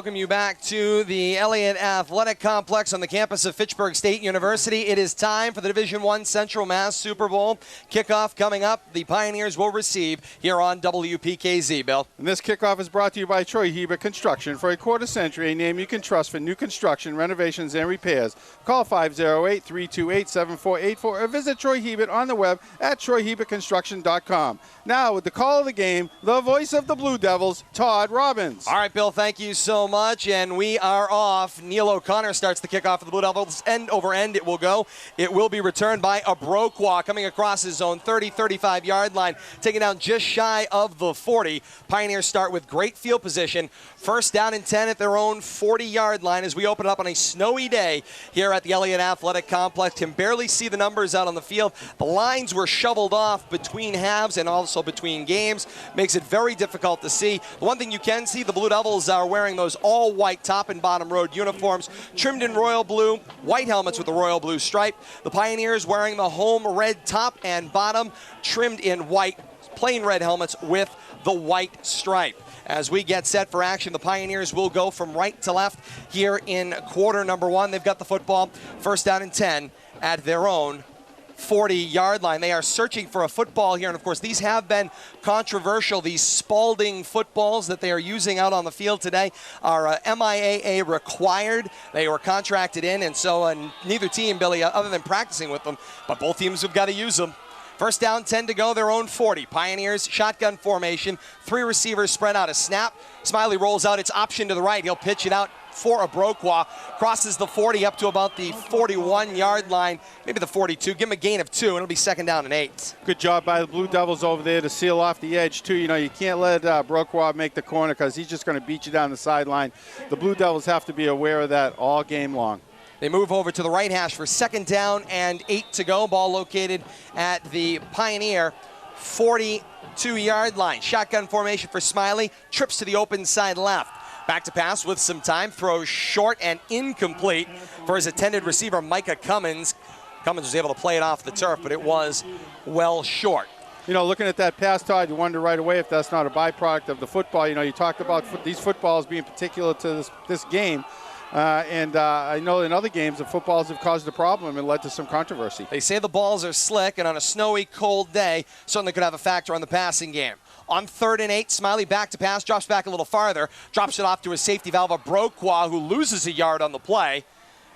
welcome you back to the Elliott Athletic Complex on the campus of Fitchburg State University. It is time for the Division I Central Mass Super Bowl. Kickoff coming up. The Pioneers will receive here on WPKZ, Bill. And this kickoff is brought to you by Troy Hebert Construction. For a quarter century, a name you can trust for new construction, renovations, and repairs. Call 508-328-7484 or visit Troy Hebert on the web at troyhebertconstruction.com. Now, with the call of the game, the voice of the Blue Devils, Todd Robbins. All right, Bill, thank you so much, and we are off. Neil O'Connor starts the kickoff for the Blue Devils. End over end it will go. It will be returned by Abrokwa coming across his own 35-yard line, taking down just shy of the 40. Pioneers start with great field position. First down and 10 at their own 40-yard line as we open up on a snowy day here at the Elliott Athletic Complex. Can barely see the numbers out on the field. The lines were shoveled off between halves and also between games. Makes it very difficult to see. The one thing you can see, the Blue Devils are wearing those all-white top and bottom road uniforms, trimmed in royal blue, white helmets with the royal blue stripe. The Pioneers wearing the home red top and bottom, trimmed in white, plain red helmets with the white stripe. As we get set for action, the Pioneers will go from right to left here in quarter number one. They've got the football, first down and 10 at their own 40-yard line. They are searching for a football here, and of course these have been controversial. These Spalding footballs that they are using out on the field today are MIAA required. They were contracted in, and so neither team, Billy, other than practicing with them, but both teams have got to use them. First down, 10 to go, their own 40. Pioneers, shotgun formation, 3 receivers spread out. A snap, Smiley rolls out, it's option to the right. He'll pitch it out for Abrokwa, crosses the 40 up to about the 41-yard line, maybe the 42. Give him a gain of 2, and it'll be second down and 8. Good job by the Blue Devils over there to seal off the edge, too. You know, you can't let Abrokwa make the corner because he's just going to beat you down the sideline. The Blue Devils have to be aware of that all game long. They move over to the right hash for second down and 8 to go. Ball located at the Pioneer 42-yard line. Shotgun formation for Smiley. Trips to the open side left. Back to pass with some time. Throws short and incomplete for his intended receiver, Micah Cummins. Cummins was able to play it off the turf, but it was well short. You know, looking at that pass, Todd, you wonder right away if that's not a byproduct of the football. You know, you talked about these footballs being particular to this game. I know in other games the footballs have caused a problem and led to some controversy. They say the balls are slick, and on a snowy, cold day, certainly could have a factor on the passing game. On 3rd and 8, Smiley back to pass, drops back a little farther, drops it off to his safety valve, Abrokwa, who loses a yard on the play.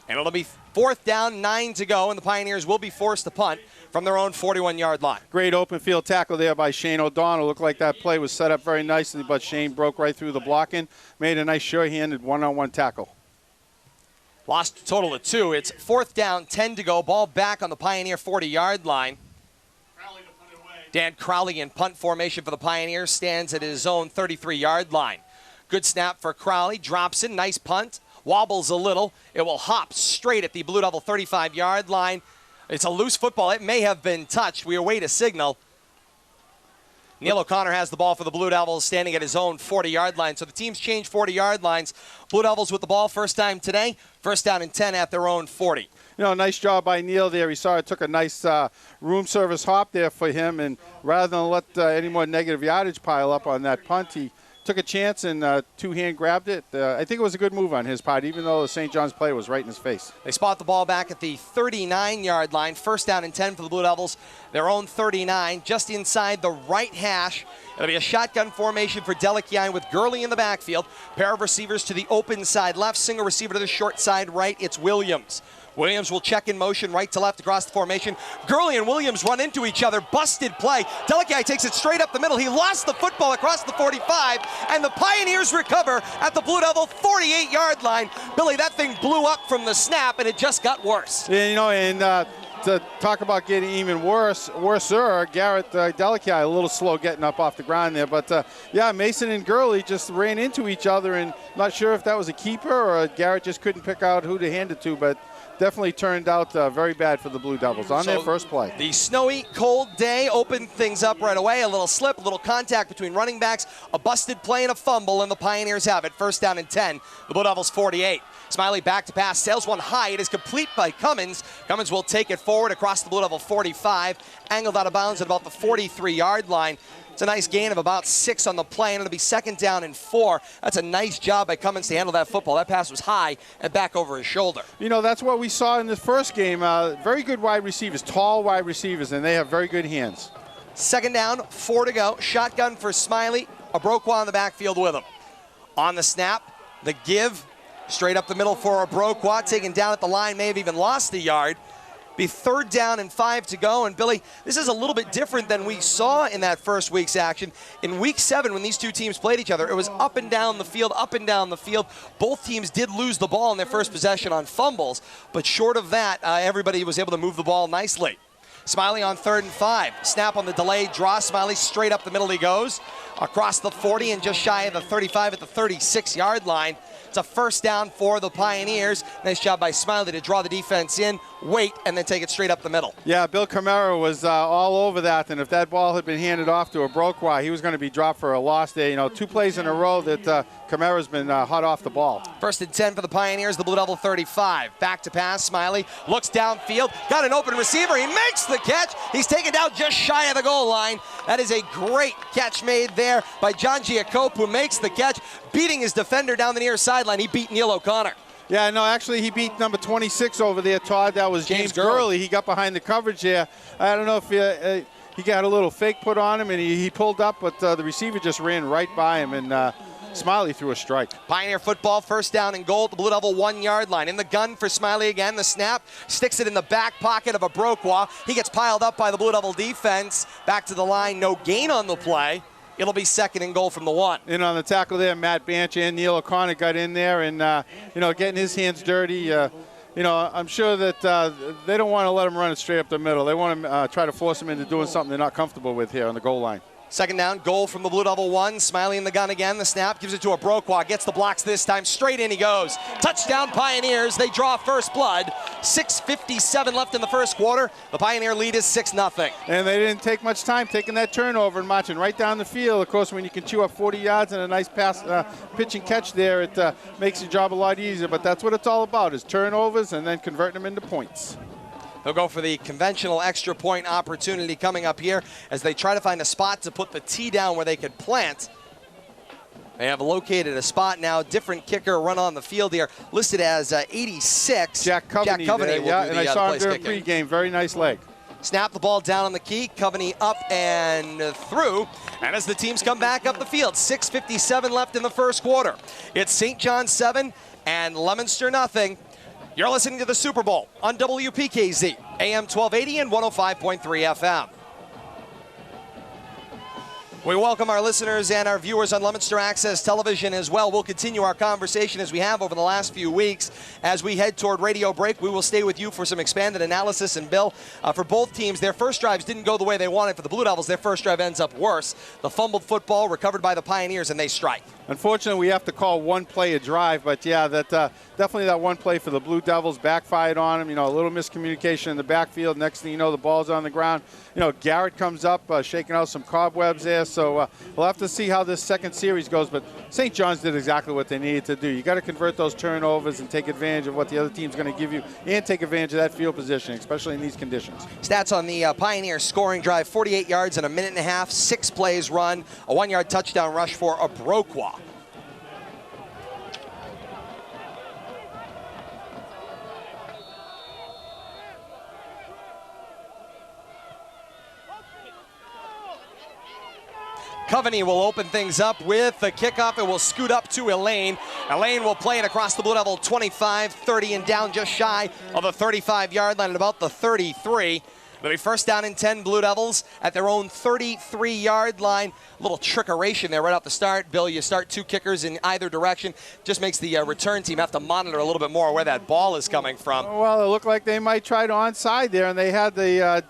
And it'll be 4th down, 9 to go, and the Pioneers will be forced to punt from their own 41-yard line. Great open field tackle there by Shane O'Donnell. Looked like that play was set up very nicely, but Shane broke right through the blocking, made a nice sure-handed one-on-one tackle. Lost a total of 2. It's 4th down, 10 to go. Ball back on the Pioneer 40-yard line. Dan Crowley in punt formation for the Pioneers stands at his own 33-yard line. Good snap for Crowley. Drops in. Nice punt. Wobbles a little. It will hop straight at the Blue Devil 35-yard line. It's a loose football. It may have been touched. We await a signal. Neil O'Connor has the ball for the Blue Devils standing at his own 40-yard line. So the teams change 40-yard lines. Blue Devils with the ball first time today. First down and 10 at their own 40. You know, nice job by Neil there. He saw it took a nice room service hop there for him. And rather than let any more negative yardage pile up on that punt, he took a chance and two-hand grabbed it. I think it was a good move on his part, even though the St. John's player was right in his face. They spot the ball back at the 39-yard line. First down and 10 for the Blue Devils. Their own 39, just inside the right hash. It'll be a shotgun formation for Delikian with Gurley in the backfield. Pair of receivers to the open side left, single receiver to the short side right. It's Williams. Williams will check in motion right to left across the formation. Gurley and Williams run into each other. Busted play. Delikian takes it straight up the middle. He lost the football across the 45, and the Pioneers recover at the Blue Devil 48-yard line. Billy, that thing blew up from the snap, and it just got worse. Yeah, you know, and to talk about getting even worser, Garrett Delikian a little slow getting up off the ground there. But, yeah, Mason and Gurley just ran into each other, and not sure if that was a keeper or Garrett just couldn't pick out who to hand it to, but definitely turned out very bad for the Blue Devils on their first play. The snowy, cold day opened things up right away. A little slip, a little contact between running backs, a busted play and a fumble, and the Pioneers have it. First down and 10, the Blue Devils 48. Smiley back to pass, sails one high. It is complete by Cummins. Cummins will take it forward across the Blue Devil 45, angled out of bounds at about the 43-yard line. It's a nice gain of about 6 on the play, and it'll be 2nd down and 4. That's a nice job by Cummins to handle that football. That pass was high and back over his shoulder. You know, that's what we saw in the first game. Very good wide receivers, tall wide receivers, and they have very good hands. 2nd down, 4 to go. Shotgun for Smiley. Obroqua in the backfield with him. On the snap, the give, straight up the middle for Obroqua. Taken down at the line, may have even lost a yard. Be 3rd down and 5 to go. And Billy, this is a little bit different than we saw in that first week's action. In week 7, when these two teams played each other, it was up and down the field, up and down the field. Both teams did lose the ball in their first possession on fumbles, but short of that, everybody was able to move the ball nicely. Smiley on 3rd and 5. Snap on the delayed draw. Smiley straight up the middle he goes. Across the 40 and just shy of the 35 at the 36-yard line. It's a 1st down for the Pioneers. Nice job by Smiley to draw the defense in, wait, and then take it straight up the middle. Yeah, Bill Camara was all over that, and if that ball had been handed off to Obroqua, he was going to be dropped for a loss there. You know, 2 plays in a row that Camara's been hot off the ball. 1st and 10 for the Pioneers, the Blue Devil 35. Back to pass, Smiley looks downfield, got an open receiver, he makes the catch. He's taken down just shy of the goal line. That is a great catch made there by John Giacope, who makes the catch, beating his defender down the near sideline. He beat Neil O'Connor. Yeah, no, actually he beat number 26 over there, Todd. That was James Gurley. He got behind the coverage there. I don't know if he got a little fake put on him, and he pulled up, but the receiver just ran right by him, and Smiley threw a strike. Pioneer football, 1st down and goal at the Blue Devil 1-yard line. In the gun for Smiley again. The snap sticks it in the back pocket of Obroqua. He gets piled up by the Blue Devil defense. Back to the line, no gain on the play. It'll be 2nd and goal from the 1. And on the tackle there, Matt Banch and Neil O'Connor got in there and, you know, getting his hands dirty. You know, I'm sure that they don't want to let him run it straight up the middle. They want to try to force him into doing something they're not comfortable with here on the goal line. 2nd down, goal from the Blue Devil 1. Smiley in the gun again. The snap gives it to Obroqua. Gets the blocks this time. Straight in he goes. Touchdown Pioneers. They draw first blood. 6:57 left in the first quarter. The Pioneer lead is 6-0. And they didn't take much time taking that turnover and marching right down the field. Of course, when you can chew up 40 yards and a nice pass, pitch and catch there, it makes your job a lot easier. But that's what it's all about, is turnovers and then converting them into points. They'll go for the conventional extra point opportunity coming up here as they try to find a spot to put the tee down where they could plant. They have located a spot now. Different kicker run on the field here, listed as 86. Jack Coveney will there, do yeah, and I saw him during kicking. pregame. Very nice leg. Snap the ball down on the key. Coveney up and through. And as the teams come back up the field, 6:57 left in the first quarter. It's St. John 7 and Leominster nothing. You're listening to the Super Bowl on WPKZ, AM 1280 and 105.3 FM. We welcome our listeners and our viewers on Leominster Access Television as well. We'll continue our conversation as we have over the last few weeks. As we head toward radio break, we will stay with you for some expanded analysis. And Bill, for both teams, their first drives didn't go the way they wanted. For the Blue Devils, their first drive ends up worse. The fumbled football recovered by the Pioneers, and they strike. Unfortunately, we have to call one play a drive, but yeah, that definitely that one play for the Blue Devils backfired on them. You know, a little miscommunication in the backfield. Next thing you know, the ball's on the ground. You know, Garrett comes up, shaking out some cobwebs there. So we'll have to see how this second series goes. But St. John's did exactly what they needed to do. You got to convert those turnovers and take advantage of what the other team's going to give you, and take advantage of that field position, especially in these conditions. Stats on the Pioneers scoring drive: 48 yards in a minute and a half, 6 plays run, a 1-yard touchdown rush for Obroqua. Coveney will open things up with the kickoff. It will scoot up to Elaine. Elaine will play it across the Blue Devil 25, 30, and down just shy of the 35-yard line at about the 33. It'll be 1st down and 10 Blue Devils at their own 33-yard line. A little trickeration there right off the start. Bill, you start 2 kickers in either direction. Just makes the return team have to monitor a little bit more where that ball is coming from. Well, it looked like they might try to onside there, and they had the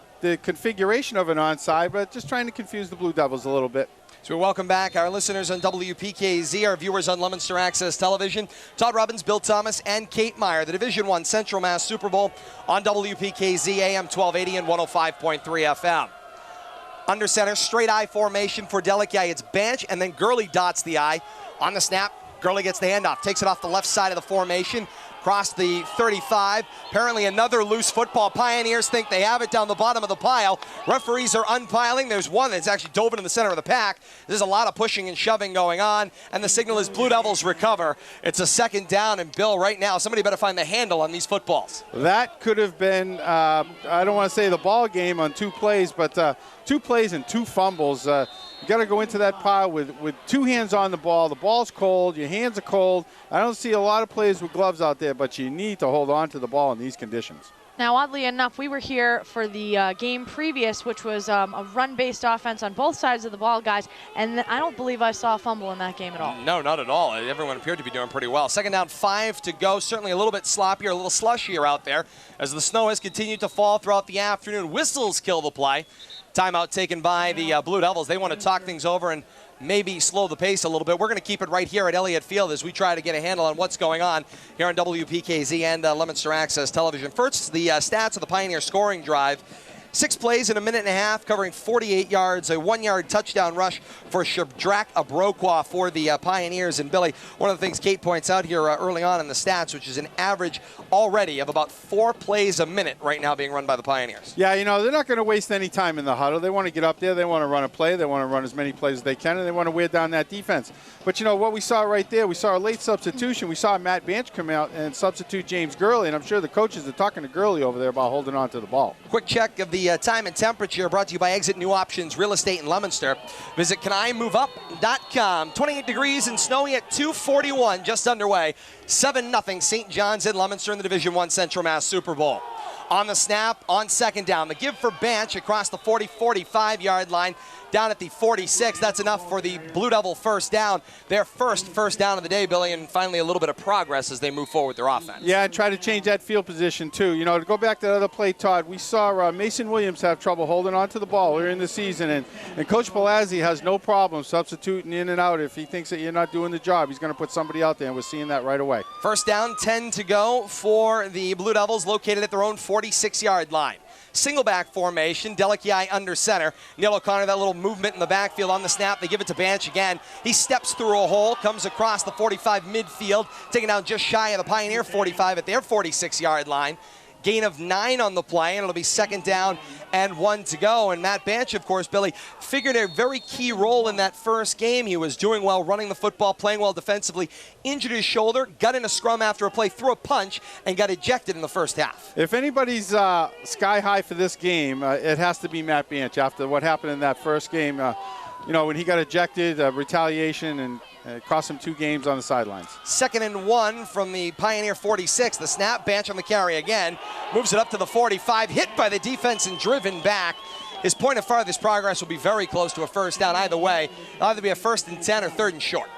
configuration of an onside, but just trying to confuse the Blue Devils a little bit. So we welcome back our listeners on WPKZ, our viewers on Leominster Access Television. Todd Robbins, Bill Thomas, and Kate Meyer, the Division I Central Mass Super Bowl on WPKZ, AM 1280 and 105.3 FM. Under center, straight I formation for Delicia. It's Banch, and then Gurley dots the I. On the snap, Gurley gets the handoff, takes it off the left side of the formation. across the 35. Apparently another loose football. Pioneers think they have it down the bottom of the pile. Referees are unpiling. There's one that's actually dove into the center of the pack. There's a lot of pushing and shoving going on, and the signal is Blue Devils recover. It's a second down, and Bill, right now, somebody better find the handle on these footballs. That could have been, I don't want to say the ball game on 2 plays, but 2 plays and 2 fumbles. You got to go into that pile with 2 hands on the ball. The ball's cold. Your hands are cold. I don't see a lot of players with gloves out there, but you need to hold on to the ball in these conditions. Now, oddly enough, we were here for the game previous, which was a run-based offense on both sides of the ball, guys, and I don't believe I saw a fumble in that game at all. No, not at all. Everyone appeared to be doing pretty well. Second down, 5 to go. Certainly a little bit sloppier, a little slushier out there as the snow has continued to fall throughout the afternoon. Whistles kill the play. Timeout taken by the Blue Devils. They want to talk things over and maybe slow the pace a little bit. We're going to keep it right here at Elliott Field as we try to get a handle on what's going on here on WPKZ and Leominster Access Television. First, the stats of the Pioneer scoring drive. 6 plays in a minute and a half, covering 48 yards, a 1-yard touchdown rush for Shadrach Abrokwa for the Pioneers. And Billy, one of the things Kate points out here early on in the stats, which is an average already of about 4 plays a minute right now being run by the Pioneers. Yeah, you know, they're not going to waste any time in the huddle. They want to get up there. They want to run a play. They want to run as many plays as they can, and they want to wear down that defense. But, you know, what we saw right there, we saw a late substitution. We saw Matt Banch come out and substitute James Gurley, and I'm sure the coaches are talking to Gurley over there about holding on to the ball. Quick check of the time and temperature brought to you by Exit New Options Real Estate in Leominster. Visit CanIMoveUp.com. 28 degrees and snowy at 2:41, just underway. 7-0 St. John's in Leominster in the Division I Central Mass Super Bowl. On the snap, on second down. The give for Banch across the 40-45-yard line, down at the 46. That's enough for the Blue Devil first down. Their first down of the day, Billy, and finally a little bit of progress as they move forward with their offense. Yeah, and try to change that field position, too. You know, to go back to that other play, Todd, we saw Mason Williams have trouble holding on to the ball earlier in the season, and Coach Palazzi has no problem substituting in and out. If he thinks that you're not doing the job, he's going to put somebody out there, and we're seeing that right away. First down, 10 to go for the Blue Devils, located at their own 46-yard line. Single back formation, Delakiai under center. Neil O'Connor, that little movement in the backfield on the snap. They give it to Banch again. He steps through a hole, comes across the 45 midfield, taking down just shy of the Pioneer 45 at their 46-yard line. Gain of 9 on the play, and it'll be second down and 1 to go. And Matt Banch, of course, Billy, figured a very key role in that first game. He was doing well, running the football, playing well defensively, injured his shoulder, got in a scrum after a play, threw a punch, and got ejected in the first half. If anybody's sky high for this game, it has to be Matt Banch after what happened in that first game. You know, when he got ejected, retaliation, and it cost him 2 games on the sidelines. Second and 1 from the Pioneer 46. The snap, Banch on the carry again. Moves it up to the 45, hit by the defense and driven back. His point of farthest progress will be very close to a first down either way. It'll either be a 1st and 10 or 3rd and short.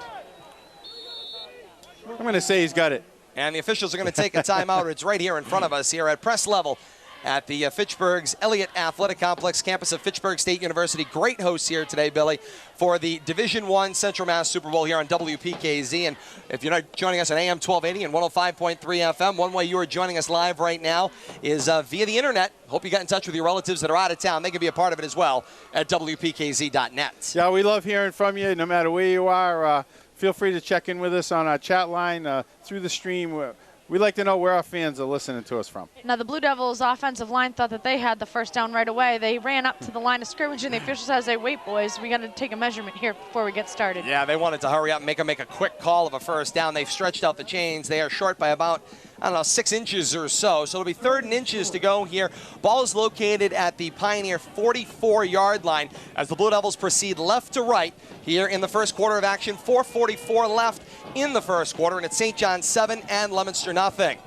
I'm going to say he's got it. And the officials are going to take a timeout. It's right here in front of us here at press level at the Fitchburg's Elliott Athletic Complex, campus of Fitchburg State University. Great hosts here today, Billy, for the Division I Central Mass Super Bowl here on WPKZ. And if you're not joining us on AM 1280 and 105.3 FM, one way you are joining us live right now is via the internet. Hope you got in touch with your relatives that are out of town. They can be a part of it as well at WPKZ.net. Yeah, we love hearing from you no matter where you are. Feel free to check in with us on our chat line through the stream. We'd like to know where our fans are listening to us from. Now, the Blue Devils offensive line thought that they had the first down right away. They ran up to the line of scrimmage, and the official says, "Hey, wait, boys, we got to take a measurement here before we get started." Yeah, they wanted to hurry up and make a quick call of a first down. They've stretched out the chains. They are short by about, 6 inches or so. So it'll be 3rd and inches to go here. Ball is located at the Pioneer 44-yard line as the Blue Devils proceed left to right here in the first quarter of action. 4:44 left in the first quarter, and it's St. John's 7 and Leominster nothing.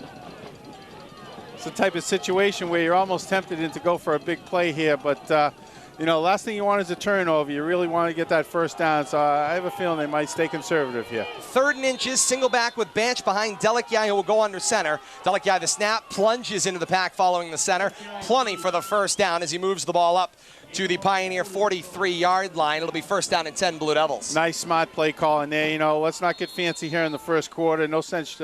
It's the type of situation where you're almost tempted to go for a big play here, but you know, last thing you want is a turnover. You really want to get that first down, so I have a feeling they might stay conservative here. 3rd and inches, single back with Banch behind Delakiai, who will go under center. Delakiai, the snap, plunges into the pack following the center. Plenty for the first down as he moves the ball up to the Pioneer 43-yard line. It'll be first down and 10 Blue Devils. Nice, smart play call in there. You know, let's not get fancy here in the first quarter. No sense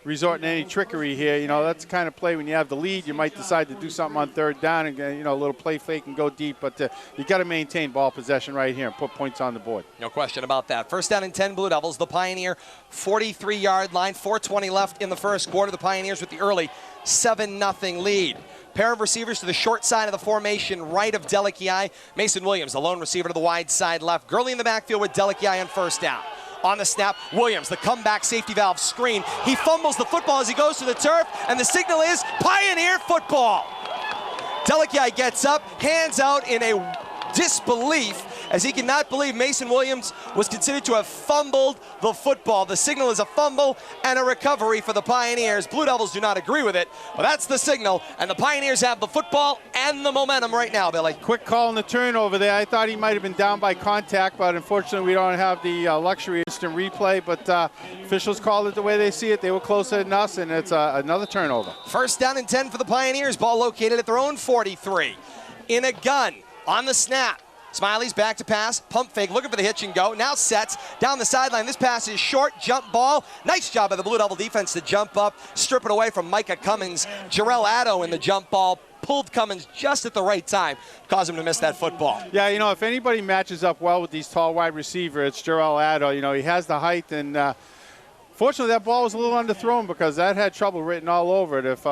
resorting to any trickery here. You know, that's the kind of play when you have the lead, you might decide to do something on third down and, you know, a little play fake and go deep. But you got to maintain ball possession right here and put points on the board. No question about that. First down and 10 Blue Devils. The Pioneer 43-yard line. 4:20 left in the first quarter. The Pioneers with the early 7-0 lead. Pair of receivers to the short side of the formation, right of Delikiai. Mason Williams, the lone receiver, to the wide side left. Gurley in the backfield with Delikiai on first down. On the snap, Williams, the comeback safety valve screen. He fumbles the football as he goes to the turf, and the signal is Pioneer football. Delikiai gets up, hands out in a disbelief as he cannot believe Mason Williams was considered to have fumbled the football. The signal is a fumble and a recovery for the Pioneers. Blue Devils do not agree with it, but that's the signal, and the Pioneers have the football and the momentum right now, Billy. Quick call on the turnover there. I thought he might have been down by contact, but unfortunately we don't have the luxury of instant replay, but officials called it the way they see it. They were closer than us, and it's another turnover. First down and 10 for the Pioneers. Ball located at their own 43. In a gun. On the snap, Smiley's back to pass, pump fake, looking for the hitch and go. Now sets down the sideline. This pass is short, jump ball. Nice job by the Blue Devil defense to jump up, strip it away from Micah Cummins. Jarrell Addo in the jump ball, pulled Cummins just at the right time, caused him to miss that football. Yeah, you know, if anybody matches up well with these tall wide receivers, it's Jarrell Addo. You know, he has the height, and fortunately that ball was a little underthrown because that had trouble written all over it. If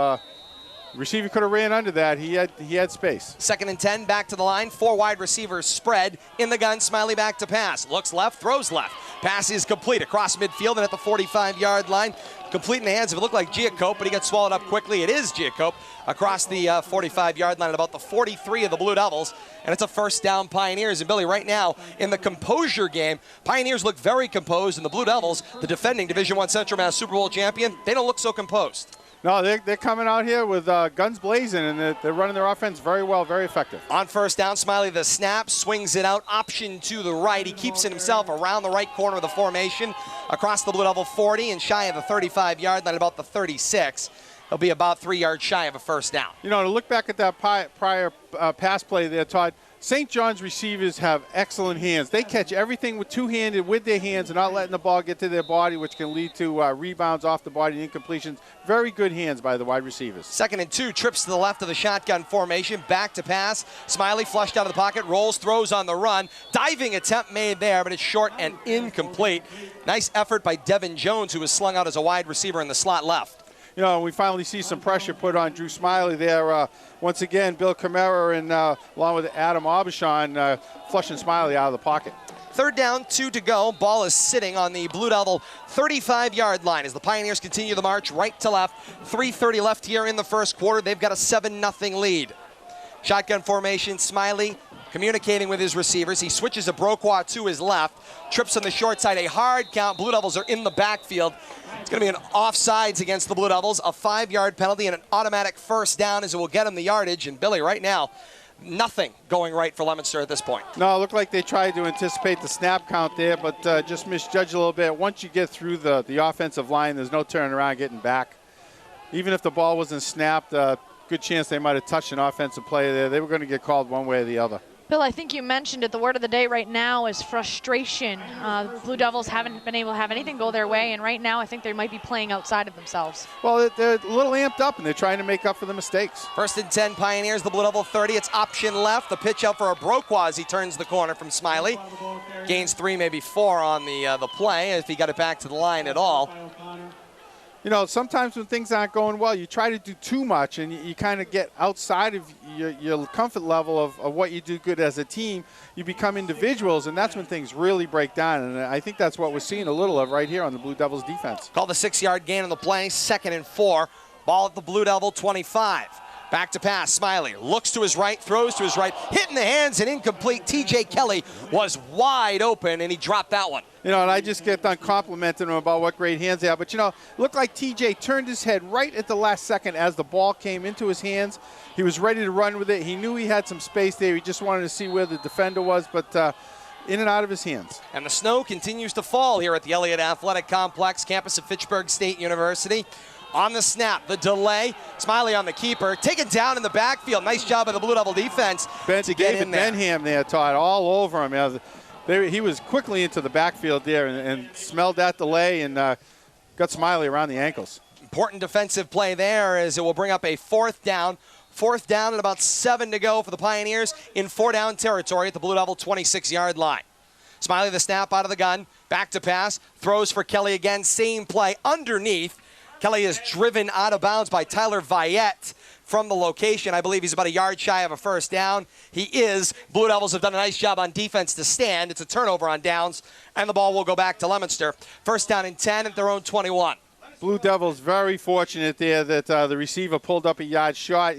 receiver could have ran under that, he had space. Second and 10, back to the line. 4 wide receivers spread in the gun. Smiley back to pass. Looks left, throws left. Pass is complete across midfield and at the 45-yard line. Complete in the hands of, it looked like Giacope, but he got swallowed up quickly. It is Giacope across the 45-yard line at about the 43 of the Blue Devils. And it's a first down Pioneers. And Billy, right now in the composure game, Pioneers look very composed, and the Blue Devils, the defending Division I Central Mass Super Bowl champion, they don't look so composed. No, they're coming out here with guns blazing, and they're running their offense very well, very effective. On first down, Smiley the snap, swings it out, option to the right. He keeps it himself around the right corner of the formation, across the Blue Devil 40 and shy of the 35-yard line, about the 36. He'll be about 3 yards shy of a first down. You know, to look back at that prior pass play there, Todd, St. John's receivers have excellent hands. They catch everything with two-handed with their hands and not letting the ball get to their body, which can lead to rebounds off the body and incompletions. Very good hands by the wide receivers. Second and 2, trips to the left of the shotgun formation, back to pass. Smiley flushed out of the pocket, rolls, throws on the run. Diving attempt made there, but it's short and incomplete. Nice effort by Devin Jones, who was slung out as a wide receiver in the slot left. You know, we finally see some pressure put on Drew Smiley there. Once again, Bill Camara and along with Adam Aubuchon flushing Smiley out of the pocket. Third down, 2 to go. Ball is sitting on the Blue Devil 35-yard line as the Pioneers continue the march right to left. 3:30 left here in the first quarter. They've got a 7-0 lead. Shotgun formation, Smiley communicating with his receivers. He switches a Broquois to his left, trips on the short side, a hard count. Blue Devils are in the backfield. It's going to be an offsides against the Blue Devils, a 5-yard penalty, and an automatic first down as it will get him the yardage. And Billy, right now, nothing going right for Leominster at this point. No, it looked like they tried to anticipate the snap count there, but just misjudged a little bit. Once you get through the offensive line, there's no turning around getting back. Even if the ball wasn't snapped, good chance they might have touched an offensive play there. They were going to get called one way or the other. Bill, I think you mentioned it. The word of the day right now is frustration. Blue Devils haven't been able to have anything go their way, and right now I think they might be playing outside of themselves. Well, they're a little amped up, and they're trying to make up for the mistakes. First and 10, Pioneers, the Blue Devil 30. It's option left. The pitch out for a Broquois as he turns the corner from Smiley. Gains 3, maybe 4 on the play if he got it back to the line at all. You know, sometimes when things aren't going well, you try to do too much, and you kind of get outside of your comfort level of what you do good as a team. You become individuals, and that's when things really break down, and I think that's what we're seeing a little of right here on the Blue Devils defense. Call the 6-yard gain on the play, 2nd and 4. Ball at the Blue Devil 25. Back to pass, Smiley looks to his right, throws to his right, hit in the hands and incomplete. TJ Kelly was wide open, and he dropped that one. You know, and I just get done complimenting him about what great hands they have. But, you know, it looked like TJ turned his head right at the last second as the ball came into his hands. He was ready to run with it. He knew he had some space there. He just wanted to see where the defender was, but in and out of his hands. And the snow continues to fall here at the Elliott Athletic Complex, campus of Fitchburg State University. On the snap, the delay, Smiley on the keeper, taken down in the backfield. Nice job by the Blue Devil defense to get in there. Benham there, Todd, all over him. He was quickly into the backfield there and smelled that delay and got Smiley around the ankles. Important defensive play there as it will bring up a fourth down. Fourth down and about 7 to go for the Pioneers in 4-down territory at the Blue Devil 26-yard line. Smiley the snap out of the gun, back to pass, throws for Kelly again, same play underneath. Kelly is driven out of bounds by Tyler Viette from the location. I believe he's about a yard shy of a first down. He is. Blue Devils have done a nice job on defense to stand. It's a turnover on downs, and the ball will go back to Leominster. First down and 10 at their own 21. Blue Devils very fortunate there that the receiver pulled up a yard short,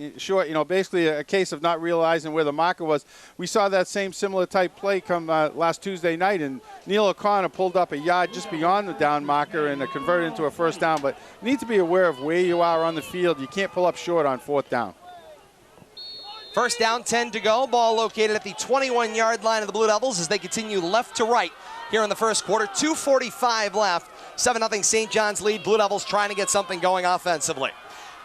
basically a case of not realizing where the marker was. We saw that same similar type play come last Tuesday night, and Neil O'Connor pulled up a yard just beyond the down marker and converted into a first down. But you need to be aware of where you are on the field. You can't pull up short on fourth down. First down, 10 to go. Ball located at the 21-yard line of the Blue Devils as they continue left to right here in the first quarter. 2:45 left. 7-0 St. John's lead. Blue Devils trying to get something going offensively.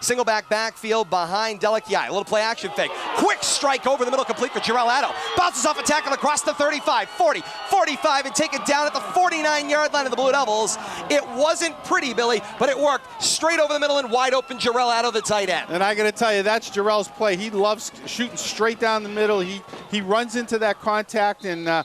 Single backfield behind Delakiai. A little play action fake. Quick strike over the middle, complete for Jarrell Addo. Bounces off a tackle across the 35, 40, 45, and taken down at the 49-yard line of the Blue Devils. It wasn't pretty, Billy, but it worked. Straight over the middle and wide open, Jarrell Addo, the tight end. And I got to tell you, that's Jarrell's play. He loves shooting straight down the middle. He runs into that contact, and to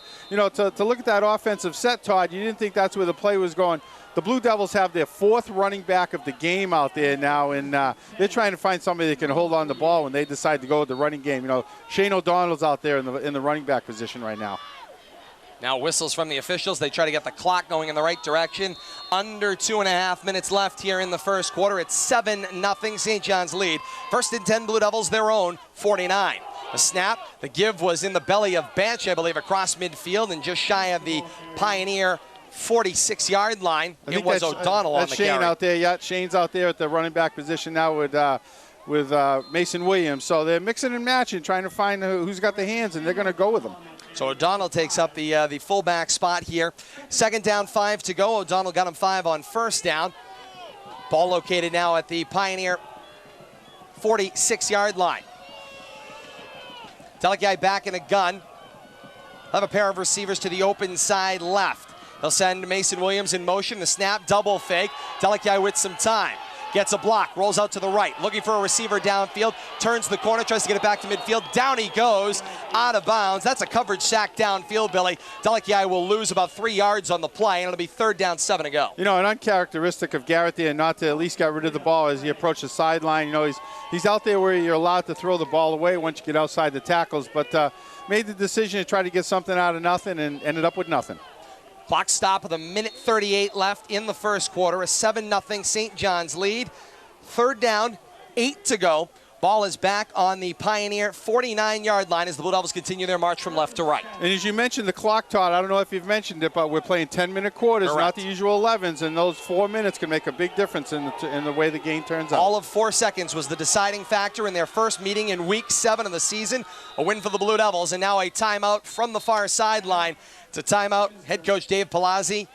look at that offensive set, Todd, you didn't think that's where the play was going. The Blue Devils have their fourth running back of the game out there now, and they're trying to find somebody that can hold on the ball when they decide to go with the running game. Shane O'Donnell's out there in the running back position right now. Now whistles from the officials. They try to get the clock going in the right direction. Under 2.5 minutes left here in the first quarter. It's 7-0 St. John's lead. First and 10 Blue Devils, their own 49. The snap, the give was in the belly of Banshee, I believe, across midfield and just shy of the Pioneer 46-yard line. It was O'Donnell on the Shane carry. out there. Yeah, Shane's out there at the running back position now with Mason Williams. So they're mixing and matching, trying to find who's got the hands, and they're going to go with them. So O'Donnell takes up the fullback spot here. Second down, 5 to go. O'Donnell got him 5 on first down. Ball located now at the Pioneer 46-yard line. Delakiai back in a gun. Have a pair of receivers to the open side left. They'll send Mason Williams in motion. The snap, double fake. Delakiai with some time. Gets a block, rolls out to the right. Looking for a receiver downfield. Turns the corner, tries to get it back to midfield. Down he goes, out of bounds. That's a coverage sack downfield, Billy. Delakiai will lose about 3 yards on the play, and it'll be third down, 7 to go. An uncharacteristic of Garrett there not to at least get rid of the ball as he approached the sideline. He's out there where you're allowed to throw the ball away once you get outside the tackles, but made the decision to try to get something out of nothing and ended up with nothing. Clock stop with 1:38 left in the first quarter. A 7-0 St. John's lead. Third down, 8 to go. Ball is back on the Pioneer 49-yard line as the Blue Devils continue their march from left to right. And as you mentioned the clock, Todd, I don't know if you've mentioned it, but we're playing 10-minute quarters, Correct. Not the usual 11s, and those 4 minutes can make a big difference in the way the game turns out. All of 4 seconds was the deciding factor in their first meeting in Week 7 of the season. A win for the Blue Devils, and now a timeout from the far sideline. To timeout, head coach Dave Palazzi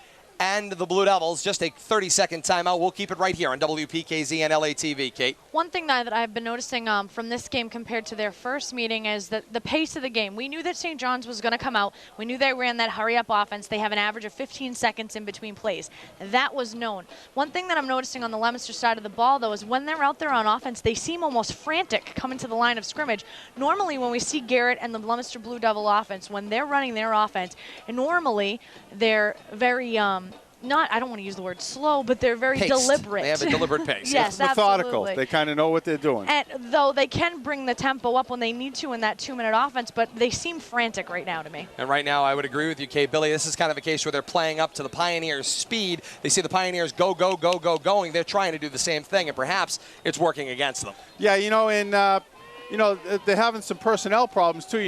and the Blue Devils. Just a 30-second timeout. We'll keep it right here on WPKZ and LATV, Kate. One thing that I've been noticing from this game compared to their first meeting is that the pace of the game. We knew that St. John's was going to come out. We knew they ran that hurry-up offense. They have an average of 15 seconds in between plays. That was known. One thing that I'm noticing on the Leominster side of the ball, though, is when they're out there on offense, they seem almost frantic coming to the line of scrimmage. Normally, when we see Garrett and the Leominster Blue Devil offense, when they're running their offense, and normally they're very I don't want to use the word slow, but they're very deliberate. They have a deliberate pace. Yes, methodical. absolutely. They kind of know what they're doing. And though they can bring the tempo up when they need to in that 2-minute offense, but they seem frantic right now to me. And right now, I would agree with you, Kate. Billy, this is kind of a case where they're playing up to the Pioneers' speed. They see the Pioneers go, go, go, go, going. They're trying to do the same thing, and perhaps it's working against them. Yeah, they're having some personnel problems too.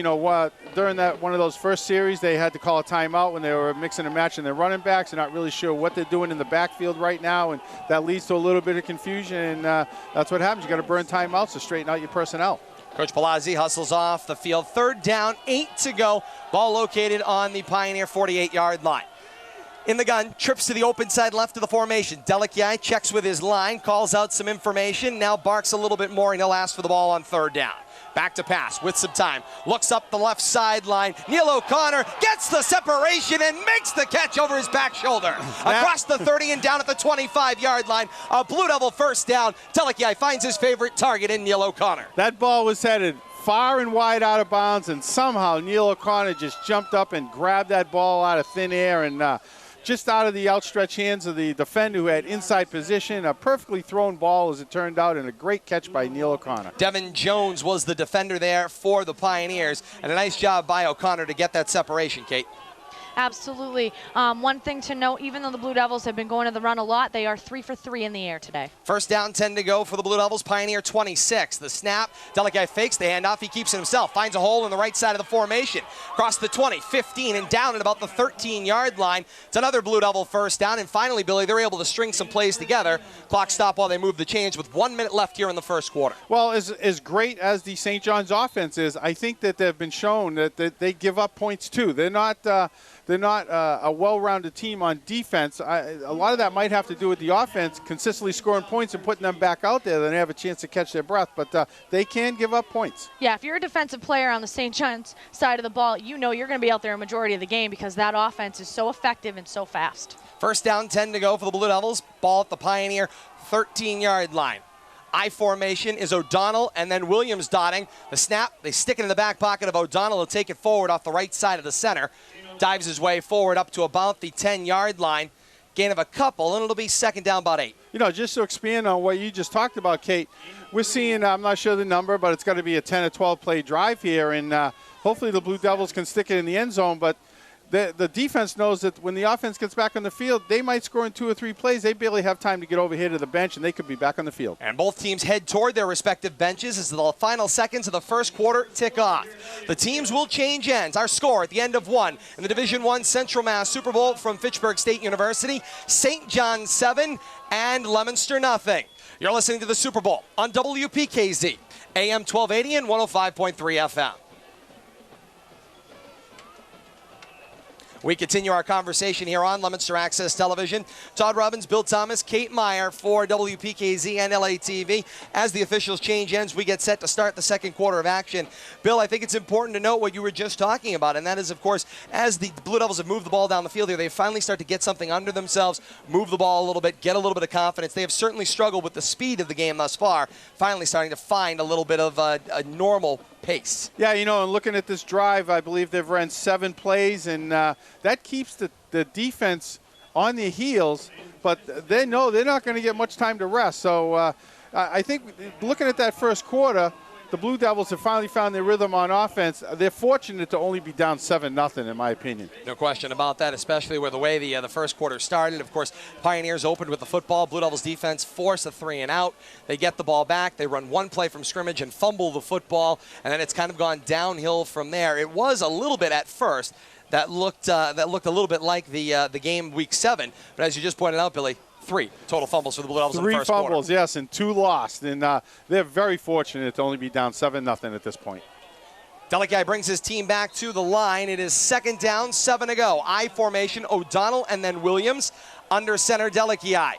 During one of those first series, they had to call a timeout when they were mixing and matching their running backs. They're not really sure what they're doing in the backfield right now, and that leads to a little bit of confusion. And that's what happens. You got to burn timeouts to straighten out your personnel. Coach Palazzi hustles off the field. Third down, 8 to go. Ball located on the Pioneer 48-yard line. in the gun, trips to the open side left of the formation. Delikiai checks with his line, calls out some information, now barks a little bit more, and he'll ask for the ball on third down. Back to pass with some time. Looks up the left sideline. Neil O'Connor gets the separation and makes the catch over his back shoulder. Across the 30 and down at the 25-yard line. A Blue Devil first down. Delikiai finds his favorite target in Neil O'Connor. That ball was headed far and wide out of bounds, and somehow Neil O'Connor just jumped up and grabbed that ball out of thin air and just out of the outstretched hands of the defender who had inside position. A perfectly thrown ball, as it turned out, and a great catch by Neil O'Connor. Devin Jones was the defender there for the Pioneers, and a nice job by O'Connor to get that separation, Kate. Absolutely. One thing to note, even though the Blue Devils have been going to the run a lot, they are 3 for 3 in the air today. First down, 10 to go for the Blue Devils. Pioneer 26. The snap. Delikiai fakes the handoff. He keeps it himself. Finds a hole in the right side of the formation. Across the 20, 15, and down at about the 13-yard line. It's another Blue Devil first down. And finally, Billy, they're able to string some plays together. Clock stop while they move the chains with 1 minute left here in the first quarter. Well, as great as the St. John's offense is, I think that they've been shown that they give up points too. They're not a well-rounded team on defense. A lot of that might have to do with the offense consistently scoring points and putting them back out there. Then they have a chance to catch their breath, but they can give up points. Yeah, if you're a defensive player on the St. John's side of the ball, you know you're going to be out there a majority of the game because that offense is so effective and so fast. First down, 10 to go for the Blue Devils. Ball at the Pioneer 13-yard line. I formation is O'Donnell and then Williams dotting. The snap, they stick it in the back pocket of O'Donnell. He'll take it forward off the right side of the center. Dives his way forward up to about the 10-yard line. Gain of a couple, and it'll be second down about 8. You know, just to expand on what you just talked about, Kate, we're seeing, I'm not sure the number, but it's got to be a 10 or 12 play drive here, and hopefully the Blue Devils can stick it in the end zone, but the defense knows that when the offense gets back on the field, they might score in 2 or 3 plays. They barely have time to get over here to the bench, and they could be back on the field. And both teams head toward their respective benches as the final seconds of the first quarter tick off. The teams will change ends. Our score at the end of 1 in the Division I Central Mass Super Bowl from Fitchburg State University, St. John 7 and Leominster nothing. You're listening to the Super Bowl on WPKZ, AM 1280 and 105.3 FM. We continue our conversation here on Leominster Access Television. Todd Robbins, Bill Thomas, Kate Meyer for WPKZ and LATV. As the officials change ends, we get set to start the second quarter of action. Bill, I think it's important to note what you were just talking about, and that is, of course, as the Blue Devils have moved the ball down the field here, they finally start to get something under themselves, move the ball a little bit, get a little bit of confidence. They have certainly struggled with the speed of the game thus far, finally starting to find a little bit of a normal pace. Yeah, you know, and looking at this drive, I believe they've run 7 plays, and that keeps the defense on their heels, but they know they're not going to get much time to rest. So I think looking at that first quarter, the Blue Devils have finally found their rhythm on offense. They're fortunate to only be down 7-0, in my opinion. No question about that, especially with the way the first quarter started. Of course, Pioneers opened with the football. Blue Devils defense force a 3 and out. They get the ball back. They run 1 play from scrimmage and fumble the football, and then it's kind of gone downhill from there. It was a little bit at first that looked a little bit like the game week 7, but as you just pointed out, Billy, 3 total fumbles for the Blue Devils in the first quarter. 3 fumbles, yes, and 2 lost. And they're very fortunate to only be down 7-0 at this point. Delikiai brings his team back to the line. It is second down, 7 to go. I formation, O'Donnell and then Williams. Under center, Delikiai.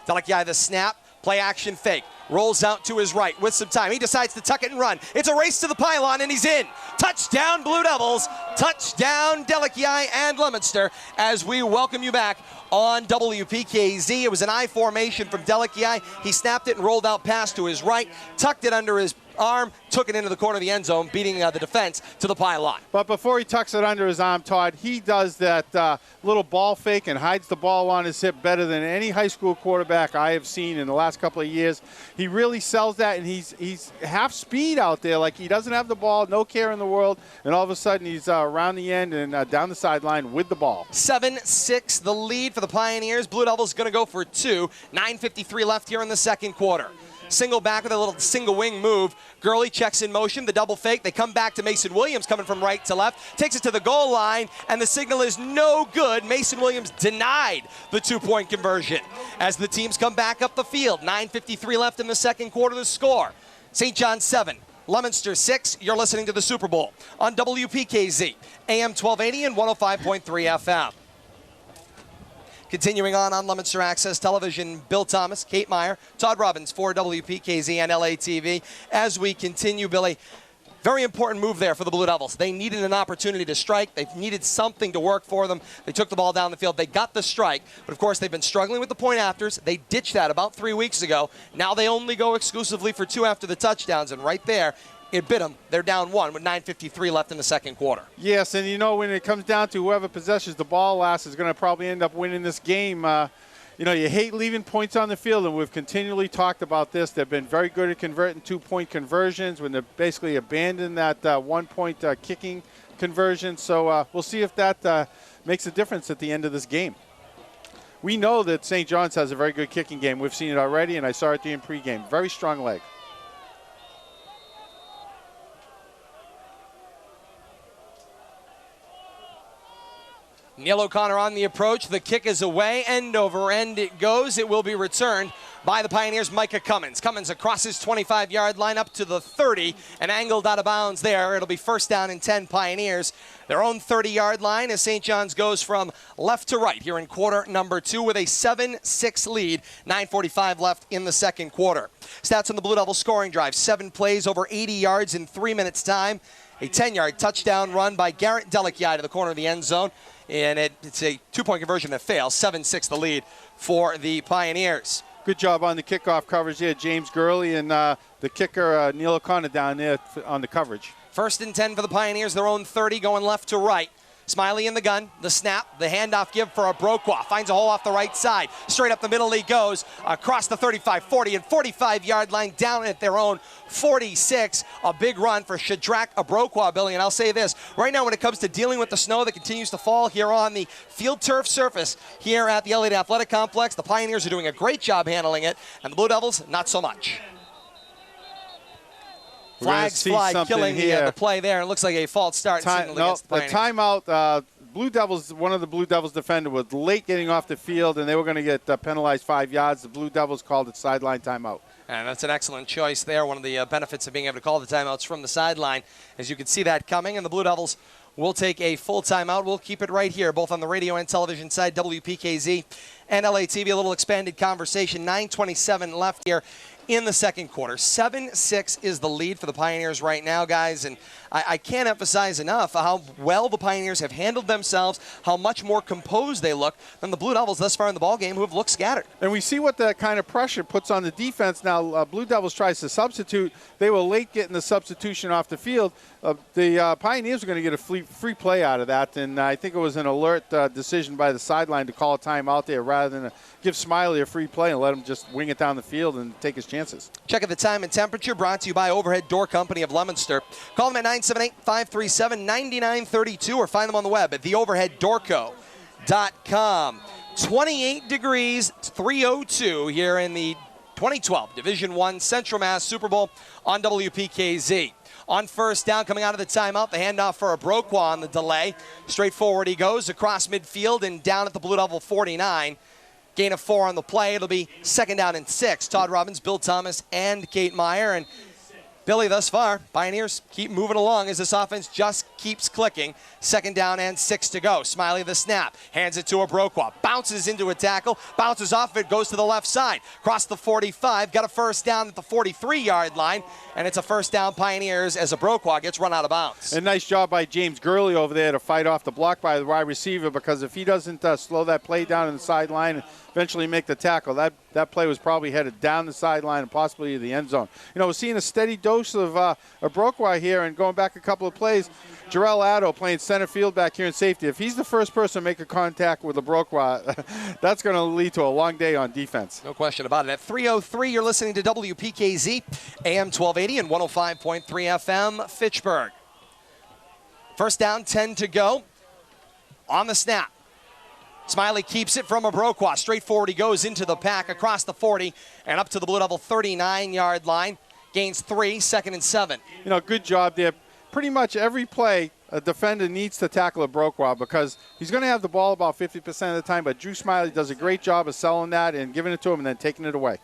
Delikiai the snap, play action fake. Rolls out to his right with some time. He decides to tuck it and run. It's a race to the pylon, and he's in. Touchdown, Blue Devils. Touchdown, Delikiai and Leominster, as we welcome you back on WPKZ. It was an I formation from Delikiai. He snapped it and rolled out pass to his right, tucked it under his arm, took it into the corner of the end zone, beating the defense to the pylon. But before he tucks it under his arm, Todd, he does that little ball fake and hides the ball on his hip better than any high school quarterback I have seen in the last couple of years. He really sells that, and he's half speed out there, like he doesn't have the ball, no care in the world, and all of a sudden he's around the end and down the sideline with the ball. 7-6 the lead for the Pioneers. Blue Devils going to go for 2. 9:53 left here in the second quarter. Single back with a little single wing move. Gurley checks in motion, the double fake. They come back to Mason Williams coming from right to left. Takes it to the goal line, and the signal is no good. Mason Williams denied the 2-point conversion. As the teams come back up the field, 9:53 left in the second quarter, the score. St. John 7, Leominster 6. You're listening to the Super Bowl on WPKZ, AM 1280 and 105.3 FM. Continuing on Leominster Access Television, Bill Thomas, Kate Meyer, Todd Robbins for WPKZ and LATV. As we continue, Billy, very important move there for the Blue Devils. They needed an opportunity to strike. They needed something to work for them. They took the ball down the field. They got the strike. But, of course, they've been struggling with the point afters. They ditched that about 3 weeks ago. Now they only go exclusively for 2 after the touchdowns. And right there, it bit them. They're down 1 with 9:53 left in the second quarter. Yes, and, you know, when it comes down to whoever possesses the ball last is going to probably end up winning this game. You know, you hate leaving points on the field, and we've continually talked about this. They've been very good at converting 2-point conversions when they basically abandoned that 1-point kicking conversion. So we'll see if that makes a difference at the end of this game. We know that St. John's has a very good kicking game. We've seen it already, and I saw it during pregame. Very strong leg. Neil O'Connor on the approach. The kick is away. End over end it goes. It will be returned by the Pioneers' Micah Cummins. Cummins across his 25-yard line up to the 30 and angled out of bounds there. It'll be first down and 10 Pioneers. Their own 30-yard line as St. John's goes from left to right here in quarter number 2 with a 7-6 lead. 9:45 left in the second quarter. Stats on the Blue Devils scoring drive. 7 plays over 80 yards in 3 minutes time. A 10-yard touchdown run by Garrett Delichiai to the corner of the end zone. And it's a 2-point conversion that fails. 7-6 the lead for the Pioneers. Good job on the kickoff coverage there, James Gurley, and the kicker, Neil O'Connor, down there on the coverage. First and 10 for the Pioneers, their own 30, going left to right. Smiley in the gun, the snap, the handoff give for a Broqua. Finds a hole off the right side. Straight up the middle he goes, across the 35, 40, and 45-yard line, down at their own 46. A big run for Shadrach Broqua, Billy. And I'll say this, right now when it comes to dealing with the snow that continues to fall here on the field turf surface here at the Elliott Athletic Complex, the Pioneers are doing a great job handling it, and the Blue Devils, not so much. Flags fly, killing the play there. It looks like a false start. No, the timeout. Blue Devils, one of the Blue Devils defender was late getting off the field, and they were going to get penalized 5 yards. The Blue Devils called it sideline timeout. And that's an excellent choice there. One of the benefits of being able to call the timeouts from the sideline, as you can see that coming. And the Blue Devils will take a full timeout. We'll keep it right here, both on the radio and television side, WPKZ and LATV. A little expanded conversation. 9:27 left here in the second quarter. 7-6 is the lead for the Pioneers right now, guys. And I can't emphasize enough how well the Pioneers have handled themselves, how much more composed they look than the Blue Devils thus far in the ballgame, who have looked scattered. And we see what that kind of pressure puts on the defense. Now, Blue Devils tries to substitute. They were late getting the substitution off the field. The Pioneers are going to get a free play out of that. And I think it was an alert decision by the sideline to call a timeout there rather than give Smiley a free play and let him just wing it down the field and take his chances. Check at the time and temperature, brought to you by Overhead Door Company of Leominster. Call them at 978-537-9932 or find them on the web at theoverheaddoorco.com. 28 degrees, 302 here in the 2012 Division I Central Mass Super Bowl on WPKZ. On first down, coming out of the timeout, the handoff for a Broqua on the delay. Straight forward he goes across midfield and down at the Blue Devil 49. Gain of 4 on the play. It'll be second down and 6. Todd Robbins, Bill Thomas, and Kate Meyer. And Billy, thus far, Pioneers keep moving along as this offense just keeps clicking. Second down and 6 to go. Smiley the snap. Hands it to a Broqua. Bounces into a tackle. Bounces off it. Goes to the left side. Cross the 45. Got a first down at the 43-yard line. And it's a first down Pioneers as a Broqua gets run out of bounds. A nice job by James Gurley over there to fight off the block by the wide receiver, because if he doesn't slow that play down in the sideline and eventually make the tackle, that play was probably headed down the sideline and possibly to the end zone. You know, we're seeing a steady dose of Broqua here, and going back a couple of plays, Jarrell Addo playing center field back here in safety. If he's the first person to make a contact with a Broqua, that's going to lead to a long day on defense. No question about it. At 3:03, you're listening to WPKZ, AM 1280 and 105.3 FM, Fitchburg. First down, 10 to go. On the snap. Smiley keeps it from a Broqua. Straight forward he goes into the pack across the 40 and up to the Blue Devil 39-yard line. Gains 3, second and 7. You know, good job there. Pretty much every play, a defender needs to tackle a Broqua because he's going to have the ball about 50% of the time, but Drew Smiley does a great job of selling that and giving it to him and then taking it away.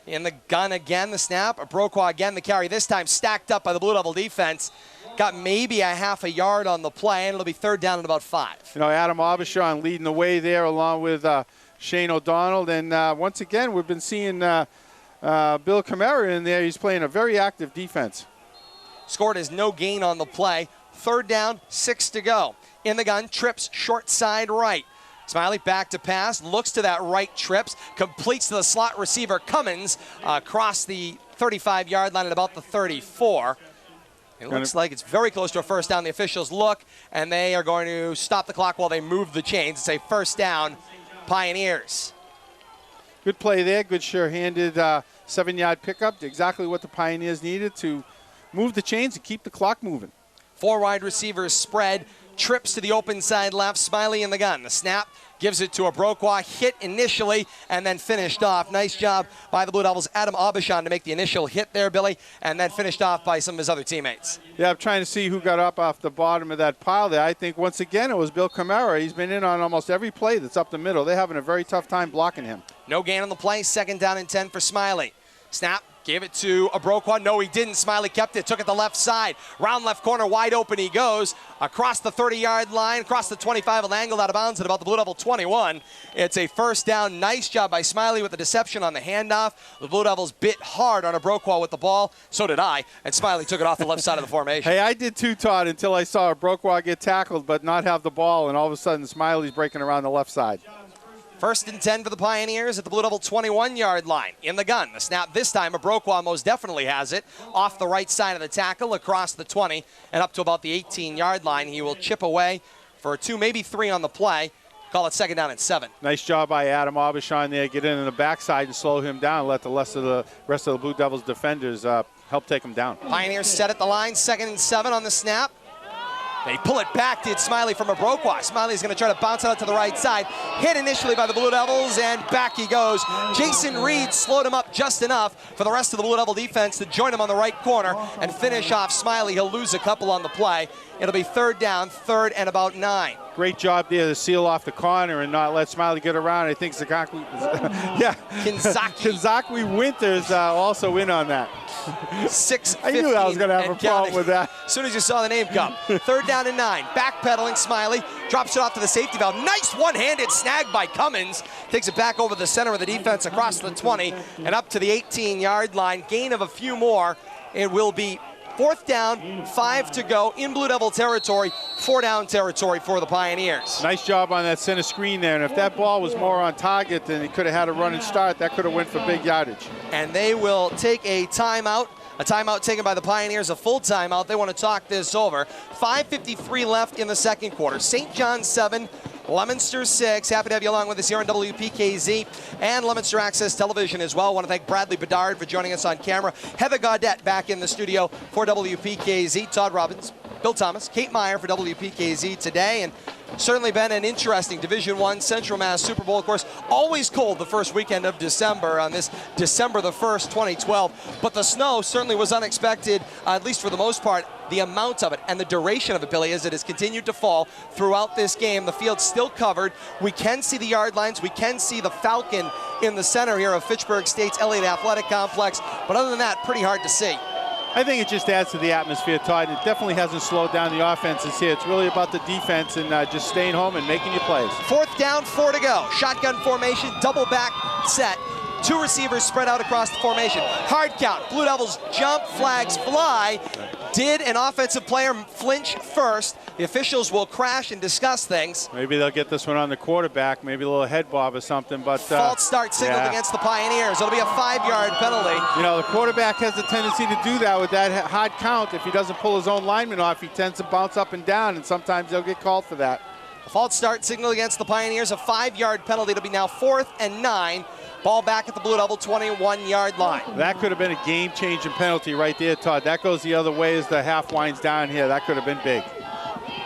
In the gun again, the snap. A Broqua again, the carry. This time stacked up by the Blue Devil defense. Got maybe a half a yard on the play, and it'll be third down and about 5. You know, Adam Aubuchon leading the way there along with Shane O'Donnell. And once again, we've been seeing Bill Camara in there. He's playing a very active defense. Scored is no gain on the play. 3rd down, 6 to go. In the gun, trips short side right. Smiley back to pass, looks to that right, trips, completes to the slot receiver Cummins across the 35-yard line at about the 34. It looks like it's very close to a 1st down. The officials look, and they are going to stop the clock while they move the chains. It's a 1st down, Pioneers. Good play there, good sure-handed 7-yard pickup. Exactly what the Pioneers needed to move the chains and keep the clock moving. 4 wide receivers spread, trips to the open side left, Smiley in the gun. The snap gives it to Abrokwa, hit initially and then finished off. Nice job by the Blue Devils, Adam Aubuchon, to make the initial hit there, Billy, and then finished off by some of his other teammates. Yeah, I'm trying to see who got up off the bottom of that pile there. I think once again it was Bill Camara. He's been in on almost every play that's up the middle. They're having a very tough time blocking him. No gain on the play, 2nd down and 10 for Smiley. Snap. Gave it to Abrokwa. No, he didn't. Smiley kept it. Took it the left side. Round left corner, wide open he goes. Across the 30-yard line, across the 25, and angled out of bounds at about the Blue Devil 21. It's a 1st down. Nice job by Smiley with the deception on the handoff. The Blue Devils bit hard on Abrokwa with the ball. So did I. And Smiley took it off the left side of the formation. Hey, I did too, Todd, until I saw Abrokwa get tackled but not have the ball, and all of a sudden Smiley's breaking around the left side. 1st and 10 for the Pioneers at the Blue Devil 21-yard line. In the gun. The snap this time, Abrokwa most definitely has it. Off the right side of the tackle, across the 20, and up to about the 18-yard line. He will chip away for 2, maybe 3 on the play. Call it 2nd down and 7. Nice job by Adam Aubuchon there. Get in the backside and slow him down. Let the rest of the Blue Devils defenders help take him down. Pioneers set at the line, 2nd and 7 on the snap. They pull it back, did Smiley from Abrokwa. Smiley's going to try to bounce out to the right side. Hit initially by the Blue Devils, and back he goes. Jason Reed slowed him up just enough for the rest of the Blue Devil defense to join him on the right corner and finish off Smiley. He'll lose a couple on the play. It'll be 3rd down, 3rd and about 9. Great job there to seal off the corner and not let Smiley get around. I think Kinzaki Winters also in on that. 6-15. I knew I was going to have a problem with that. As soon as you saw the name come. 3rd down and 9. Backpedaling, Smiley drops it off to the safety valve. Nice one-handed snag by Cummins. Takes it back over the center of the defense across the 20 and up to the 18-yard line. Gain of a few more. It will be 4th down, 5 to go in Blue Devil territory, 4-down territory for the Pioneers. Nice job on that center screen there, and if that ball was more on target, then he could have had a run and start. That could have went for big yardage. And they will take a timeout. A timeout taken by the Pioneers, a full timeout. They want to talk this over. 5:53 left in the 2nd quarter. St. John's 7, Leominster 6. Happy to have you along with us here on WPKZ and Leominster Access Television as well. I want to thank Bradley Bedard for joining us on camera. Heather Gaudette back in the studio for WPKZ. Todd Robbins, Bill Thomas, Kate Meyer for WPKZ today. And certainly been an interesting Division I Central Mass Super Bowl. Of course, always cold the first weekend of December on this December the 1st, 2012. But the snow certainly was unexpected, at least for the most part. The amount of it and the duration of it, Billy, as it has continued to fall throughout this game. The field's still covered. We can see the yard lines. We can see the Falcon in the center here of Fitchburg State's Elliott Athletic Complex. But other than that, pretty hard to see. I think it just adds to the atmosphere, Todd. It definitely hasn't slowed down the offenses here. It's really about the defense and just staying home and making your plays. 4th down, 4 to go. Shotgun formation, double back set. 2 receivers spread out across the formation. Hard count. Blue Devils jump, flags fly. Did an offensive player flinch first? The officials will crash and discuss things. Maybe they'll get this one on the quarterback, maybe a little head bob or something. But false start signaled against the Pioneers. It'll be a 5-yard penalty. You know, the quarterback has a tendency to do that with that hard count. If he doesn't pull his own lineman off, he tends to bounce up and down, and sometimes they'll get called for that. A false start signal against the Pioneers, a 5-yard penalty. It'll be now 4th and 9. Ball back at the Blue Devil 21-yard line. That could have been a game-changing penalty right there, Todd. That goes the other way as the half winds down here. That could have been big.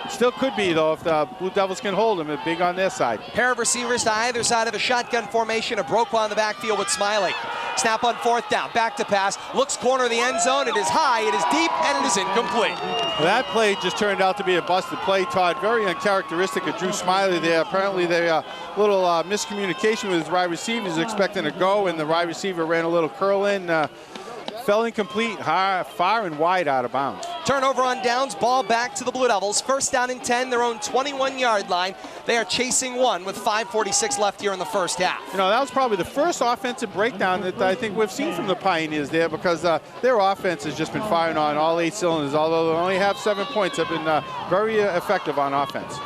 Still could be, though, if the Blue Devils can hold them. It's big on their side. Pair of receivers to either side of a shotgun formation. Abrokwa in the backfield with Smiley. Snap on 4th down. Back to pass. Looks corner of the end zone. It is high, it is deep, and it is incomplete. That play just turned out to be a busted play, Todd. Very uncharacteristic of Drew Smiley there. Apparently, they little miscommunication with his wide receiver. He's expecting to go, and the wide receiver ran a little curl in. Fell incomplete, far and wide out of bounds. Turnover on downs, ball back to the Blue Devils. First down and 10, their own 21-yard line. They are chasing one with 5:46 left here in the first half. You know, that was probably the first offensive breakdown that I think we've seen from the Pioneers there, because their offense has just been firing on all 8 cylinders. Although they only have 7 points, have been very effective on offense.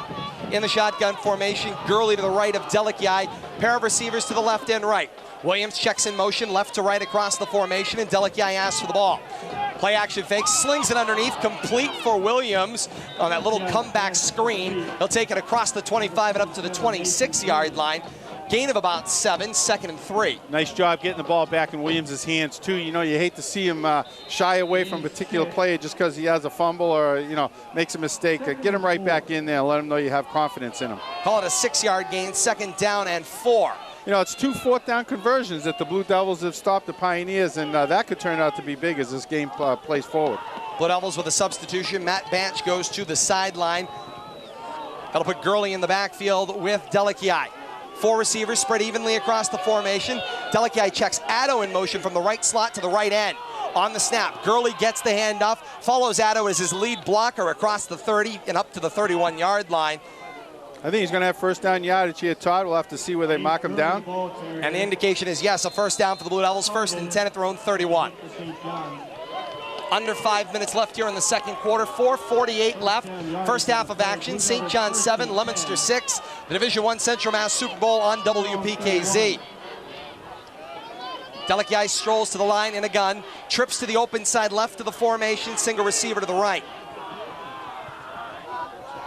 In the shotgun formation, Gurley to the right of Delikiai. Pair of receivers to the left and right. Williams checks in motion, left to right across the formation, and Delikiai asks for the ball. Play action fake, slings it underneath, complete for Williams on that little comeback screen. He'll take it across the 25 and up to the 26-yard line. Gain of about 7, 2nd and 3. Nice job getting the ball back in Williams' hands, too. You know, you hate to see him shy away from a particular player just because he has a fumble or, you know, makes a mistake. Get him right back in there and let him know you have confidence in him. Call it a 6-yard gain, 2nd down and 4. You know, it's 2 fourth-down conversions that the Blue Devils have stopped the Pioneers, and that could turn out to be big as this game plays forward. Blue Devils with a substitution. Matt Banch goes to the sideline. That'll put Gurley in the backfield with Delikiai. 4 receivers spread evenly across the formation. Delikiai checks Addo in motion from the right slot to the right end. On the snap, Gurley gets the handoff, follows Addo as his lead blocker across the 30 and up to the 31-yard line. I think he's going to have first down yardage here, Todd. We'll have to see where they mark him down. And the indication is, yes, a first down for the Blue Devils, 1st and 10 at their own 31. Under 5 minutes left here in the second quarter, 4:48 left. First half of action, St. John 7, Leominster 6. The Division I Central Mass Super Bowl on WPKZ. Delikiai strolls to the line in a gun, trips to the open side left of the formation, single receiver to the right.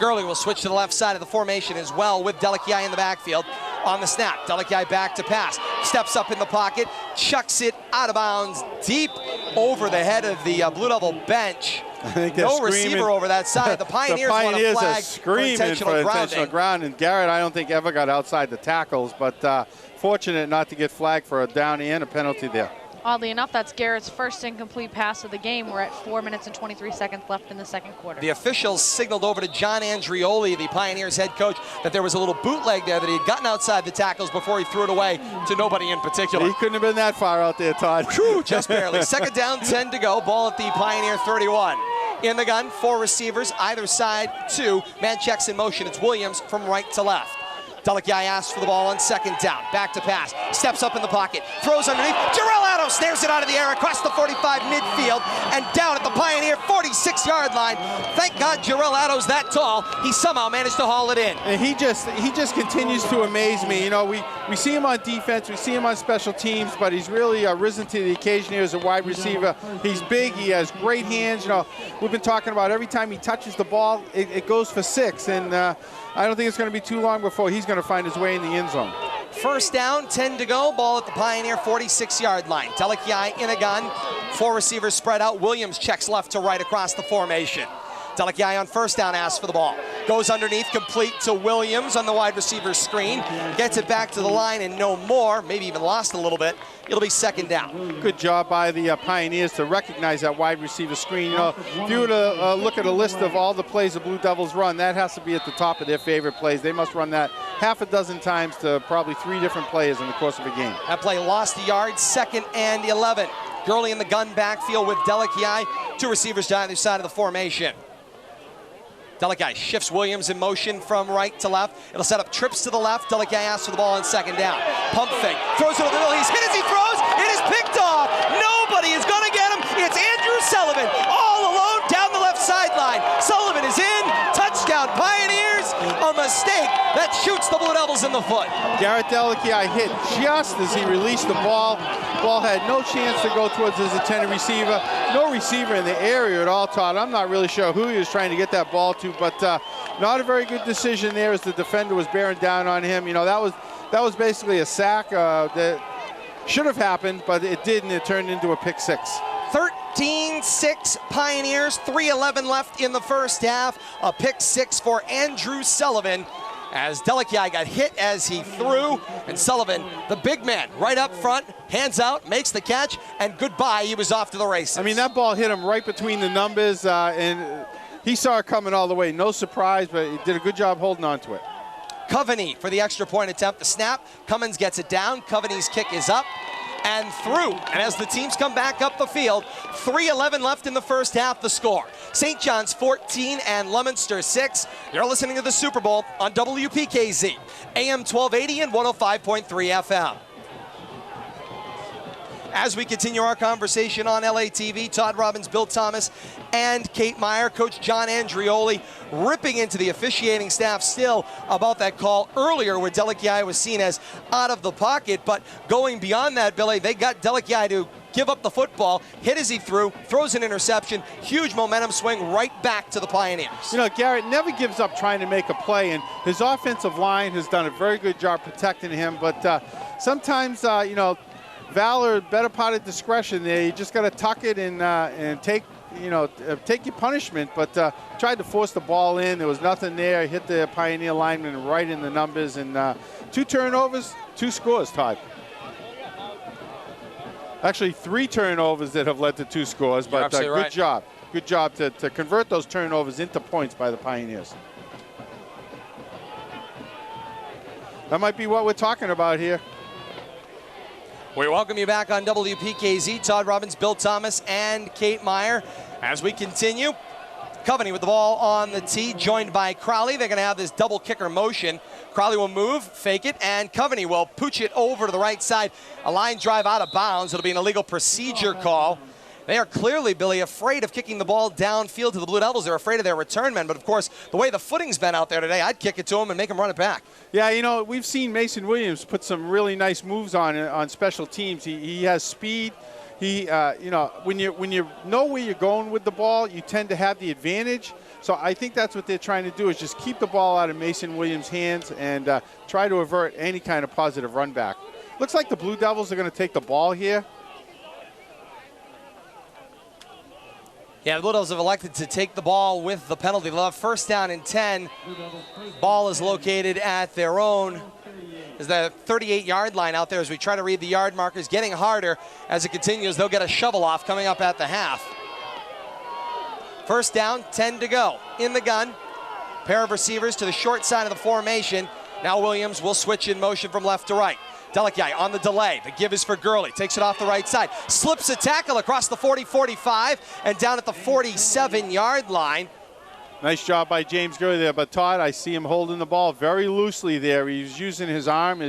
Gurley will switch to the left side of the formation as well with Delikiai in the backfield. On the snap, Delikiai back to pass. Steps up in the pocket, chucks it out of bounds deep over the head of the Blue Devil bench. No receiver over that side. The Pioneers want a flag for intentional grounding. And Garrett, I don't think ever got outside the tackles, but fortunate not to get flagged for a down and a penalty there. Oddly enough, that's Garrett's first incomplete pass of the game. We're at 4 minutes and 23 seconds left in the second quarter. The officials signaled over to John Andrioli, the Pioneers head coach, that there was a little bootleg there, that he had gotten outside the tackles before he threw it away to nobody in particular. He couldn't have been that far out there, Todd. Whew, just barely. Second down, 10 to go. Ball at the Pioneer 31. In the gun, 4 receivers, either side, 2. Man checks in motion. It's Williams from right to left. Delikiai asks for the ball on second down. Back to pass. Steps up in the pocket. Throws underneath. Jarrell Addo snares it out of the air across the 45 midfield and down at the Pioneer 46-yard line. Thank God Jarrell Addo's that tall. He somehow managed to haul it in. And he just continues to amaze me. You know, we see him on defense. We see him on special teams, but he's really risen to the occasion here as a wide receiver. He's big. He has great hands. You know, we've been talking about every time he touches the ball, it goes for 6. And I don't think it's going to be too long before he's going to find his way in the end zone. First down, 10 to go. Ball at the Pioneer 46-yard line. Delikiai in a gun. 4 receivers spread out. Williams checks left to right across the formation. Delikiai on first down asks for the ball. Goes underneath, complete to Williams on the wide receiver screen. Gets it back to the line and no more. Maybe even lost a little bit. It'll be second down. Good job by the Pioneers to recognize that wide receiver screen. You know, if you were to look at a list of all the plays the Blue Devils run, that has to be at the top of their favorite plays. They must run that half a dozen times to probably 3 different players in the course of a game. That play lost a yard, 2nd and 11. Gurley in the gun backfield with Delikiai. 2 receivers to either side of the formation. Delikiai shifts Williams in motion from right to left. It'll set up trips to the left. Delikiai asks for the ball on second down. Pump fake. Throws it over the middle. He's hit as he throws. It is picked off. Nobody is going to get him. It's Andrew Sullivan all alone down the left sideline. Sullivan is in. Touchdown Pioneers. A mistake that shoots the Blue Devils in the foot. Garrett Delikiai hit just as he released the ball. Ball had no chance to go towards his intended receiver. No receiver in the area at all, Todd. I'm not really sure who he was trying to get that ball to, but not a very good decision there as the defender was bearing down on him. You know, that was basically a sack that should have happened, but it didn't. It turned into a pick 6. 13-6 Pioneers, 3:11 left in the first half. A pick 6 for Andrew Sullivan as Delikiai got hit as he threw, and Sullivan, the big man, right up front, hands out, makes the catch, and goodbye, he was off to the races. I mean, that ball hit him right between the numbers, and he saw it coming all the way. No surprise, but he did a good job holding on to it. Coveney for the extra point attempt. The snap, Cummins gets it down. Coveney's kick is up. and through. And as the teams come back up the field, 3:11 left in the first half, the score. St. John's 14 and Leominster 6. You're listening to the Super Bowl on WPKZ, AM 1280 and 105.3 FM. As we continue our conversation on LATV, Todd Robbins, Bill Thomas, and Kate Meyer, Coach John Andrioli ripping into the officiating staff still about that call earlier where Delechiai was seen as out of the pocket. But going beyond that, Billy, they got Delechiai to give up the football, hit as he threw, throws an interception, huge momentum swing right back to the Pioneers. You know, Garrett never gives up trying to make a play, and his offensive line has done a very good job protecting him. But sometimes, you know, valor, better part of discretion there. You just got to tuck it and take, you know, take your punishment. But tried to force the ball in. There was nothing there. Hit the Pioneer lineman right in the numbers. And 2 turnovers, 2 scores, Todd. Actually, 3 turnovers that have led to 2 scores. But good right. job. Good job to convert those turnovers into points by the Pioneers. That might be what we're talking about here. We welcome you back on WPKZ. Todd Robbins, Bill Thomas, and Kate Meyer. As we continue, Coveney with the ball on the tee, joined by Crowley. They're going to have this double kicker motion. Crowley will move, fake it, and Coveney will pooch it over to the right side. A line drive out of bounds. It'll be an illegal procedure call. They are clearly, Billy, afraid of kicking the ball downfield to the Blue Devils. They're afraid of their return men. But, of course, the way the footing's been out there today, I'd kick it to them and make them run it back. Yeah, you know, we've seen Mason Williams put some really nice moves on special teams. He has speed. He, you know, when you know where you're going with the ball, you tend to have the advantage. So I think that's what they're trying to do is just keep the ball out of Mason Williams' hands and try to avert any kind of positive run back. Looks like the Blue Devils are going to take the ball here. Yeah, the Blue Devils have elected to take the ball with the penalty. They'll have first down and 10. Ball is located at their own. Is the 38-yard line out there as we try to read the yard markers. Getting harder as it continues. They'll get a shovel off coming up at the half. First down, 10 to go. In the gun. Pair of receivers to the short side of the formation. Now Williams will switch in motion from left to right. Delechiai on the delay. The give is for Gurley. Takes it off the right side. Slips a tackle across the 40-45 and down at the 47-yard line. Nice job by James Gurley there. But, Todd, I see him holding the ball very loosely there. He's using his arm,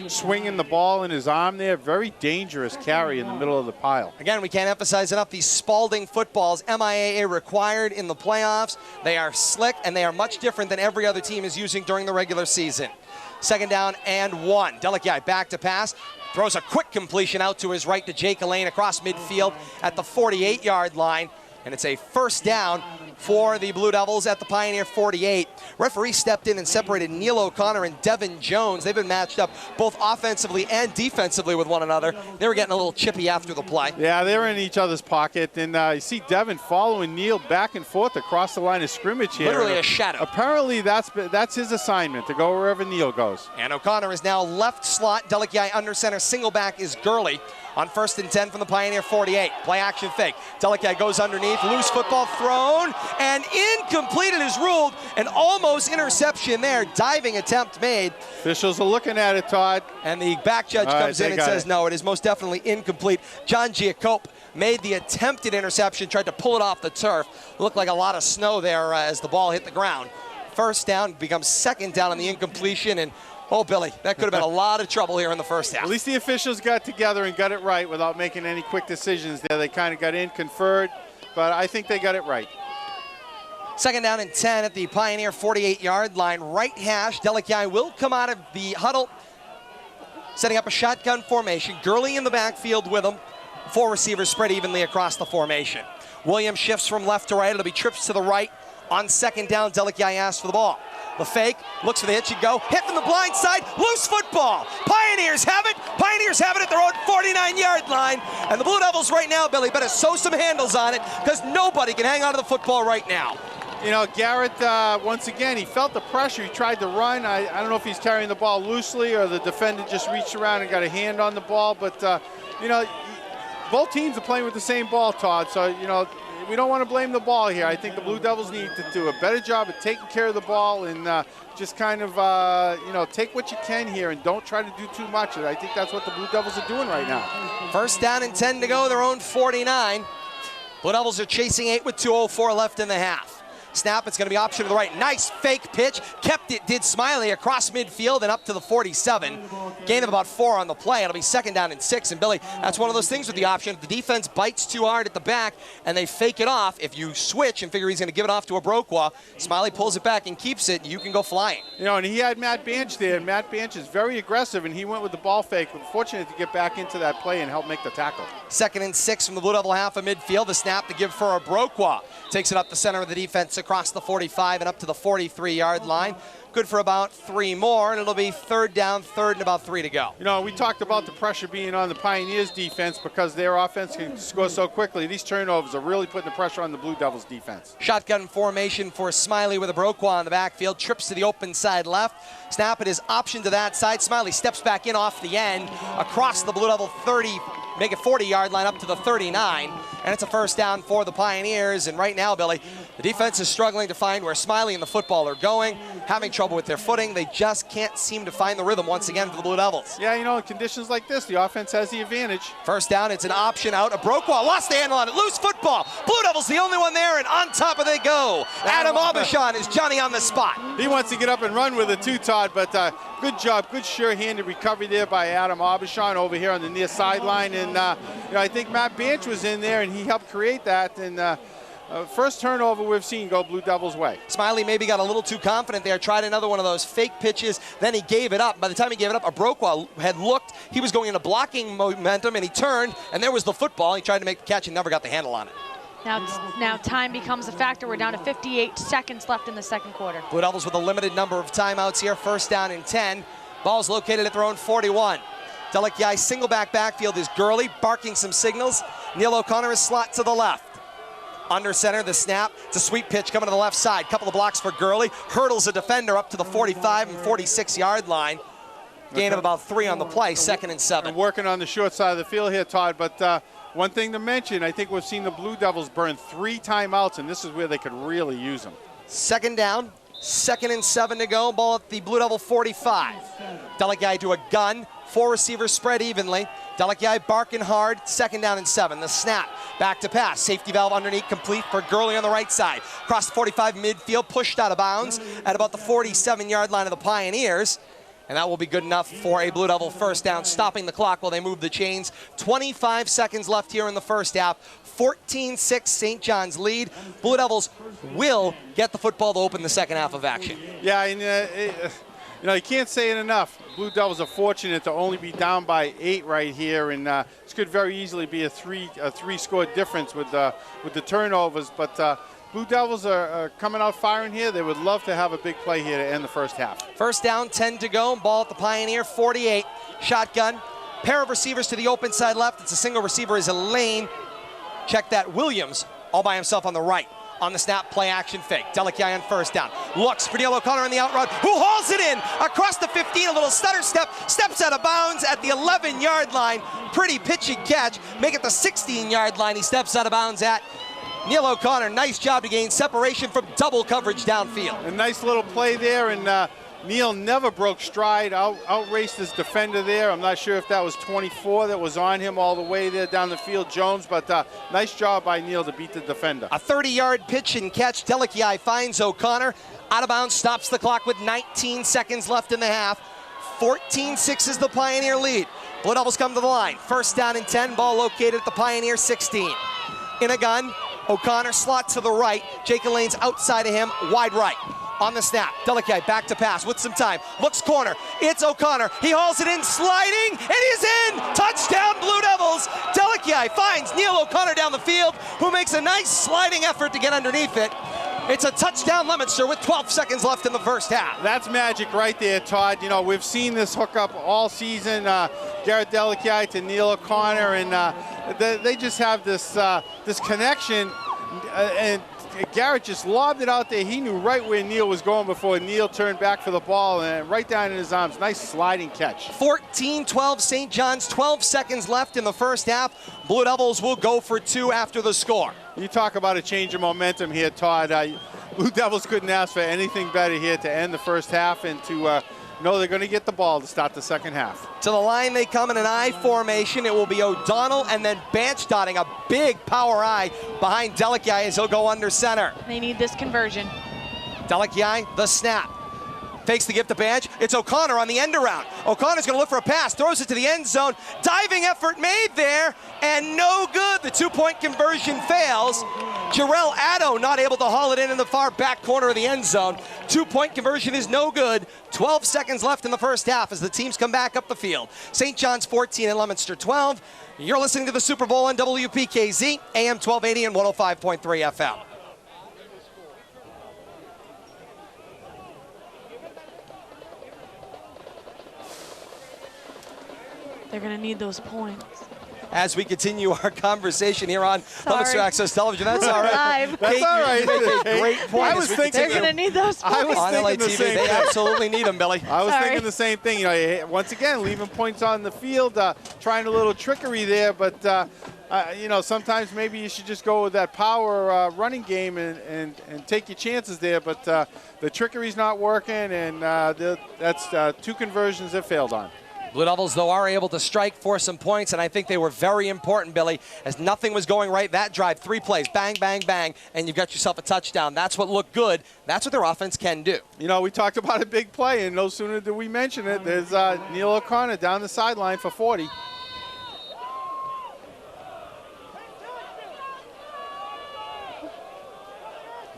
swinging the ball in his arm there. Very dangerous carry in the middle of the pile. Again, we can't emphasize enough these Spalding footballs, MIAA required in the playoffs. They are slick, and they are much different than every other team is using during the regular season. Second down and 1. Delechiai back to pass. Throws a quick completion out to his right to Jake Elaine across midfield at the 48-yard line. And it's a first down for the Blue Devils at the Pioneer 48. Referee stepped in and separated Neil O'Connor and Devin Jones. They've been matched up both offensively and defensively with one another. They were getting a little chippy after the play. Yeah, they were in each other's pocket. And you see Devin following Neil back and forth across the line of scrimmage here. Literally a shadow. Apparently that's his assignment, to go wherever Neil goes. And O'Connor is now left slot. Delechiai under center. Single back is Gurley. On first and 10 from the Pioneer 48. Play action fake. Delechiai goes underneath. Loose football thrown. And incomplete it is ruled. An almost interception there. Diving attempt made. Officials are looking at it, Todd. And the back judge comes in and says, no, it is most definitely incomplete. John Giacope made the attempted interception. Tried to pull it off the turf. Looked like a lot of snow there as the ball hit the ground. First down becomes second down on the incompletion. And oh, Billy, that could have been a lot of trouble here in the first half. At least the officials got together and got it right without making any quick decisions there. They kind of got in, conferred, but I think they got it right. Second down and 10 at the Pioneer 48-yard line. Right hash. Delechiai will come out of the huddle, setting up a shotgun formation. Gurley in the backfield with him. 4 receivers spread evenly across the formation. Williams shifts from left to right. It'll be trips to the right. On second down, Delechiai asks for the ball. The fake, looks for the hit, should go. Hit from the blind side, loose football. Pioneers have it. Pioneers have it at their own 49-yard line. And the Blue Devils right now, Billy, better sew some handles on it because nobody can hang on to the football right now. You know, Garrett, once again, he felt the pressure. He tried to run. I don't know if he's carrying the ball loosely or the defender just reached around and got a hand on the ball. But, you know, both teams are playing with the same ball, Todd. So, you know, we don't want to blame the ball here. I think the Blue Devils need to do a better job of taking care of the ball and just kind of, take what you can here and don't try to do too much. And I think that's what the Blue Devils are doing right now. First down and 10 to go, their own 49. Blue Devils are chasing 8 with 2:04 left in the half. Snap, it's going to be option to the right. Nice fake pitch. Kept it, did Smiley across midfield and up to the 47. Gain of about 4 on the play. It'll be second down and 6. And Billy, that's one of those things with the option. If the defense bites too hard at the back and they fake it off, if you switch and figure he's going to give it off to a Broqua, Smiley pulls it back and keeps it, you can go flying. And he had Matt Banch there, and Matt Banch is very aggressive, and he went with the ball fake. We're fortunate to get back into that play and help make the tackle. Second and 6 from the Blue Devil half of midfield. The snap to give for a Broqua. Takes it up the center of the defense across the 45 and up to the 43-yard line. Good for about 3 more, and it'll be third down, third and about 3 to go. We talked about the pressure being on the Pioneers defense because their offense can score so quickly. These turnovers are really putting the pressure on the Blue Devils defense. Shotgun formation for Smiley with a Broqua on the backfield. Trips to the open side left. Snap it is option to that side. Smiley steps back in off the end across the Blue Devil 30, make it 40-yard line up to the 39. And it's a first down for the Pioneers. And right now, Billy, the defense is struggling to find where Smiley and the football are going, having trouble with their footing. They just can't seem to find the rhythm once again for the Blue Devils. Yeah, in conditions like this, the offense has the advantage. First down, it's an option out. A Broqua lost the handle on it. Loose football. Blue Devils the only one there, and on top of they go. Adam Aubuchon is Johnny on the spot. He wants to get up and run with it too, Todd, but good job. Good sure-handed recovery there by Adam Aubuchon over here on the near sideline. And I think Matt Banch was in there, and he helped create that. And first turnover we've seen go Blue Devils' way. Smiley maybe got a little too confident there, tried another one of those fake pitches, then he gave it up. By the time he gave it up, a Broqua had looked, he was going into blocking momentum, and he turned, and there was the football. He tried to make the catch and never got the handle on it. Now time becomes a factor. We're down to 58 seconds left in the second quarter. Blue Devils with a limited number of timeouts here. First down and 10. Ball's located at their own 41. Delikiai single backfield is Gurley, barking some signals. Neil O'Connor is slot to the left. Under center, the snap. It's a sweep pitch coming to the left side. Couple of blocks for Gurley. Hurdles a defender up to the 45 and 46-yard line. Gain of about 3 on the play, second and 7. And working on the short side of the field here, Todd, but one thing to mention, I think we've seen the Blue Devils burn 3 timeouts, and this is where they could really use them. Second down, second and 7 to go. Ball at the Blue Devil 45. Delikiai to a gun. 4 receivers spread evenly. Delikiai barking hard. Second down and 7. The snap. Back to pass. Safety valve underneath complete for Gurley on the right side. Across the 45 midfield. Pushed out of bounds at about the 47-yard line of the Pioneers. And that will be good enough for a Blue Devil first down, stopping the clock while they move the chains. 25 seconds left here in the first half. 14-6 St. John's lead. Blue Devils will get the football to open the second half of action. Yeah, and you can't say it enough. Blue Devils are fortunate to only be down by 8 right here, and this could very easily be a three-score difference with the turnovers. But Blue Devils are coming out firing here. They would love to have a big play here to end the first half. First down, 10 to go. Ball at the Pioneer 48. Shotgun. Pair of receivers to the open side left. It's a single receiver is Elaine. Check that. Williams all by himself on the right. On the snap, play action fake. Delikiai on first down. Looks for Neil O'Connor on the out route, who hauls it in across the 15. A little stutter step. Steps out of bounds at the 11-yard line. Pretty pitchy catch. Make it the 16-yard line. He steps out of bounds at Neil O'Connor. Nice job to gain separation from double coverage downfield. A nice little play there, and Neil never broke stride, outraced his defender there. I'm not sure if that was 24 that was on him all the way there down the field, Jones, but nice job by Neil to beat the defender. A 30-yard pitch and catch. Delikiai finds O'Connor. Out of bounds, stops the clock with 19 seconds left in the half. 14-6 is the Pioneer lead. Blue Devils come to the line. First down and 10, ball located at the Pioneer 16. In a gun, O'Connor slot to the right. Jake Elaine's outside of him, wide right. On the snap, Delikiai back to pass with some time. Looks corner, it's O'Connor. He hauls it in, sliding, and he's in! Touchdown, Blue Devils! Delikiai finds Neil O'Connor down the field, who makes a nice sliding effort to get underneath it. It's a touchdown, Leominster, with 12 seconds left in the first half. That's magic right there, Todd. We've seen this hookup all season. Garrett Delikiai to Neil O'Connor, and they just have this connection. And Garrett just lobbed it out there. He knew right where Neil was going before Neil turned back for the ball, and right down in his arms. Nice sliding catch. 14-12 St. John's, 12 seconds left in the first half. Blue Devils will go for 2 after the score. You talk about a change of momentum here, Todd. Blue Devils couldn't ask for anything better here to end the first half and to know they're going to get the ball to start the second half. To the line they come in an I formation. It will be O'Donnell and then Banch dotting a big power I behind Delikiai as he'll go under center. They need this conversion. Delikiai, the snap. Fakes the gift to Banch. It's O'Connor on the end around. O'Connor's going to look for a pass, throws it to the end zone. Diving effort made there, and no good. The two-point conversion fails. Jarrell Addo not able to haul it in the far back corner of the end zone. Two-point conversion is no good. 12 seconds left in the first half as the teams come back up the field. St. John's 14 and Leominster 12. You're listening to the Super Bowl on WPKZ, AM 1280 and 105.3 FM. They're going to need those points. As we continue our conversation here on Leominster Access Television. That's all right. That's Kate, all right. you make a great point. I was thinking they're going to need those points. I was on thinking the LATV, same they thing. absolutely need them, Billy. I was thinking the same thing. You know, once again, leaving points on the field, trying a little trickery there, but you know, sometimes maybe you should just go with that power running game and take your chances there. But the trickery's not working, and that's two conversions that failed on. Blue Devils, though, are able to strike for some points, and I think they were very important, Billy, as nothing was going right that drive. 3 plays, bang, bang, bang, and you've got yourself a touchdown. That's what looked good. That's what their offense can do. You know, we talked about a big play, and no sooner did we mention it. There's Neil O'Connor down the sideline for 40.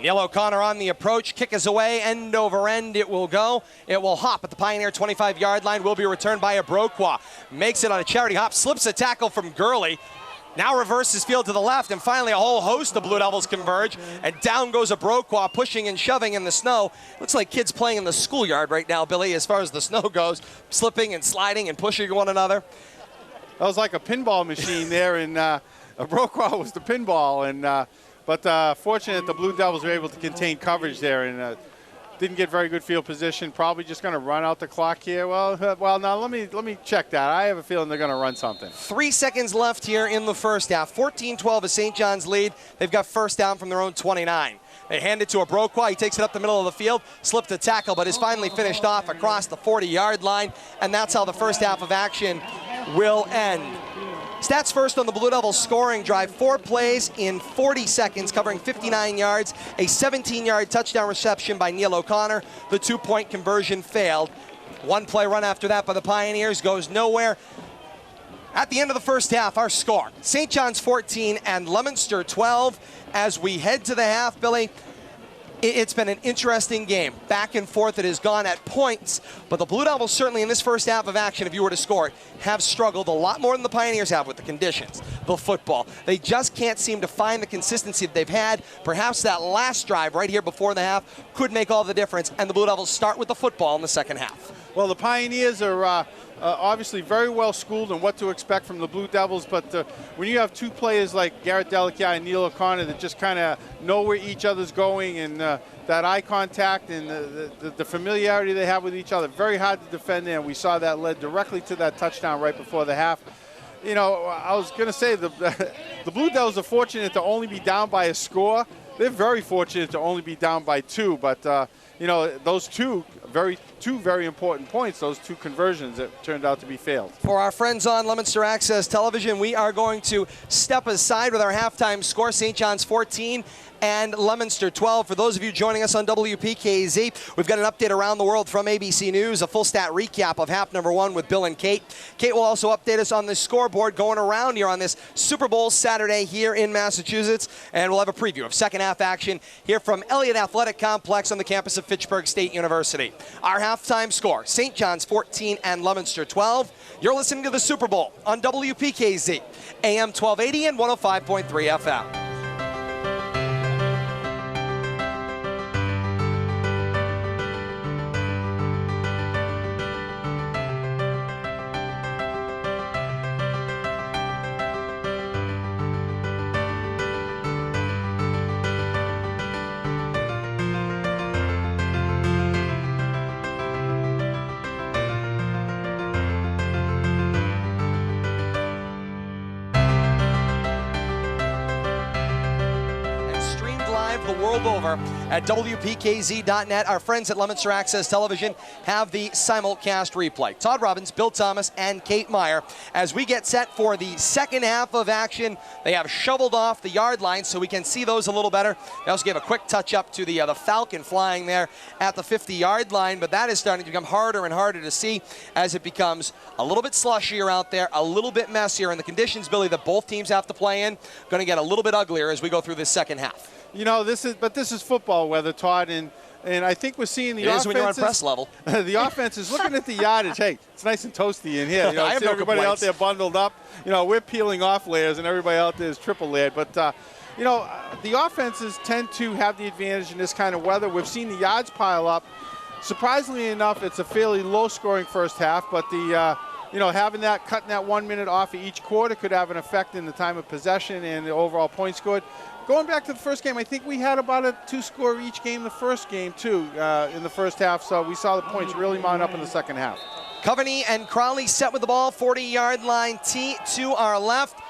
Neil O'Connor on the approach. Kick is away, end over end it will go. It will hop at the Pioneer 25-yard line. Will be returned by Abroqua. Makes it on a charity hop. Slips a tackle from Gurley. Now reverses field to the left, and finally a whole host of Blue Devils converge. And down goes Abroqua, pushing and shoving in the snow. Looks like kids playing in the schoolyard right now, Billy, as far as the snow goes. Slipping and sliding and pushing one another. That was like a pinball machine there, and Abroqua was the pinball. And but fortunate the Blue Devils were able to contain coverage there and didn't get very good field position. Probably just going to run out the clock here. Well, now let me check that. I have a feeling they're going to run something. 3 seconds left here in the first half. 14-12 is St. John's lead. They've got first down from their own 29. They hand it to Abroqua. He takes it up the middle of the field, slipped a tackle, but is finally finished off across the 40-yard line, and that's how the first half of action will end. Stats first on the Blue Devils scoring drive. 4 plays in 40 seconds, covering 59 yards. A 17-yard touchdown reception by Neil O'Connor. The 2-point conversion failed. 1 play run after that by the Pioneers goes nowhere. At the end of the first half, our score, St. John's 14 and Leominster 12. As we head to the half, Billy, it's been an interesting game. Back and forth it has gone at points, but the Blue Devils certainly in this first half of action, if you were to score it, have struggled a lot more than the Pioneers have with the conditions, the football. They just can't seem to find the consistency that they've had. Perhaps that last drive right here before the half could make all the difference, and the Blue Devils start with the football in the second half. Well, the Pioneers are obviously very well schooled in what to expect from the Blue Devils, but when you have 2 players like Garrett Delikiai and Neil O'Connor that just kind of know where each other's going and that eye contact and the familiarity they have with each other, very hard to defend there, and we saw that led directly to that touchdown right before the half. You know, I was going to say the Blue Devils are fortunate to only be down by a score. They're very fortunate to only be down by 2, but you know, those two very important points, those 2 conversions that turned out to be failed. For our friends on Leominster Access Television, we are going to step aside with our halftime score, St. John's 14 and Leominster 12. For those of you joining us on WPKZ, we've got an update around the world from ABC News, a full stat recap of half number 1 with Bill and Kate. Kate will also update us on the scoreboard going around here on this Super Bowl Saturday here in Massachusetts, and we'll have a preview of second half action here from Elliott Athletic Complex on the campus of Fitchburg State University. Our halftime score, St. John's 14 and Leominster 12. You're listening to the Super Bowl on WPKZ, AM 1280 and 105.3 FM. live over at WPKZ.net. Our friends at Leominster Access Television have the simulcast replay. Todd Robbins, Bill Thomas, and Kate Meyer. As we get set for the second half of action, they have shoveled off the yard line so we can see those a little better. They also gave a quick touch up to the Falcon flying there at the 50-yard line, but that is starting to become harder and harder to see as it becomes a little bit slushier out there, a little bit messier, and the conditions, Billy, that both teams have to play in going to get a little bit uglier as we go through this second half. You know, this is football weather, Todd, and I think we're seeing the offenses. It is when you're on press level. The offense is looking at the yardage. Hey, it's nice and toasty in here. You know, I have no everybody complaints. out there bundled up. You know, we're peeling off layers, and everybody out there is triple layered. But you know, the offenses tend to have the advantage in this kind of weather. We've seen the yards pile up. Surprisingly enough, it's a fairly low-scoring first half, but the you know, cutting that 1 minute off of each quarter could have an effect in the time of possession and the overall points scored. Going back to the first game, I think we had about a 2-score each game the first game, too, in the first half, so we saw the points really mount up in the second half. Coveney and Crowley set with the ball, 40-yard line T to our left.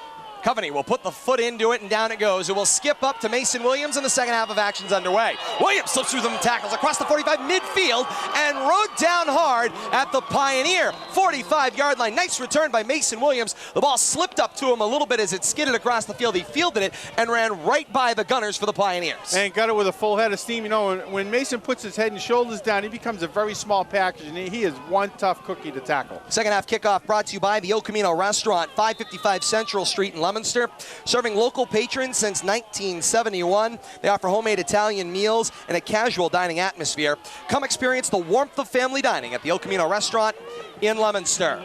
Coveney will put the foot into it, and down it goes. It will skip up to Mason Williams, and the second half of action's underway. Williams slips through them tackles across the 45 midfield and rode down hard at the Pioneer 45-yard line. Nice return by Mason Williams. The ball slipped up to him a little bit as it skidded across the field. He fielded it and ran right by the Gunners for the Pioneers. And got it with a full head of steam. You know, when Mason puts his head and shoulders down, he becomes a very small package, and he is one tough cookie to tackle. Second half kickoff brought to you by the El Camino Restaurant, 555 Central Street in Leominster. Serving local patrons since 1971. They offer homemade Italian meals and a casual dining atmosphere. Come experience the warmth of family dining at the El Camino Restaurant in Leominster.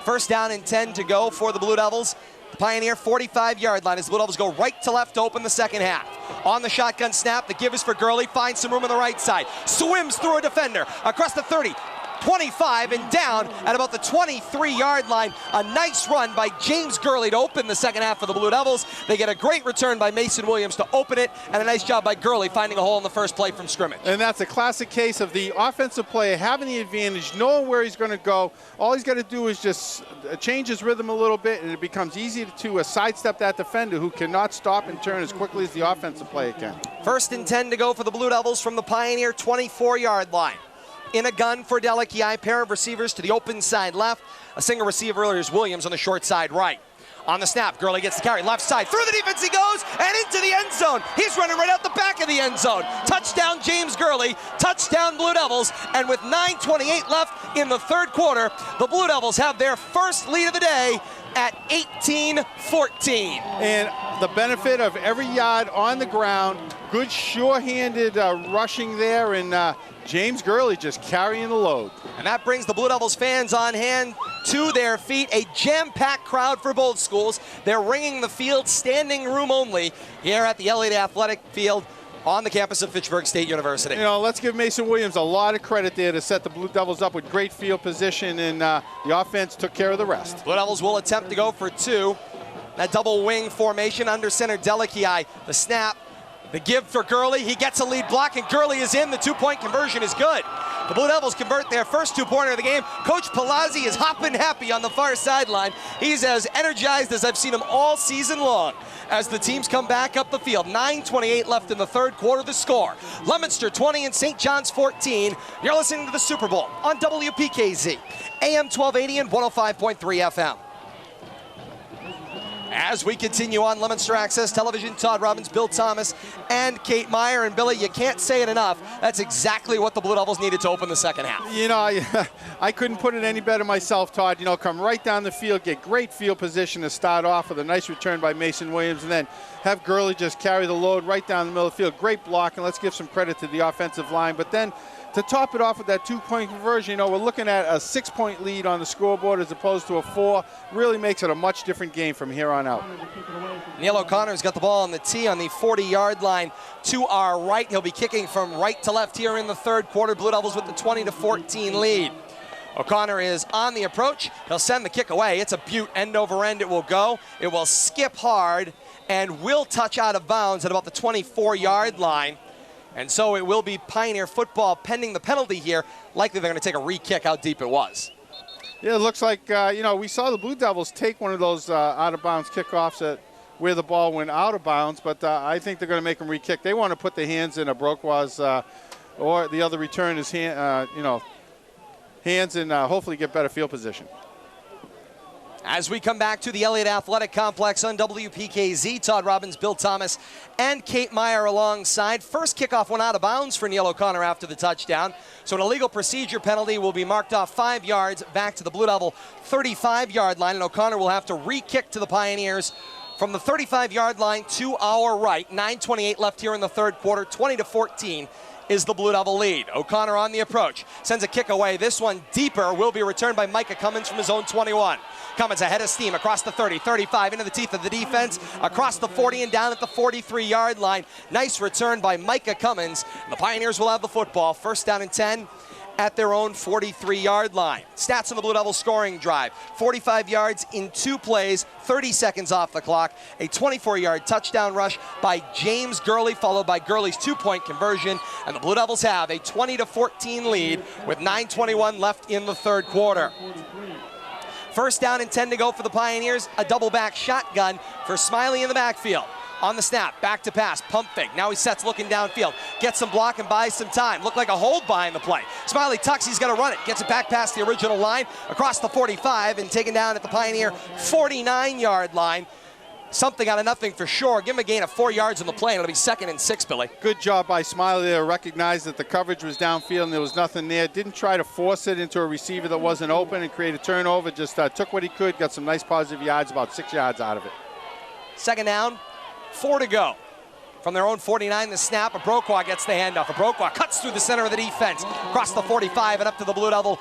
First down and 10 to go for the Blue Devils. The Pioneer 45-yard line as the Blue Devils go right to left to open the second half. On the shotgun snap, the give is for Gurley. Finds some room on the right side. Swims through a defender across the 30. 25 and down at about the 23-yard line. A nice run by James Gurley to open the second half for the Blue Devils. They get a great return by Mason Williams to open it, and a nice job by Gurley finding a hole in the first play from scrimmage. And that's a classic case of the offensive player having the advantage, knowing where he's going to go. All he's got to do is just change his rhythm a little bit, and it becomes easy to sidestep that defender who cannot stop and turn as quickly as the offensive player can. First and 10 to go for the Blue Devils from the Pioneer 24-yard line. In a gun for Delakiai, pair of receivers to the open side left. A single receiver is Williams on the short side right. On the snap, Gurley gets the carry, left side, through the defense he goes, and into the end zone. He's running right out the back of the end zone. Touchdown, James Gurley, touchdown, Blue Devils, and with 9:28 left in the third quarter, the Blue Devils have their first lead of the day at 18-14. And the benefit of every yard on the ground, good sure-handed rushing there, and James Gurley just carrying the load. And that brings the Blue Devils fans on hand to their feet. A jam-packed crowd for both schools. They're ringing the field, standing room only, here at the LA Athletic Field on the campus of Fitchburg State University. You know, let's give Mason Williams a lot of credit there to set the Blue Devils up with great field position, and the offense took care of the rest. Blue Devils will attempt to go for two. That double wing formation under center Delakiai. The snap, the give for Gurley. He gets a lead block, and Gurley is in. The two-point conversion is good. The Blue Devils convert their first two-pointer of the game. Coach Palazzi is hopping happy on the far sideline. He's as energized as I've seen him all season long as the teams come back up the field. 9:28 left in the third quarter. The score, Leominster 20 and St. John's 14. You're listening to the Super Bowl on WPKZ, AM 1280 and 105.3 FM. As we continue on Leominster Access Television, Todd Robbins, Bill Thomas, and Kate Meyer. And Billy, you can't say it enough. That's exactly what the Blue Devils needed to open the second half. You know, I couldn't put it any better myself, Todd. You know, come right down the field, get great field position to start off with a nice return by Mason Williams, and then have Gurley just carry the load right down the middle of the field. Great block, and let's give some credit to the offensive line. But then to top it off with that two-point conversion, you know, we're looking at a 6-point lead on the scoreboard as opposed to a 4. Really makes it a much different game from here on out. Neil O'Connor's got the ball on the tee on the 40-yard line to our right. He'll be kicking from right to left here in the third quarter. Blue Devils with the 20-14 lead. O'Connor is on the approach. He'll send the kick away. It's a beaut. End over end it will go. It will skip hard and will touch out of bounds at about the 24-yard line. And so it will be Pioneer football pending the penalty here. Likely they're going to take a re-kick how deep it was. Yeah, it looks like, you know, we saw the Blue Devils take one of those out-of-bounds kickoffs where the ball went out of bounds, but I think they're going to make them re-kick. They want to put their hands in Brokwa's or the other returner's hands and hopefully get better field position. As we come back to the Elliott Athletic Complex on WPKZ, Todd Robbins, Bill Thomas, and Kate Meyer alongside. First kickoff went out of bounds for Neil O'Connor after the touchdown. So an illegal procedure penalty will be marked off 5 yards back to the Blue Devil 35-yard line. And O'Connor will have to re-kick to the Pioneers from the 35-yard line to our right. 9:28 left here in the third quarter, 20-14. Is the Blue Devil lead. O'Connor on the approach. Sends a kick away. This one deeper will be returned by Micah Cummins from his own 21. Cummins ahead of steam across the 30, 35, into the teeth of the defense, across the 40 and down at the 43-yard line. Nice return by Micah Cummins. The Pioneers will have the football. First down and 10 at their own 43-yard line. Stats on the Blue Devils scoring drive. 45 yards in 2 plays, 30 seconds off the clock. A 24-yard touchdown rush by James Gurley, followed by Gurley's 2-point conversion. And the Blue Devils have a 20-14 lead with 9:21 left in the third quarter. First down and 10 to go for the Pioneers. A double back shotgun for Smiley in the backfield. On the snap, back to pass, pump fake. Now he sets looking downfield. Gets some block and buys some time. Looked like a hold behind the play. Smiley tucks, he's gonna run it. Gets it back past the original line, across the 45, and taken down at the Pioneer 49-yard line. Something out of nothing for sure. Give him a gain of 4 yards on the play, and it'll be 2nd and 6, Billy. Good job by Smiley there. Recognized that the coverage was downfield and there was nothing there. Didn't try to force it into a receiver that wasn't open and create a turnover. Just took what he could, got some nice positive yards, about 6 yards out of it. Second down, 4 to go. From their own 49, the snap, Brokwa gets the handoff. Brokwa cuts through the center of the defense, across the 45 and up to the Blue Devil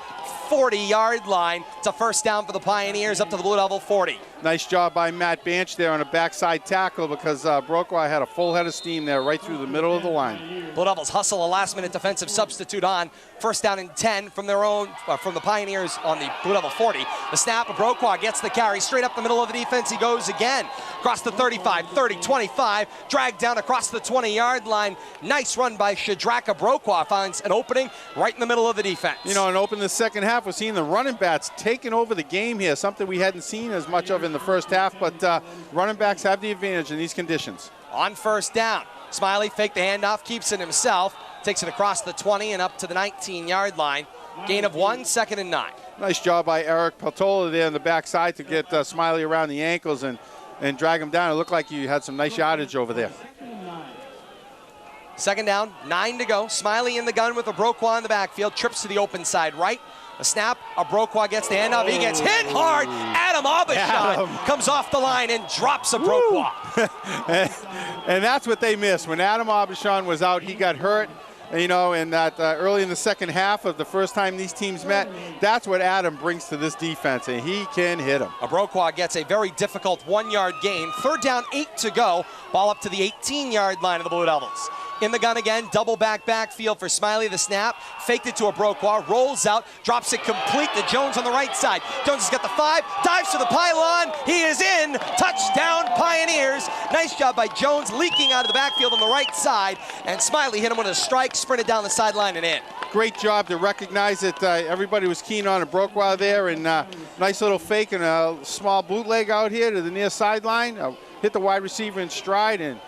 40-yard line. It's a first down for the Pioneers, up to the Blue Devil 40. Nice job by Matt Banch there on a backside tackle because Brokwa had a full head of steam there right through the middle of the line. Blue Devils hustle a last-minute defensive substitute on. First down and 10 from their own, from the Pioneers on the Blue Devil 40. The snap, Brokwa gets the carry straight up the middle of the defense. He goes again across the 35, 30, 25, dragged down across the 20-yard line. Nice run by Shadraka. Brokwa finds an opening right in the middle of the defense. You know, and open the second half, we're seeing the running backs taking over the game here, something we hadn't seen as much of in the first half, but running backs have the advantage in these conditions. On first down, Smiley faked the handoff, keeps it himself, takes it across the 20 and up to the 19-yard line. Gain of 1, 2nd and 9. Nice job by Eric Patola there on the backside to get Smiley around the ankles and drag him down. It looked like you had some nice yardage over there. Second down, 9 to go. Smiley in the gun with a Brokwa in the backfield, trips to the open side right. A snap, Brokwa gets the handoff. He gets hit hard. Adam Abishon comes off the line and drops a Brokwa. And that's what they missed. When Adam Abishon was out, he got hurt. You know, and that early in the second half of the first time these teams met, that's what Adam brings to this defense, and he can hit him. Brokwa gets a very difficult 1-yard gain. Third down, 8 to go. Ball up to the 18-yard line of the Blue Devils. In the gun again, double backfield for Smiley. The snap, faked it to Brokwa, rolls out, drops it complete to Jones on the right side. Jones has got the 5, dives to the pylon. He is in. Touchdown, Pioneers. Nice job by Jones, leaking out of the backfield on the right side, and Smiley hit him with a strike, sprinted down the sideline and in. Great job to recognize that everybody was keen on a Brokwa there, and nice little fake and a small bootleg out here to the near sideline. Hit the wide receiver in stride and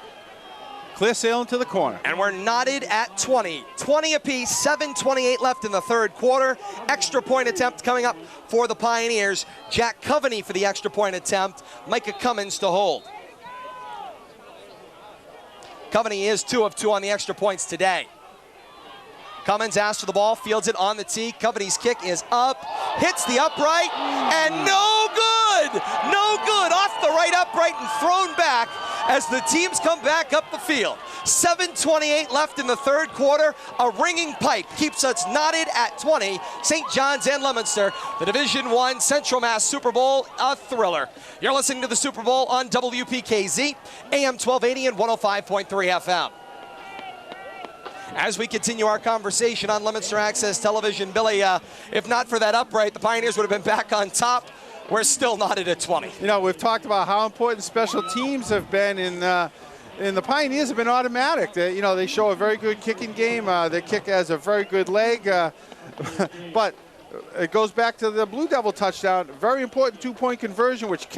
clear sailing to the corner. And we're knotted at 20. 20 apiece, 7:28 left in the third quarter. Extra point attempt coming up for the Pioneers. Jack Coveney for the extra point attempt. Micah Cummins to hold. Coveney is 2 of 2 on the extra points today. Cummins asks for the ball, fields it on the tee. Coveney's kick is up, hits the upright, and no good! No good, off the right upright and thrown back as the teams come back up the field. 7:28 left in the third quarter. A ringing pipe keeps us knotted at 20. St. John's and Leominster, the Division I Central Mass Super Bowl, a thriller. You're listening to the Super Bowl on WPKZ, AM 1280 and 105.3 FM. As we continue our conversation on Leominster Access Television, Billy, if not for that upright, the Pioneers would have been back on top. We're still knotted at 20. You know, we've talked about how important special teams have been, and the Pioneers have been automatic. You know, they show a very good kicking game. Their kick has a very good leg, but it goes back to the Blue Devil touchdown. Very important 2-point conversion, which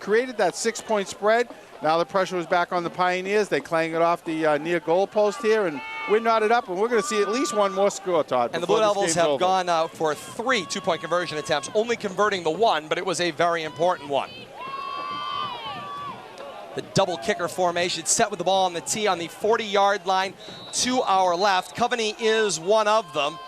created that 6-point spread. Now the pressure was back on the Pioneers. They clang it off the near goal post here, and we're knotted up, and we're going to see at least one more score, Todd. And the Blue Devils have gone out for 3 two-point conversion attempts, only converting the one, but it was a very important one. The double kicker formation set with the ball on the tee on the 40-yard line to our left. Coveney is one of them.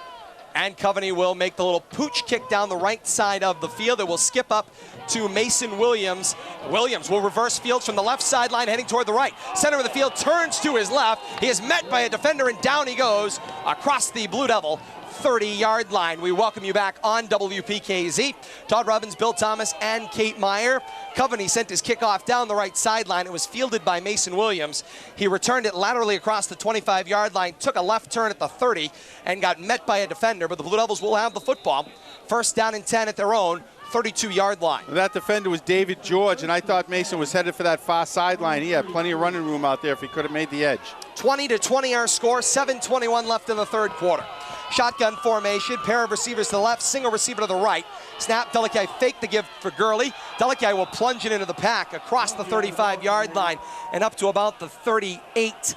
And Coveney will make the little pooch kick down the right side of the field. It will skip up to Mason Williams. Williams will reverse fields from the left sideline heading toward the right. Center of the field turns to his left. He is met by a defender and down he goes across the Blue Devil 30-yard line. We welcome you back on WPKZ. Todd Robbins, Bill Thomas, and Kate Meyer. Coveney sent his kickoff down the right sideline. It was fielded by Mason Williams. He returned it laterally across the 25-yard line, took a left turn at the 30, and got met by a defender, but the Blue Devils will have the football. First down and 10 at their own 32-yard line. That defender was David George, and I thought Mason was headed for that far sideline. He had plenty of running room out there if he could have made the edge. 20-20 our score, 7:21 left in the third quarter. Shotgun formation, pair of receivers to the left, single receiver to the right. Snap, Delikai fake the give for Gurley. Delikai will plunge it into the pack across the 35-yard line and up to about the 38.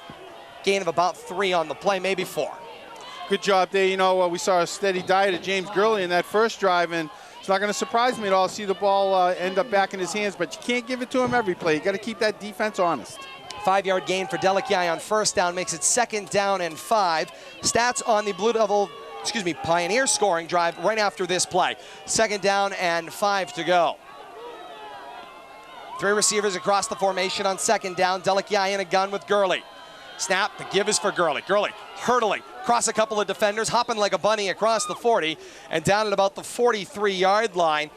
Gain of about 3 on the play, maybe 4. Good job there. You know, we saw a steady diet of James Gurley in that first drive, and it's not going to surprise me at all to see the ball end up back in his hands, but you can't give it to him every play. You got to keep that defense honest. 5-yard gain for Delikai on first down makes it 2nd down and 5. Stats on the Blue Devil, Pioneer scoring drive right after this play. 2nd down and 5 to go. 3 receivers across the formation on 2nd down. Delikai in a gun with Gurley. Snap, the give is for Gurley. Gurley hurdling, cross a couple of defenders, hopping like a bunny across the 40, and down at about the 43-yard line.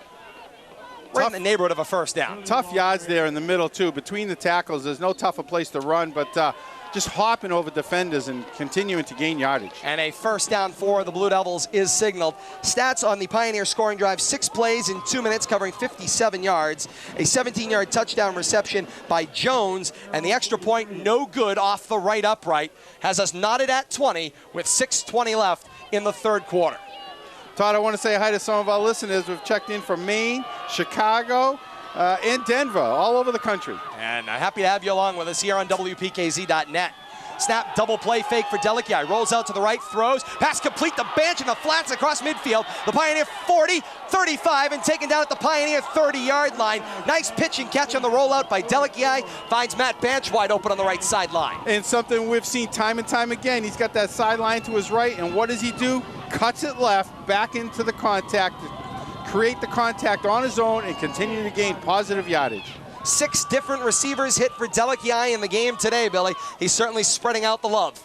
Right in the neighborhood of a first down. Tough yards there in the middle, too. Between the tackles, there's no tougher place to run, but just hopping over defenders and continuing to gain yardage. And a first down for the Blue Devils is signaled. Stats on the Pioneer scoring drive, 6 plays in 2 minutes, covering 57 yards. A 17-yard touchdown reception by Jones, and the extra point no good off the right upright. Has us knotted at 20 with 6:20 left in the third quarter. Todd, I want to say hi to some of our listeners who've checked in from Maine, Chicago, and Denver, all over the country. And happy to have you along with us here on WPKZ.net. Snap, double play fake for Delikai. Rolls out to the right, throws. Pass complete to Bench in the flats across midfield. The Pioneer 40, 35, and taken down at the Pioneer 30-yard line. Nice pitch and catch on the rollout by Delikai. Finds Matt Bench wide open on the right sideline. And something we've seen time and time again. He's got that sideline to his right, and what does he do? Cuts it left, back into the contact, create the contact on his own, and continue to gain positive yardage. 6 different receivers hit for Delikai in the game today, Billy. He's certainly spreading out the love.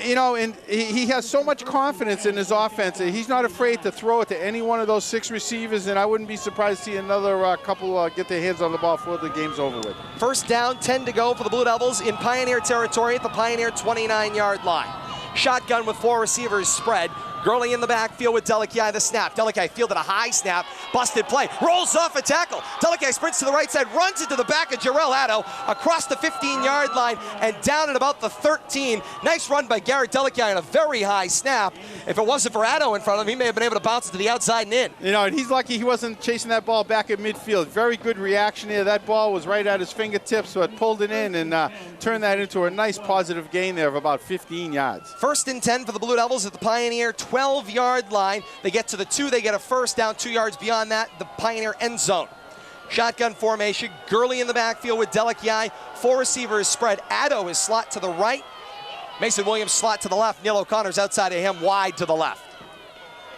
You know, and he has so much confidence in his offense. He's not afraid to throw it to any one of those 6 receivers, and I wouldn't be surprised to see another couple get their hands on the ball before the game's over with. First down, 10 to go for the Blue Devils in Pioneer territory at the Pioneer 29-yard line. Shotgun with 4 receivers spread. Gurley in the backfield with Delikai, the snap. Delikai fielded a high snap, busted play, rolls off a tackle. Delikai sprints to the right side, runs into the back of Jarrell Addo across the 15-yard line and down at about the 13. Nice run by Garrett Delikai on a very high snap. If it wasn't for Addo in front of him, he may have been able to bounce it to the outside and in. You know, and he's lucky he wasn't chasing that ball back at midfield. Very good reaction there. That ball was right at his fingertips, but pulled it in and turned that into a nice positive gain there of about 15 yards. First and 10 for the Blue Devils at the Pioneer 12-yard line. They get to the 2, they get a first down. 2 yards beyond that, the Pioneer end zone. Shotgun formation, Gurley in the backfield with Delikai. 4 receivers spread. Addo is slot to the right. Mason Williams slot to the left. Neil O'Connor's outside of him, wide to the left.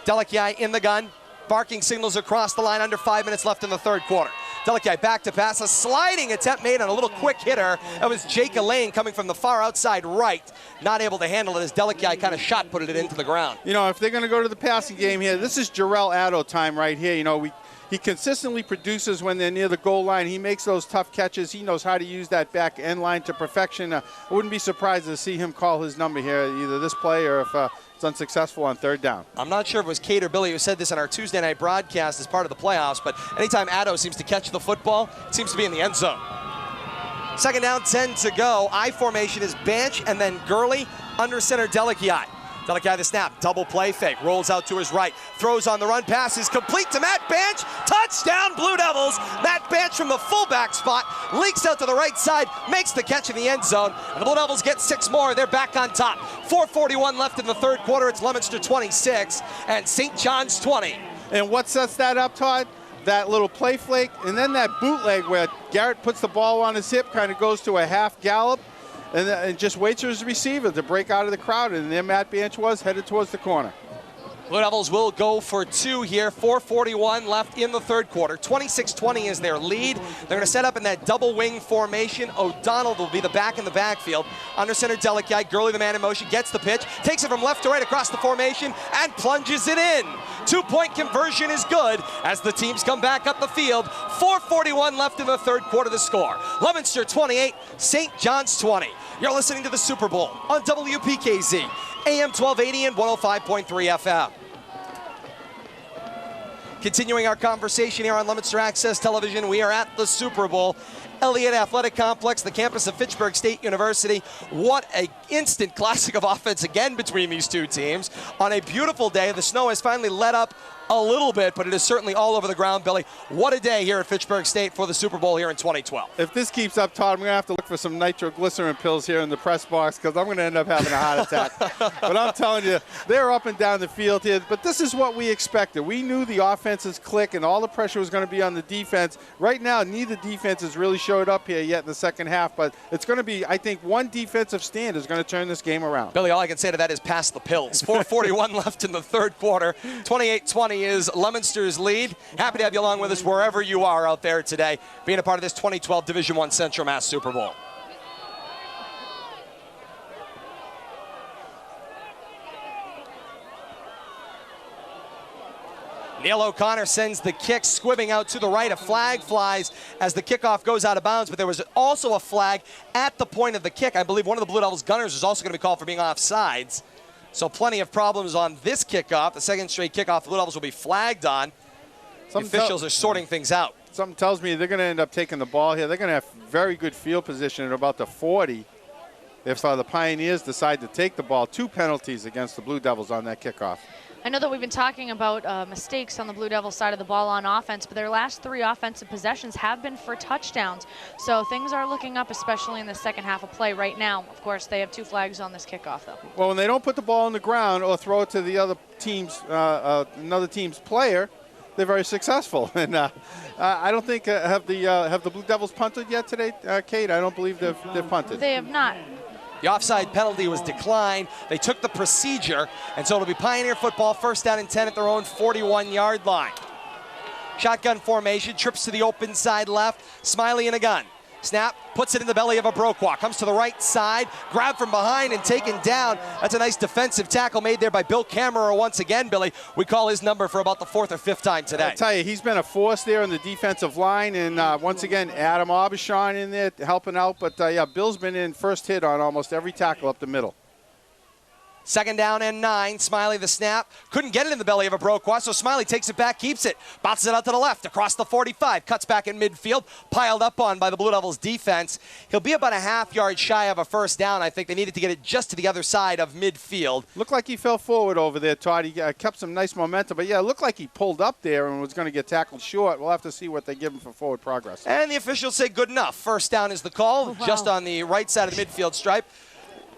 Delikai in the gun. Barking signals across the line, under 5 minutes left in the third quarter. Delikai back to pass, a sliding attempt made on a little quick hitter. That was Jake Elaine coming from the far outside right. Not able to handle it as Delikai kind of shot putted it into the ground. You know, if they're going to go to the passing game here, this is Jarrell Addo time right here. You know, he consistently produces when they're near the goal line. He makes those tough catches. He knows how to use that back end line to perfection. I wouldn't be surprised to see him call his number here, either this play or if it's unsuccessful on third down. I'm not sure if it was Kate or Billy who said this on our Tuesday night broadcast as part of the playoffs, but anytime Addo seems to catch the football, it seems to be in the end zone. Second down, 10 to go. I formation is Bench and then Gurley under center Delikai. Delikai the snap, double play fake, rolls out to his right, throws on the run, pass is complete to Matt Banch, touchdown Blue Devils. Matt Banch from the fullback spot, leaks out to the right side, makes the catch in the end zone, and the Blue Devils get 6 more, they're back on top. 4:41 left in the third quarter, it's Leominster 26 and St. John's 20. And what sets that up, Todd? That little play flake, and then that bootleg where Garrett puts the ball on his hip, kind of goes to a half gallop, and just waits for his receiver to break out of the crowd, and there Matt Banch was, headed towards the corner. Blue Devils will go for 2 here. 4:41 left in the third quarter. 26-20 is their lead. They're going to set up in that double wing formation. O'Donnell will be the back in the backfield. Under center, Delikai. Gurley, the man in motion, gets the pitch, takes it from left to right across the formation, and plunges it in. 2-point conversion is good as the teams come back up the field. 4:41 left in the third quarter, the score. Leominster 28, St. John's 20. You're listening to the Super Bowl on WPKZ, AM 1280 and 105.3 FM. Continuing our conversation here on Leominster Access Television, we are at the Super Bowl. Elliott Athletic Complex, the campus of Fitchburg State University. What an instant classic of offense again between these two teams. On a beautiful day, the snow has finally let up a little bit, but it is certainly all over the ground, Billy. What a day here at Fitchburg State for the Super Bowl here in 2012. If this keeps up, Todd, I'm going to have to look for some nitroglycerin pills here in the press box because I'm going to end up having a heart attack. But I'm telling you, they're up and down the field here. But this is what we expected. We knew the offenses click and all the pressure was going to be on the defense. Right now, neither defense has really showed up here yet in the second half, but it's going to be, I think, one defensive stand is going to turn this game around. Billy, all I can say to that is pass the pills. 4:41 left in the third quarter. 28-20 is Leominster's lead. Happy to have you along with us wherever you are out there today, being a part of this 2012 Division I Central Mass Super Bowl. Neil O'Connor sends the kick squibbing out to the right. A flag flies as the kickoff goes out of bounds, but there was also a flag at the point of the kick. I believe one of the Blue Devils gunners is also going to be called for being offsides. So plenty of problems on this kickoff. The second straight kickoff the Blue Devils will be flagged on. The officials are sorting things out. Something tells me they're going to end up taking the ball here. They're going to have very good field position at about the 40 if the Pioneers decide to take the ball. 2 penalties against the Blue Devils on that kickoff. I know that we've been talking about mistakes on the Blue Devils side of the ball on offense, but their last 3 offensive possessions have been for touchdowns. So things are looking up, especially in the second half of play right now. Of course, they have 2 flags on this kickoff, though. Well, when they don't put the ball on the ground or throw it to the other team's another team's player, they're very successful. And I don't think have the Blue Devils punted yet today, Kate? I don't believe they've punted. They have not. The offside penalty was declined. They took the procedure, and so it'll be Pioneer football, first down and 10 at their own 41-yard line. Shotgun formation, trips to the open side left. Smiley in a gun. Snap, puts it in the belly of a Broquois. Comes to the right side, grabbed from behind and taken down. That's a nice defensive tackle made there by Bill Kammerer once again, Billy. We call his number for about the 4th or 5th time today. I'll tell you, he's been a force there in the defensive line, and once again, Adam Aubuchon in there helping out. But, yeah, Bill's been in first hit on almost every tackle up the middle. Second down and 9. Smiley the snap. Couldn't get it in the belly of a Broquois, so Smiley takes it back, keeps it. Bounces it out to the left, across the 45. Cuts back in midfield. Piled up on by the Blue Devils defense. He'll be about a half-yard shy of a first down. I think they needed to get it just to the other side of midfield. Looked like he fell forward over there, Todd. He kept some nice momentum. But, yeah, it looked like he pulled up there and was going to get tackled short. We'll have to see what they give him for forward progress. And the officials say good enough. First down is the call, just on the right side of the midfield stripe.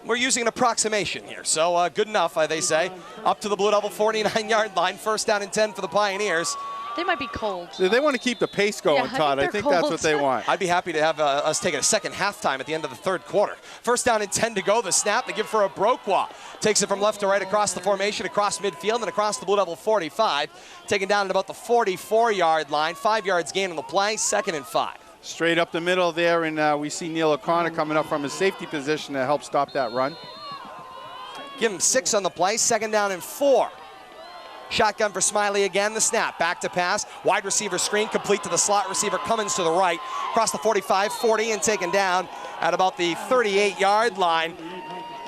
We're using an approximation here, so good enough, they say. Up to the Blue Devil 49-yard line, first down and 10 for the Pioneers. They might be cold. They want to keep the pace going, yeah, Todd. I think that's what they want. I'd be happy to have us take a second halftime at the end of the third quarter. First down and 10 to go. The snap, they give for a Broquois. Takes it from left to right across the formation, across midfield, and across the Blue Devil 45. Taken down at about the 44-yard line. 5 yards gain on the play, 2nd and 5. Straight up the middle there, and we see Neil O'Connor coming up from his safety position to help stop that run. Give him 6 on the play, 2nd down and 4. Shotgun for Smiley again, the snap, back to pass. Wide receiver screen, complete to the slot receiver, Cummins to the right. Across the 45, 40, and taken down at about the 38-yard line.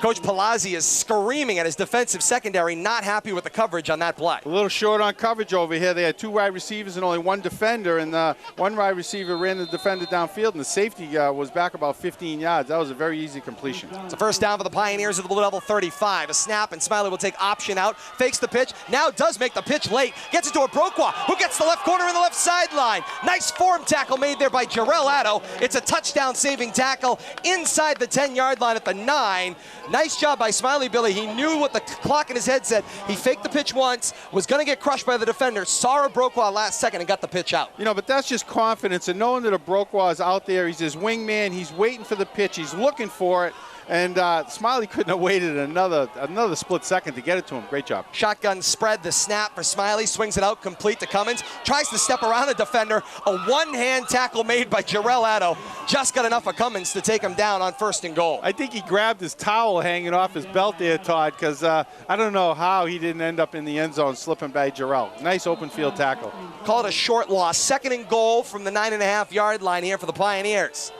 Coach Palazzi is screaming at his defensive secondary, not happy with the coverage on that play. A little short on coverage over here. They had 2 wide receivers and only 1 defender, and one wide receiver ran the defender downfield, and the safety was back about 15 yards. That was a very easy completion. It's a first down for the Pioneers at the Blue Devil 35. A snap, and Smiley will take option out, fakes the pitch, now does make the pitch late, gets it to a Broqua, who gets the left corner in the left sideline. Nice form tackle made there by Jarrell Addo. It's a touchdown-saving tackle inside the 10-yard line at the 9. Nice job by Smiley Billy. He knew what the clock in his head said. He faked the pitch once, was going to get crushed by the defender, saw a Broqua last second and got the pitch out. You know, but that's just confidence and knowing that a Broqua is out there. He's his wingman. He's waiting for the pitch. He's looking for it. And Smiley couldn't have waited another split second to get it to him. Great job. Shotgun spread, the snap for Smiley, swings it out complete to Cummins, tries to step around a defender. A one-hand tackle made by Jarrell Addo. Just got enough of Cummins to take him down on 1st and goal. I think he grabbed his towel hanging off his belt there, Todd, because I don't know how he didn't end up in the end zone slipping by Jarrell. Nice open field tackle. Call it a short loss. 2nd and goal from the 9.5-yard line here for the Pioneers.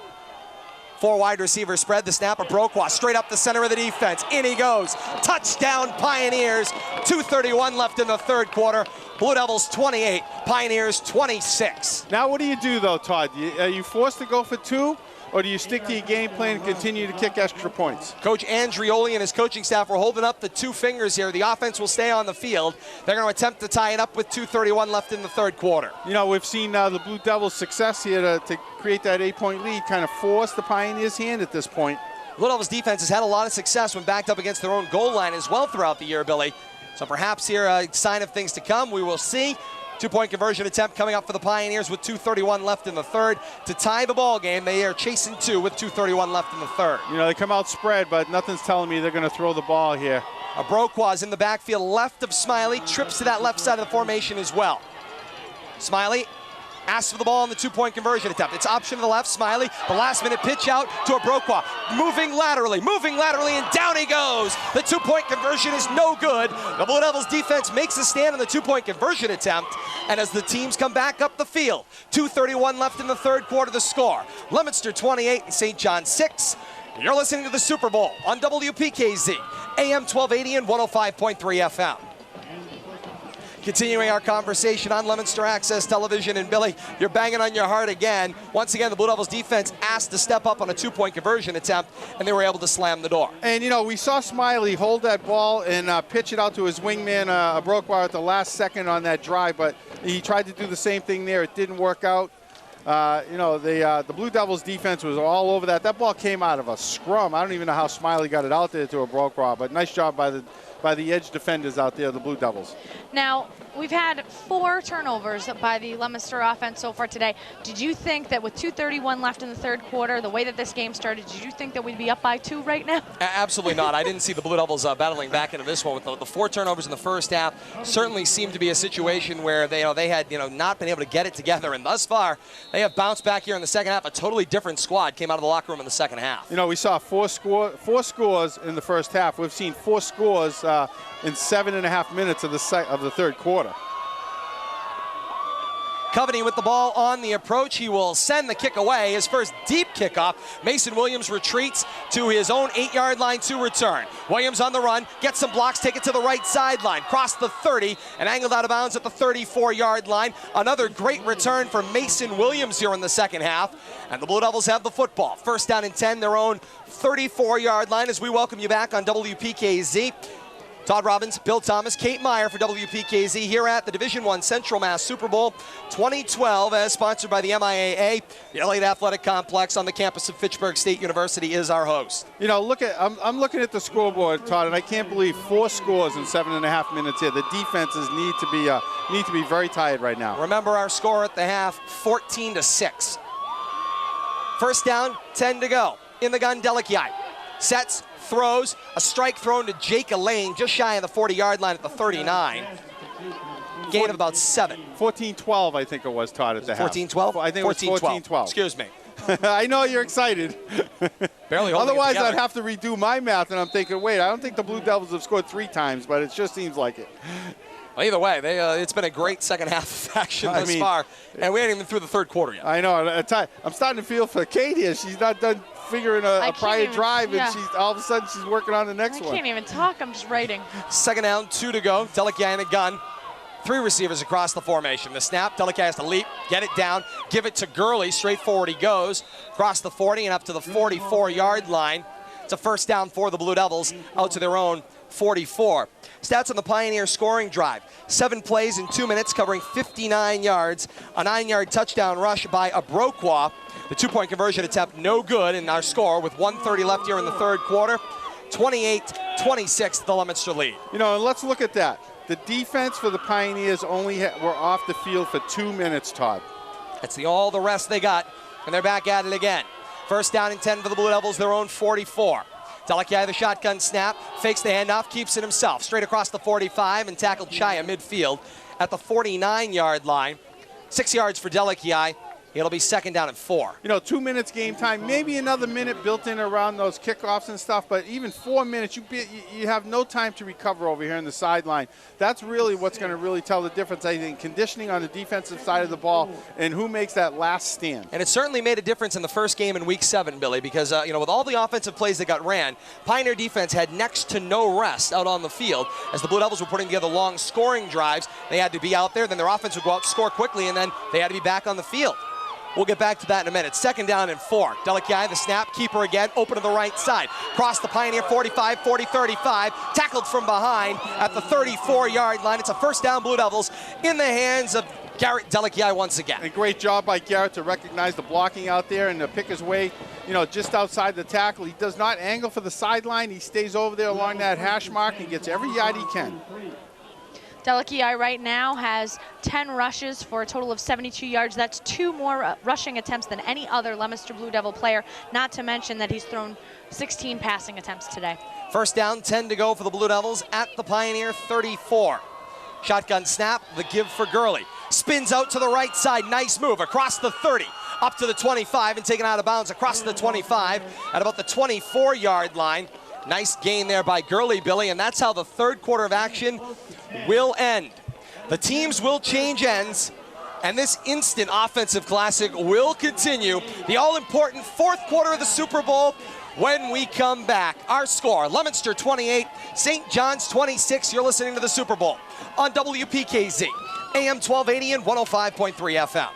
4 wide receiver spread, the snap of Broqua straight up the center of the defense. In he goes. Touchdown Pioneers. 2:31 left in the 3rd quarter. Blue Devils 28, Pioneers 26. Now what do you do though, Todd? Are you forced to go for 2? Or do you stick to your game plan and continue to kick extra points? Coach Andrioli and his coaching staff were holding up the 2 fingers here. The offense will stay on the field. They're going to attempt to tie it up with 2:31 left in the 3rd quarter. You know, we've seen the Blue Devils' success here to create that 8-point lead, kind of force the Pioneers' hand at this point. Blue Devils defense has had a lot of success when backed up against their own goal line as well throughout the year, Billy. So perhaps here a sign of things to come. We will see. 2-point conversion attempt coming up for the Pioneers with 2:31 left in the 3rd. To tie the ball game, they are chasing 2 with 2:31 left in the 3rd. You know, they come out spread, but nothing's telling me they're going to throw the ball here. A Broqua's in the backfield left of Smiley, trips to that left side of the formation as well. Smiley asks for the ball on the 2-point conversion attempt. It's option to the left, Smiley, the last-minute pitch out to a Broqua. Moving laterally, and down he goes. The 2-point conversion is no good. The Blue Devils defense makes a stand on the 2-point conversion attempt, and as the teams come back up the field, 2:31 left in the 3rd quarter, the score. Leominster 28 and St. John 6. You're listening to the Super Bowl on WPKZ, AM 1280 and 105.3 FM. Continuing our conversation on Leominster Access Television, and Billy, you're banging on your heart again. Once again, the Blue Devils defense asked to step up on a 2-point conversion attempt, and they were able to slam the door. And, you know, we saw Smiley hold that ball and pitch it out to his wingman, Broqua, at the last second on that drive, but he tried to do the same thing there. It didn't work out. You know, the Blue Devils defense was all over that. That ball came out of a scrum. I don't even know how Smiley got it out there to a Broqua, but nice job by the edge defenders out there, the Blue Devils. Now, we've had 4 turnovers by the Leominster offense so far today. Did you think that with 2:31 left in the 3rd quarter, the way that this game started, did you think that we'd be up by 2 right now? Absolutely not. I didn't see the Blue Devils battling back into this one. With the 4 turnovers in the 1st half, certainly seemed to be a situation where they had not been able to get it together. And thus far, they have bounced back here in the 2nd half. A totally different squad came out of the locker room in the 2nd half. You know, we saw 4 scores in the 1st half. We've seen 4 scores in 7.5 minutes of the 3rd quarter. Coveney with the ball on the approach. He will send the kick away. His first deep kickoff. Mason Williams retreats to his own 8-yard line to return. Williams on the run, gets some blocks, take it to the right sideline, cross the 30, and angled out of bounds at the 34-yard line. Another great return for Mason Williams here in the 2nd half. And the Blue Devils have the football. 1st down and 10, their own 34-yard line, as we welcome you back on WPKZ. Todd Robbins, Bill Thomas, Kate Meyer for WPKZ here at the Division I Central Mass Super Bowl 2012, as sponsored by the MIAA. The Elliott Athletic Complex on the campus of Fitchburg State University is our host. You know, I'm looking at the scoreboard, Todd, and I can't believe 4 scores in 7.5 minutes here. The defenses need to be very tired right now. Remember our score at the half, 14-6. 1st down, 10 to go. In the gun, Delikiai sets, throws, a strike thrown to Jake Elaine, just shy of the 40-yard line at the 39. Gain of about 7. 14-12, I think it was, Todd, at the half. 14-12? I think it was 14-12. Excuse me. I know you're excited. Barely Otherwise, I'd have to redo my math, and I'm thinking, wait, I don't think the Blue Devils have scored 3 times, but it just seems like it. Well, either way, it's been a great 2nd half of action thus far, and we ain't even through the 3rd quarter yet. I know. I'm starting to feel for Kate here. She's not done figuring a prior drive, and all of a sudden she's working on the next one. I can't even talk. I'm just writing. Second down, 2 to go. Delikai in the gun. 3 receivers across the formation. The snap, Delikai has to leap, get it down, give it to Gurley. Straight forward he goes, across the 40 and up to the 44-yard line. It's a first down for the Blue Devils, out to their own 44. Stats on the Pioneer scoring drive. 7 plays in 2 minutes, covering 59 yards. A 9-yard touchdown rush by Abrokwa. The 2-point conversion attempt, no good, in our score with 1:30 left here in the third quarter. 28-26, the Leominster lead. You know, let's look at that. The defense for the Pioneers only were off the field for 2 minutes, Todd. That's all the rest they got, and they're back at it again. First down and 10 for the Blue Devils, their own 44. Delikai, the shotgun snap, fakes the handoff, keeps it himself. Straight across the 45 and tackled shy of midfield at the 49-yard line. 6 yards for Delikai. It'll be second down and 4. You know, 2 minutes game time, maybe another minute built in around those kickoffs and stuff, but even 4 minutes, you have no time to recover over here on the sideline. That's really what's going to really tell the difference, I think, conditioning on the defensive side of the ball and who makes that last stand. And it certainly made a difference in the first game in Week 7, Billy, because, you know, with all the offensive plays that got ran, Pioneer defense had next to no rest out on the field. As the Blue Devils were putting together long scoring drives, they had to be out there, then their offense would go out, score quickly, and then they had to be back on the field. We'll get back to that in a minute. Second down and 4. Delikai, the snap, keeper again, open to the right side. Cross the Pioneer 45, 40, 35. Tackled from behind at the 34-yard line. It's a first down, Blue Devils, in the hands of Garrett Delikai once again. A great job by Garrett to recognize the blocking out there and to pick his way, you know, just outside the tackle. He does not angle for the sideline. He stays over there along that hash mark and gets every yard he can. Delikai right now has 10 rushes for a total of 72 yards. That's 2 more rushing attempts than any other Leominster Blue Devil player, not to mention that he's thrown 16 passing attempts today. First down, 10 to go for the Blue Devils at the Pioneer 34. Shotgun snap, the give for Gurley. Spins out to the right side, nice move across the 30, up to the 25 and taken out of bounds across the 25 at about the 24-yard line. Nice gain there by Gurley, Billy, and that's how the third quarter of action will end. The teams will change ends, and this instant offensive classic will continue. The all-important fourth quarter of the Super Bowl when we come back. Our score, Leominster 28, St. John's 26. You're listening to the Super Bowl on WPKZ, AM 1280 and 105.3 FM.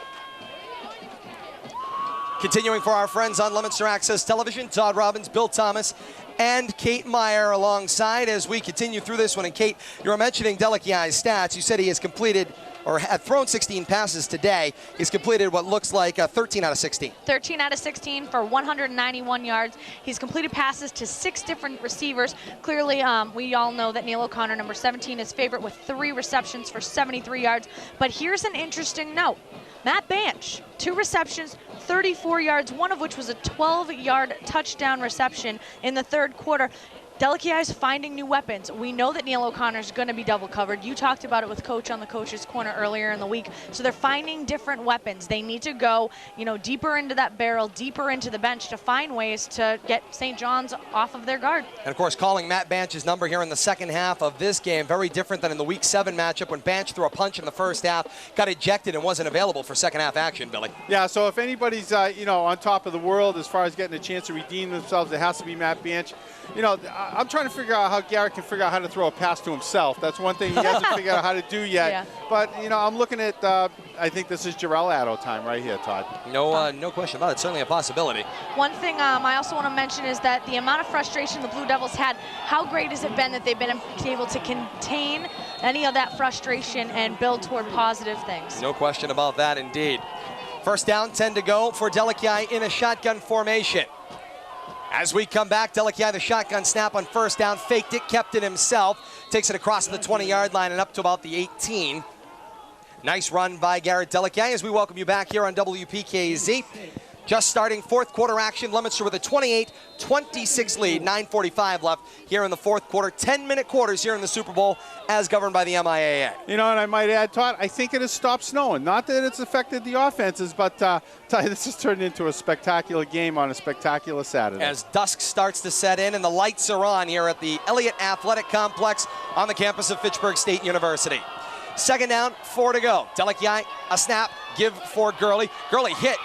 Continuing for our friends on Leominster Access Television, Todd Robbins, Bill Thomas, and Kate Meyer alongside as we continue through this one. And Kate, you were mentioning Delikai's stats. You said he has completed or had thrown 16 passes today. He's completed what looks like 13 out of 16. 13 out of 16 for 191 yards. He's completed passes to 6 different receivers. Clearly, we all know that Neil O'Connor, number 17, is favorite with 3 receptions for 73 yards. But here's an interesting note. Matt Banch, 2 receptions, 34 yards, one of which was a 12-yard touchdown reception in the third quarter. Delikai is finding new weapons. We know that Neil O'Connor is going to be double covered. You talked about it with Coach on the Coach's Corner earlier in the week. So they're finding different weapons. They need to go, you know, deeper into that barrel, deeper into the bench to find ways to get St. John's off of their guard. And of course, calling Matt Banch's number here in the second half of this game, very different than in the Week 7 matchup when Banch threw a punch in the first half, got ejected and wasn't available for second half action, Billy. Yeah, so if anybody's, you know, on top of the world as far as getting a chance to redeem themselves, it has to be Matt Banch. You know, I'm trying to figure out how Garrett can figure out how to throw a pass to himself. That's one thing he hasn't figured out how to do yet. Yeah. But, you know, I'm looking at, I think this is Jarrell Addo time right here, Todd. No question about it. Certainly a possibility. One thing I also want to mention is that the amount of frustration the Blue Devils had, how great has it been that they've been able to contain any of that frustration and build toward positive things? No question about that, indeed. First down, 10 to go for Delikai in a shotgun formation. As we come back, Delikai, the shotgun snap on first down, faked it, kept it himself, takes it across the 20-yard line and up to about the 18. Nice run by Garrett Delikai as we welcome you back here on WPKZ. Just starting fourth quarter action, Leominster with a 28-26 lead, 9:45 left here in the fourth quarter. 10-minute quarters here in the Super Bowl as governed by the MIAA. You know, and I might add, Todd, I think it has stopped snowing. Not that it's affected the offenses, but this has turned into a spectacular game on a spectacular Saturday. As dusk starts to set in and the lights are on here at the Elliott Athletic Complex on the campus of Fitchburg State University. Second down, 4 to go. Delikai, a snap, give for Gurley. Gurley hit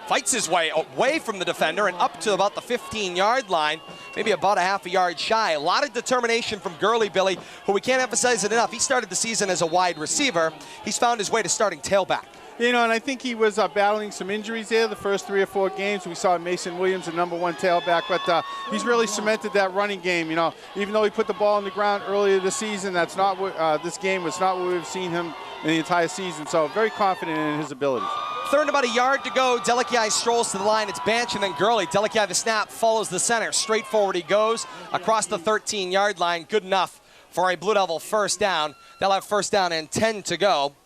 fights his way away from the defender and up to about the 15-yard line, maybe about a half a yard shy. A lot of determination from Gurley, Billy, who we can't emphasize it enough. He started the season as a wide receiver. He's found his way to starting tailback. You know, and I think he was battling some injuries there the first 3 or 4 games. We saw Mason Williams, the #1 tailback, but he's really cemented that running game. You know, even though he put the ball on the ground earlier this season, that's not what this game was not what we've seen him in the entire season. So very confident in his abilities. Third and about a yard to go. Delikiai strolls to the line. It's Banch and then Gurley. Delikiai the snap, follows the center. Straight forward he goes across the 13-yard line. Good enough for a Blue Devil first down. They'll have first down and 10 to go.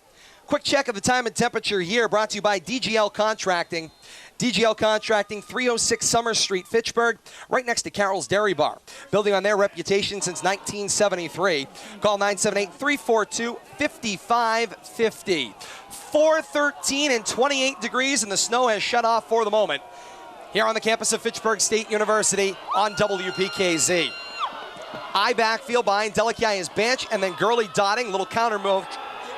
Quick check of the time and temperature here, brought to you by DGL Contracting. DGL Contracting, 306 Summer Street, Fitchburg, right next to Carol's Dairy Bar. Building on their reputation since 1973. Call 978-342-5550. 4:13 and 28 degrees, and the snow has shut off for the moment here on the campus of Fitchburg State University on WPKZ. I backfield behind Delikiai is Banch, and then Gurley dotting, little counter move.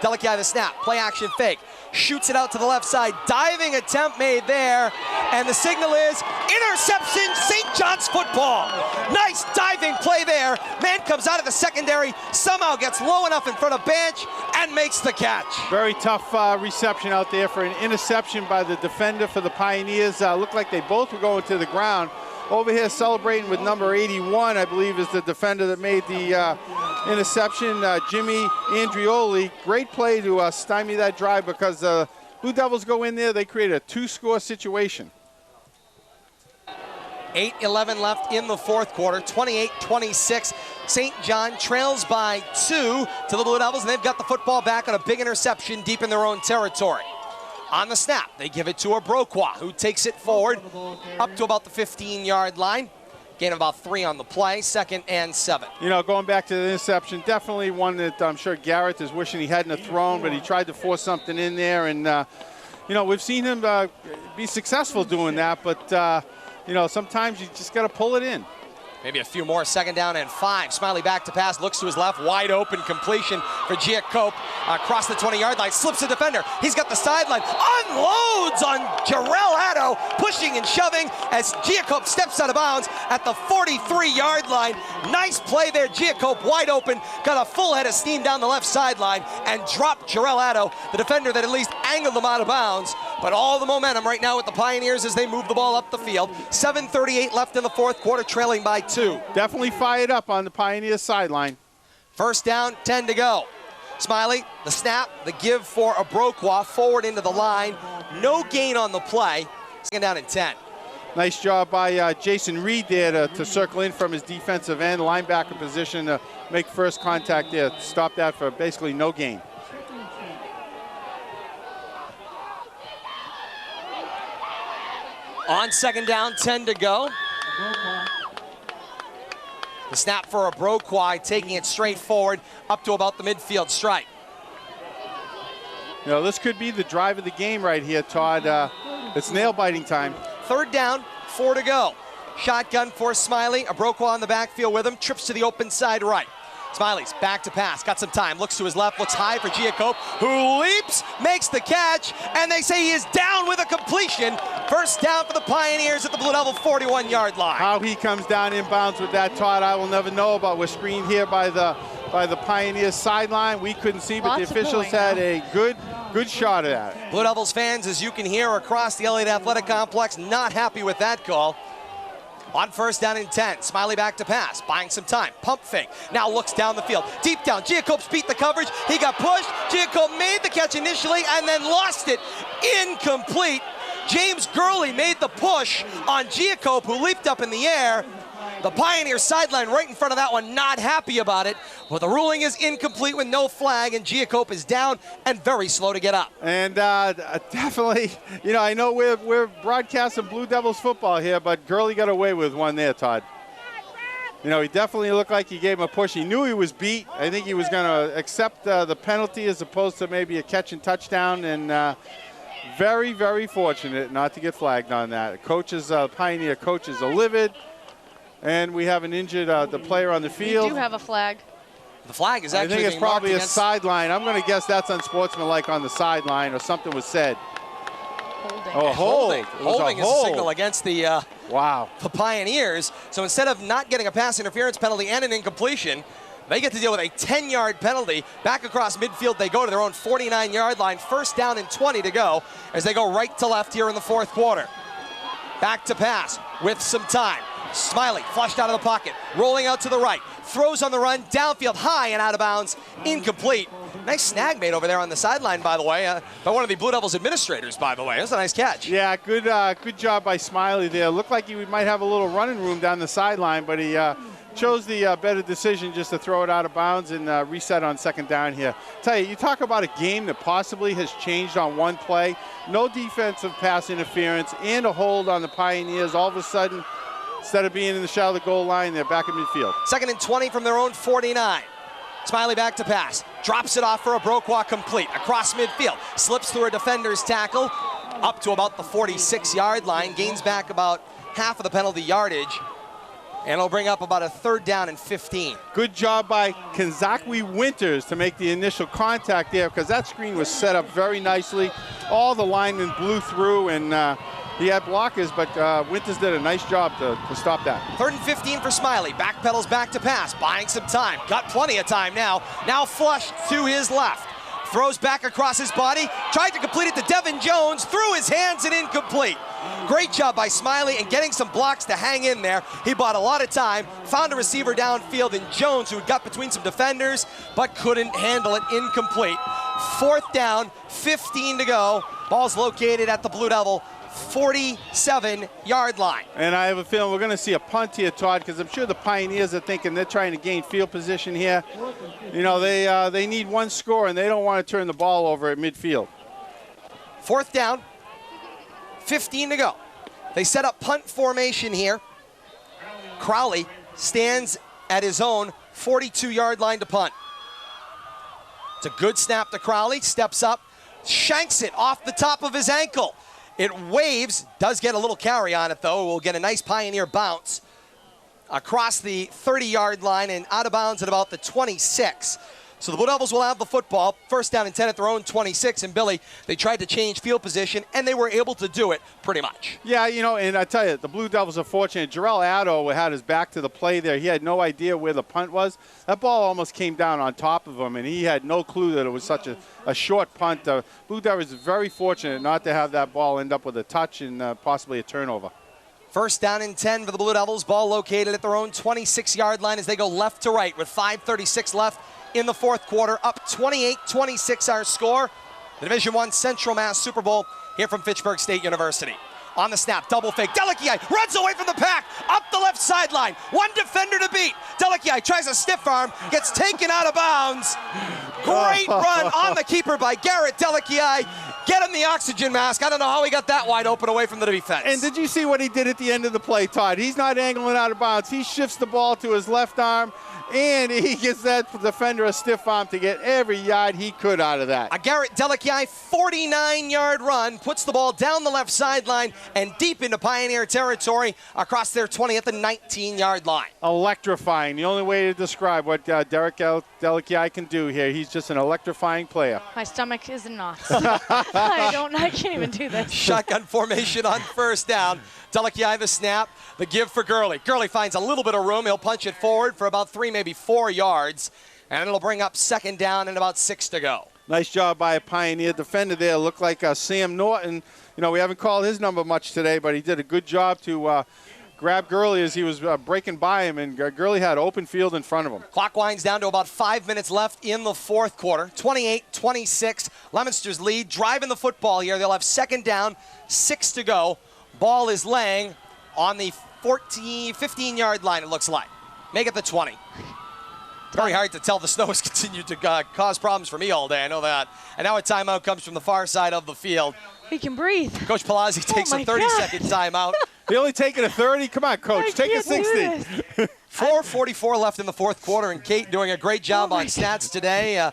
Delikiai the snap, play action fake, shoots it out to the left side, diving attempt made there, and the signal is interception, St. John's football. Nice diving play there. Man comes out of the secondary, somehow gets low enough in front of Banch and makes the catch. Very tough reception out there for an interception by the defender for the Pioneers. Looked like they both were going to the ground. Over here celebrating with number 81, I believe, is the defender that made the interception, Jimmy Andrioli. Great play to stymie that drive because the Blue Devils go in there. They create a 2-score situation. 8:11 left in the fourth quarter, 28-26. St. John trails by 2 to the Blue Devils, and they've got the football back on a big interception deep in their own territory. On the snap, they give it to Obroqua, who takes it forward up to about the 15-yard line. Gain of about 3 on the play, 2nd and 7. You know, going back to the interception, definitely one that I'm sure Garrett is wishing he hadn't have thrown, but he tried to force something in there. And, you know, we've seen him be successful doing that, but, you know, sometimes you just got to pull it in. Maybe a few more, 2nd down and 5. Smiley back to pass, looks to his left, wide open completion for Giacope across the 20-yard line, slips the defender. He's got the sideline, unloads on Jarrell Addo, pushing and shoving as Giacope steps out of bounds at the 43-yard line. Nice play there, Giacope wide open, got a full head of steam down the left sideline and dropped Jarrell Addo, the defender that at least angled him out of bounds. But all the momentum right now with the Pioneers as they move the ball up the field. 7:38 left in the fourth quarter, trailing by 2. Definitely fired up on the Pioneers sideline. First down, 10 to go. Smiley, the snap, the give for Obroqua, forward into the line. No gain on the play. 2nd down and 10. Nice job by Jason Reed there to circle in from his defensive end, linebacker position to make first contact there. Stop that for basically no gain. On 2nd down, 10 to go. The snap for Obroqua, taking it straight forward up to about the midfield stripe. You know, this could be the drive of the game right here, Todd. It's nail-biting time. 3rd down, 4 to go. Shotgun for Smiley. Obroqua on the backfield with him, trips to the open side right. Smiley's back to pass, got some time, looks to his left, looks high for Giacope, who leaps, makes the catch, and they say he is down with a completion. First down for the Pioneers at the Blue Devil 41-yard line. How he comes down inbounds with that, Todd, I will never know about. We're screened here by the Pioneers sideline. We couldn't see, but the officials had a good shot at it. Blue Devils fans, as you can hear across the Elliott Athletic Complex, not happy with that call. On 1st down and 10, Smiley back to pass, buying some time, pump fake, now looks down the field, deep down, Giacope's beat the coverage, he got pushed, Giacope made the catch initially and then lost it, incomplete. James Gurley made the push on Giacope, who leaped up in the air. The Pioneers sideline right in front of that one, not happy about it. Well, the ruling is incomplete with no flag, and Giacope is down and very slow to get up. And definitely, you know, I know we're broadcasting Blue Devils football here, but Gurley got away with one there, Todd. You know, he definitely looked like he gave him a push. He knew he was beat. I think he was going to accept the penalty as opposed to maybe a catch and touchdown, and very, very fortunate not to get flagged on that. Coaches, Pioneer coaches are livid. And we have an injured the player on the field. We do have a flag. The flag is actually I think it's probably a sideline. I'm going to guess that's unsportsmanlike on the sideline, or something was said. Holding. Oh, Holding. It was Holding is a signal against the the Pioneers. So instead of not getting a pass interference penalty and an incompletion, they get to deal with a 10-yard penalty. Back across midfield they go to their own 49-yard line. First down and 20 to go as they go right to left here in the fourth quarter. Back to pass with some time. Smiley flushed out of the pocket, rolling out to the right. Throws on the run, downfield, high and out of bounds, incomplete. Nice snag made over there on the sideline, by the way, by one of the Blue Devils administrators, by the way. That was a nice catch. Yeah, good job by Smiley there. Looked like he might have a little running room down the sideline, but he chose the better decision just to throw it out of bounds and reset on second down here. Tell you talk about a game that possibly has changed on one play. No defensive pass interference and a hold on the Pioneers. All of a sudden, instead of being in the shadow of the goal line, they're back at midfield. Second and 20 from their own 49. Smiley back to pass. Drops it off for a broke walk complete. Across midfield. Slips through a defender's tackle. Up to about the 46-yard line. Gains back about half of the penalty yardage. And it'll bring up about a third down and 15. Good job by Kenzakwe Winters to make the initial contact there because that screen was set up very nicely. All the linemen blew through and he had blockers, but Winters did a nice job to stop that. Third and 15 for Smiley. Backpedals back to pass, buying some time. Got plenty of time now. Now flushed to his left. Throws back across his body. Tried to complete it to Devin Jones. Through his hands and incomplete. Great job by Smiley and getting some blocks to hang in there. He bought a lot of time. Found a receiver downfield in Jones who got between some defenders but couldn't handle it. Incomplete. Fourth down, 15 to go. Ball's located at the Blue Devil 47-yard line. And I have a feeling we're going to see a punt here, Todd, because I'm sure the Pioneers are thinking they're trying to gain field position here. You know, they need one score, and they don't want to turn the ball over at midfield. Fourth down, 15 to go. They set up punt formation here. Crowley stands at his own 42-yard line to punt. It's a good snap to Crowley, steps up, shanks it off the top of his ankle. It waves, does get a little carry on it though. We'll get a nice Pioneer bounce across the 30-yard line and out of bounds at about the 26. So the Blue Devils will have the football. First down and 10 at their own 26. And Billy, they tried to change field position and they were able to do it pretty much. Yeah, you know, and I tell you, the Blue Devils are fortunate. Jarrell Addo had his back to the play there. He had no idea where the punt was. That ball almost came down on top of him, and he had no clue that it was such a short punt. Blue Devils are very fortunate not to have that ball end up with a touch and possibly a turnover. First down and 10 for the Blue Devils. Ball located at their own 26-yard line as they go left to right with 5:36 left in the fourth quarter. Up 28-26 our score. The Division I Central Mass Super Bowl here from Fitchburg State University. On the snap, double fake. Delakiai runs away from the pack, up the left sideline. One defender to beat. Delakiai tries a stiff arm, gets taken out of bounds. Great run on the keeper by Garrett Delakiai. Get him the oxygen mask. I don't know how he got that wide open away from the defense. And did you see what he did at the end of the play, Todd? He's not angling out of bounds. He shifts the ball to his left arm, and he gives that defender a stiff arm to get every yard he could out of that. A Garrett Delakiai 49-yard run puts the ball down the left sideline and deep into Pioneer territory across their 20th and 19-yard line. Electrifying. The only way to describe what Derek Delakiai can do here. He's just an electrifying player. My stomach is in knots. I can't even do this. Shotgun formation on first down. Delakiai the snap, the give for Gurley. Gurley finds a little bit of room. He'll punch it forward for about 3, maybe 4 yards, and it'll bring up second down and about 6 to go. Nice job by a Pioneer defender there. Looked like Sam Norton. You know, we haven't called his number much today, but he did a good job to grab Gurley as he was breaking by him, and Gurley had open field in front of him. Clock winds down to about 5 minutes left in the fourth quarter. 28-26, Leominster's lead, driving the football here. They'll have second down, 6 to go. Ball is laying on the 15-yard line, it looks like. Make it the 20. Very hard to tell. The snow has continued to cause problems for me all day, I know that. And now a timeout comes from the far side of the field. He can breathe. Coach Palazzi takes a 30-second timeout. They only taking a 30? Come on, Coach, take a 60. 4:44 left in the fourth quarter, and Kate doing a great job on stats today.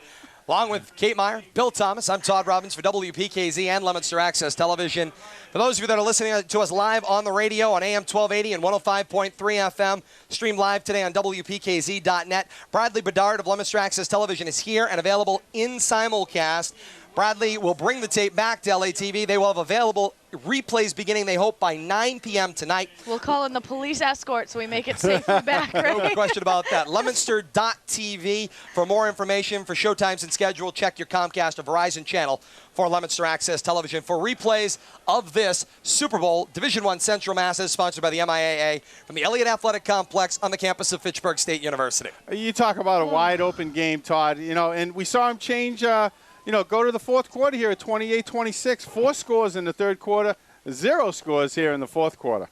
Along with Kate Meyer, Bill Thomas, I'm Todd Robbins for WPKZ and Leominster Access Television. For those of you that are listening to us live on the radio on AM 1280 and 105.3 FM, streamed live today on WPKZ.net, Bradley Bedard of Leominster Access Television is here and available in simulcast. Bradley will bring the tape back to LATV. They will have available replays beginning, they hope, by 9 p.m. tonight. We'll call in the police escort so we make it safely back, right? No question about that. Leominster.tv for more information, for showtimes and schedule. Check your Comcast or Verizon channel for Leominster Access Television. For replays of this Super Bowl, Division I Central Masses, sponsored by the MIAA from the Elliott Athletic Complex on the campus of Fitchburg State University. You talk about a wide open game, Todd, and we saw him change, go to the fourth quarter here at 28-26. 4 scores in the third quarter, 0 scores here in the fourth quarter.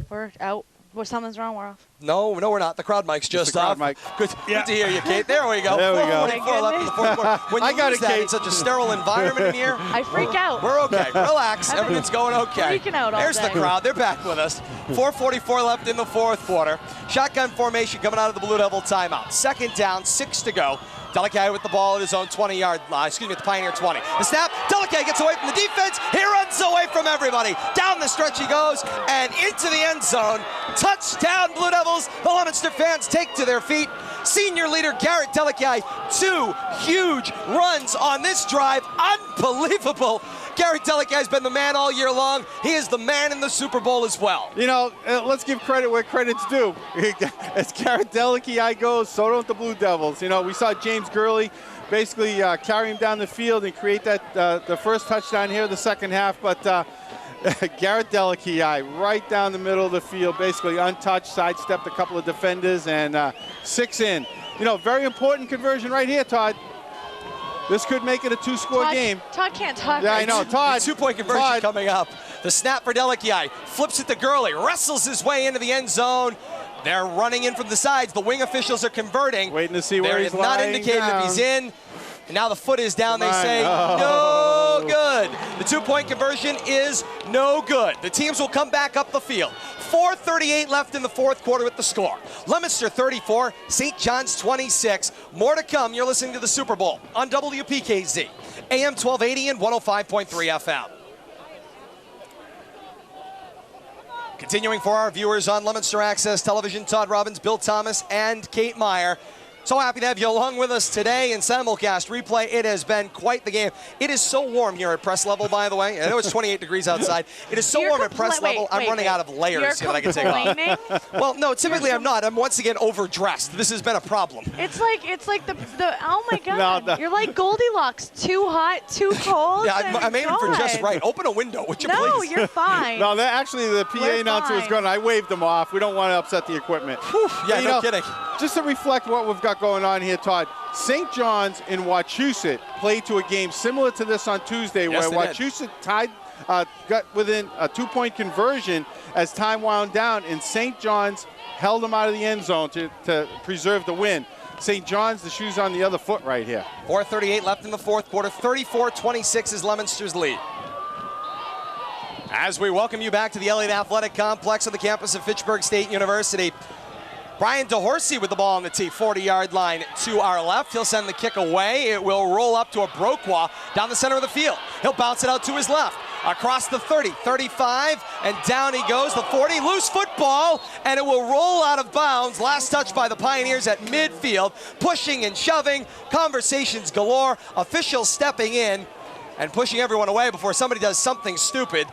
We're out. Well, something's wrong. We're off. No, we're not. The crowd mic's just the crowd off. mic. Good to hear you, Kate. There we go. There we go. 4:44 left in the fourth quarter. When you I got lose it, that Kate. in such a sterile environment in here, I freak out. we're okay. Relax. Everything's going okay. Freaking out all There's the day. crowd. They're back with us. 4:44 left in the fourth quarter. Shotgun formation coming out of the Blue Devil timeout. 2nd down, 6 to go. Delikai with the ball at his own 20-yard line. Excuse me, at the Pioneer 20. The snap. Delikai gets away from the defense. He runs away from everybody. Down the stretch he goes and into the end zone. Touchdown, Blue Devils. The Leominster fans take to their feet. Senior leader Garrett Delikai, 2 huge runs on this drive. Unbelievable. Garrett Delikai has been the man all year long. He is the man in the Super Bowl as well. Let's give credit where credit's due. As Garrett Delikai goes, so don't the Blue Devils. We saw James Gurley basically carry him down the field and create that the first touchdown here in the second half. But Garrett Delikai right down the middle of the field, basically untouched, sidestepped a couple of defenders, and 6 in. Very important conversion right here, Todd. This could make it a 2-score game. Todd can't talk. Yeah, I know. Todd. 2-point conversion coming up. The snap for Delikai. Flips it to Gurley. Wrestles his way into the end zone. They're running in from the sides. The wing officials are converting. Waiting to see where he's They're not lying indicating down. if he's in. And now the foot is down. They say Oh. no good. The 2-point conversion is no good. The teams will come back up the field. 4:38 left in the fourth quarter with the score. Leominster 34, St. John's 26. More to come. You're listening to the Super Bowl on WPKZ, AM 1280 and 105.3 FM. Continuing for our viewers on Leominster Access Television, Todd Robbins, Bill Thomas, and Kate Meyer. So happy to have you along with us today in simulcast replay. It has been quite the game. It is so warm here at press level, by the way. I know it's 28 degrees outside. It is so warm at press level, I'm running out of layers here that I can take off. Well, no, typically I'm not. I'm once again overdressed. This has been a problem. It's like the oh my God. No. You're like Goldilocks. Too hot, too cold. Yeah, I'm aiming for just right. Open a window, would you please? No, you're fine. No, actually the PA We're announcer was fine. going. I waved them off. We don't want to upset the equipment. Yeah, no kidding. Just to reflect what we've got going on here, Todd, St. John's in Wachusett played to a game similar to this on Tuesday, Yes, where they did. Wachusett got within a 2-point conversion as time wound down, and St. John's held them out of the end zone to preserve the win. St. John's, the shoe's on the other foot right here. 4:38 left in the fourth quarter. 34-26 is Leominster's lead. As we welcome you back to the Elliott Athletic Complex on the campus of Fitchburg State University. Brian DeHorsey with the ball on the tee, 40-yard line to our left. He'll send the kick away. It will roll up to a Broqua down the center of the field. He'll bounce it out to his left, across the 30, 35, and down he goes, the 40. Loose football, and it will roll out of bounds. Last touch by the Pioneers at midfield, pushing and shoving, conversations galore, officials stepping in and pushing everyone away before somebody does something stupid.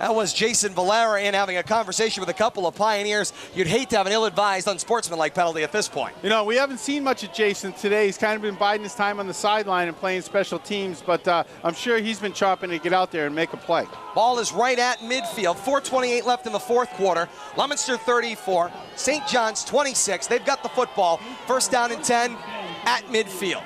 That was Jason Valera in having a conversation with a couple of Pioneers. You'd hate to have an ill-advised, unsportsmanlike penalty at this point. We haven't seen much of Jason today. He's kind of been biding his time on the sideline and playing special teams, but I'm sure he's been chopping to get out there and make a play. Ball is right at midfield. 4:28 left in the fourth quarter. Leominster 34, St. John's 26. They've got the football. First down and 10 at midfield.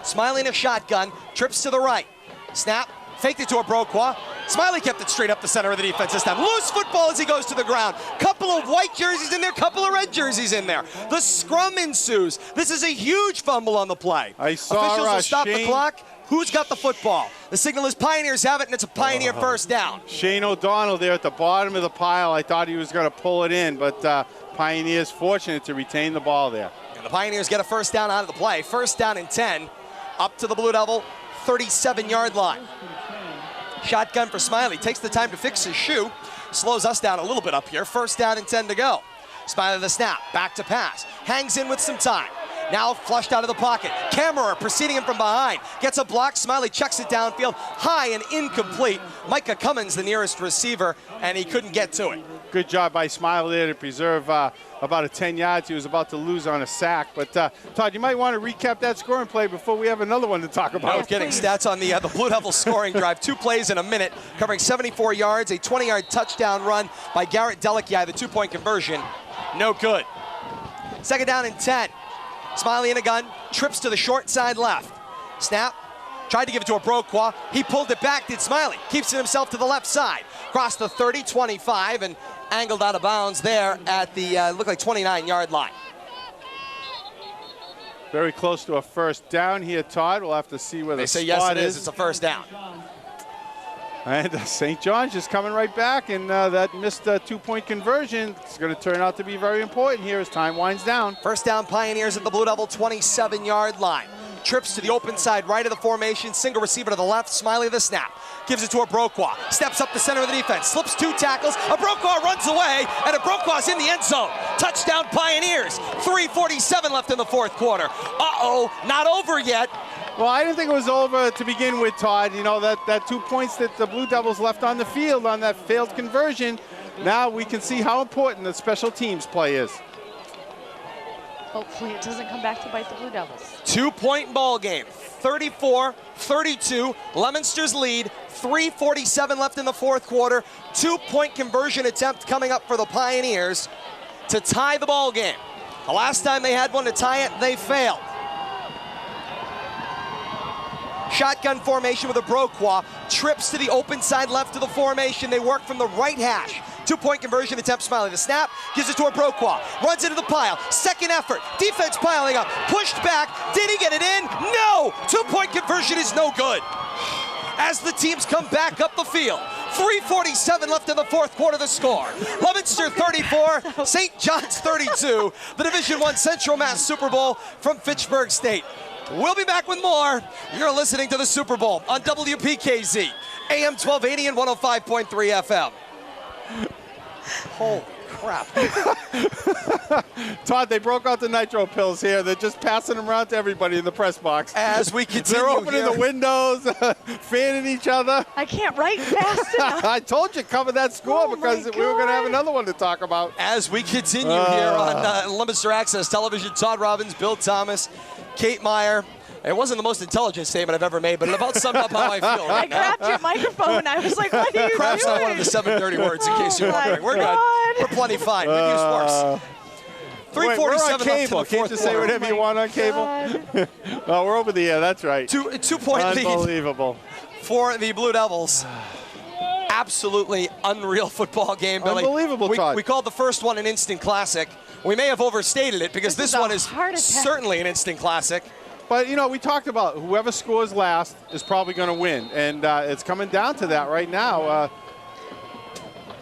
Smiley in a shotgun, trips to the right. Snap, faked it to a Broqua. Smiley kept it straight up the center of the defense this time. Loose football as he goes to the ground. Couple of white jerseys in there, couple of red jerseys in there. The scrum ensues. This is a huge fumble on the play. I saw Officials will stop the Shane- clock. Who's got the football? The signal is Pioneers have it, and it's a Pioneer first down. Shane O'Donnell there at the bottom of the pile. I thought he was going to pull it in, but Pioneers fortunate to retain the ball there. And the Pioneers get a first down out of the play. First down and 10, up to the Blue Devil 37-yard line. Shotgun for Smiley, takes the time to fix his shoe, slows us down a little bit up here. First down and 10 to go. Smiley the snap, back to pass, hangs in with some time. Now flushed out of the pocket. Kammerer preceding him from behind. Gets a block. Smiley checks it downfield. High and incomplete. Micah Cummins, the nearest receiver, and he couldn't get to it. Good job by Smiley there to preserve about a 10 yards he was about to lose on a sack. But, Todd, you might want to recap that scoring play before we have another one to talk about. No kidding. Stats on the Blue Devils scoring drive. 2 plays in a minute, covering 74 yards, a 20-yard touchdown run by Garrett Delikiai. The 2-point conversion, no good. Second down and 10. Smiley in a gun, trips to the short side left. Snap, tried to give it to Abroquois. He pulled it back, did Smiley. Keeps it himself to the left side. Across the 30, 25, and angled out of bounds there at the, look like 29-yard line. Very close to a first down here, Todd. We'll have to see where the spot is. They say yes, it is. It's a first down. And St. John's just coming right back, and that missed 2-point conversion. It's going to turn out to be very important here as time winds down. First down, Pioneers at the Blue Devil 27-yard line. Trips to the open side right of the formation. Single receiver to the left. Smiley the snap. Gives it to Abroquois. Steps up the center of the defense. Slips 2 tackles. Abroquois runs away, and Abroquois in the end zone. Touchdown Pioneers. 3:47 left in the fourth quarter. Uh-oh, not over yet. Well, I didn't think it was over to begin with, Todd. You know, that 2 points that the Blue Devils left on the field on that failed conversion. Now we can see how important the special teams play is. Hopefully it doesn't come back to bite the Blue Devils. 2-point ball game. 34-32. Leominster's lead. 3:47 left in the fourth quarter. 2-point conversion attempt coming up for the Pioneers to tie the ball game. The last time they had one to tie it, they failed. Shotgun formation with Abroquois. Trips to the open side left of the formation. They work from the right hash. 2-point conversion attempt. Smiley the snap. Gives it to Abroquois. Runs into the pile. Second effort. Defense piling up. Pushed back. Did he get it in? No! 2-point conversion is no good. As the teams come back up the field. 3:47 left in the fourth quarter. The score. Leominster 34, St. John's 32. The Division I Central Mass Super Bowl from Fitchburg State. We'll be back with more. You're listening to the Super Bowl on WPKZ, AM 1280 and 105.3 FM. Holy crap. Todd, they broke out the nitro pills here. They're just passing them around to everybody in the press box. As we continue They're opening the windows, fanning each other. I can't write fast enough. I told you, cover that score because we were going to have another one to talk about. As we continue here on Leominster Access Television, Todd Robbins, Bill Thomas, Kate Meyer. It wasn't the most intelligent statement I've ever made, but it about summed up how I feel right now. I grabbed your microphone. I was like, what are you Crap's doing? not one of the 7:30 words, in case you're wondering. We're good. We're plenty fine. We've used worse. 3:47 we're on left cable. in the Can't you say whatever you want on cable? Oh, we're over the air. That's right. 2-point lead Unbelievable. for the Blue Devils. Absolutely unreal football game, Billy. Unbelievable, Todd. We called the first one an instant classic. We may have overstated it because this one is heart attack. certainly an instant classic. But, you know, we talked about whoever scores last is probably going to win. And it's coming down to that right now.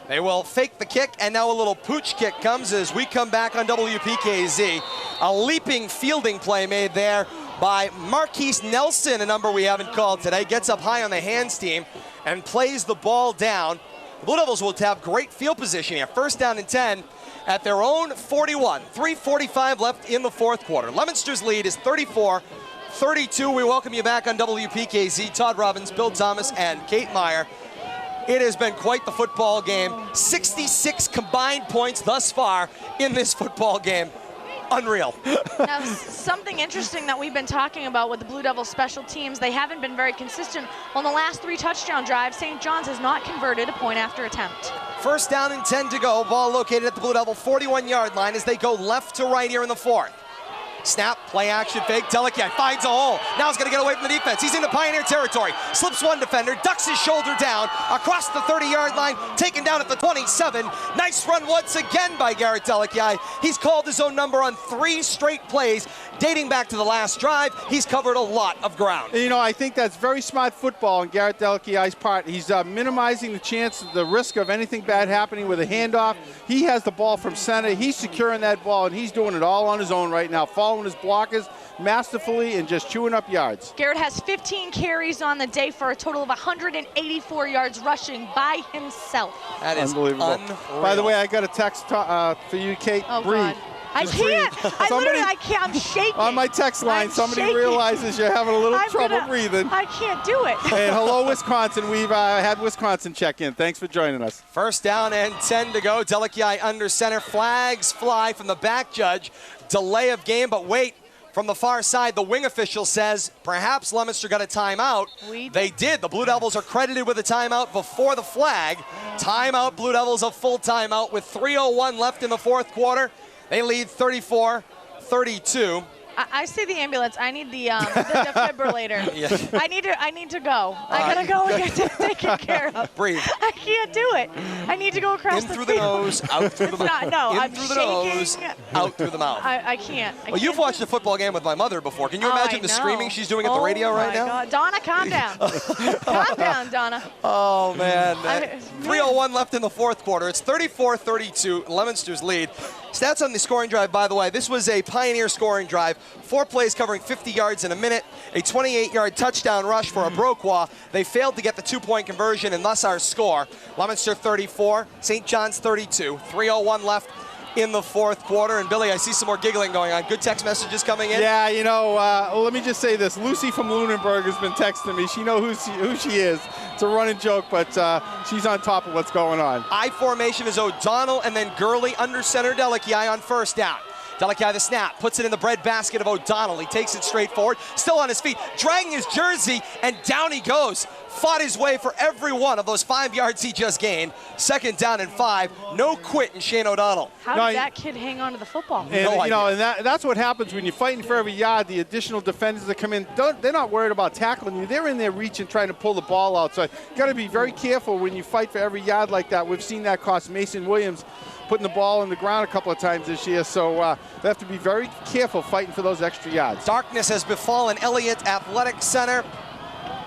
They will fake the kick, and now a little pooch kick comes as we come back on WPKZ. A leaping fielding play made there by Marquise Nelson, a number we haven't called today. Gets up high on the hands team and plays the ball down. The Blue Devils will have great field position here. First down and 10 at their own 41. 3:45 left in the fourth quarter. Leominster's lead is 34-32. We welcome you back on WPKZ. Todd Robbins, Bill Thomas, and Kate Meyer. It has been quite the football game. 66 combined points thus far in this football game. Unreal. Now, something interesting that we've been talking about with the Blue Devils special teams, they haven't been very consistent. On the last 3 touchdown drives, St. John's has not converted a point after attempt. First down and 10 to go. Ball located at the Blue Devil 41-yard line as they go left to right here in the fourth. Snap, play action, fake. Delikiai finds a hole. Now he's going to get away from the defense. He's into Pioneer territory. Slips one defender, ducks his shoulder down across the 30-yard line, taken down at the 27. Nice run once again by Garrett Delikiai. He's called his own number on 3 straight plays dating back to the last drive. He's covered a lot of ground. You know, I think that's very smart football on Garrett Delikiai's part. He's minimizing the chance, the risk of anything bad happening with a handoff. He has the ball from center. He's securing that ball, and he's doing it all on his own right now, following his blockers masterfully and just chewing up yards. Garrett has 15 carries on the day for a total of 184 yards rushing by himself. That is unbelievable. unreal. By the way, I got a text for you, Kate. Oh, Breathe. God. I can't. I can't. I'm shaking. On my text line, somebody realizes you're having a little trouble breathing. I can't do it. And hello, Wisconsin. We've had Wisconsin check in. Thanks for joining us. First down and 10 to go. Delici under center. Flags fly from the back judge. Delay of game, but wait. From the far side, the wing official says perhaps Leominster got a timeout. They did. The Blue Devils are credited with a timeout before the flag. Timeout, Blue Devils a full timeout with 3:01 left in the fourth quarter. They lead 34-32. I see the ambulance. I need the defibrillator. Yeah. I need to go. I gotta go and get it taken care of. Breathe. I can't do it. I need to go across the field. In through the nose, out through the mouth. No, in I'm through shaking. the nose, out through the mouth. I can't. Well, you've watched a football game with my mother before. Can you imagine the screaming she's doing at the radio right now? God. Donna, calm down. Calm down, Donna. Oh, man. 3:01 left in the fourth quarter. It's 34-32, Leominster's lead. Stats on the scoring drive, by the way. This was a Pioneer scoring drive. 4 plays covering 50 yards in a minute. A 28-yard touchdown rush for a Broquois. They failed to get the 2-point conversion, and thus our score. Leominster 34, St. John's 32. 3:01 left in the fourth quarter. And Billy, I see some more giggling going on. Good text messages coming in. Yeah, you know, let me just say this. Lucy from Lunenburg has been texting me. She knows who she is. It's a running joke, but she's on top of what's going on. I formation is O'Donnell and then Gurley under center Delici on first down. Delici the snap, puts it in the bread basket of O'Donnell. He takes it straight forward, still on his feet, dragging his jersey, and down he goes. Fought his way for every one of those 5 yards he just gained. Second down and 5. No quit in Shane O'Donnell. How did that kid hang on to the football? And, and that's what happens when you're fighting for every yard. The additional defenders that come in, they're not worried about tackling you. They're in there reaching, trying to pull the ball out. So you got to be very careful when you fight for every yard like that. We've seen that cost Mason Williams putting the ball on the ground a couple of times this year. So they have to be very careful fighting for those extra yards. Darkness has befallen Elliott Athletic Center.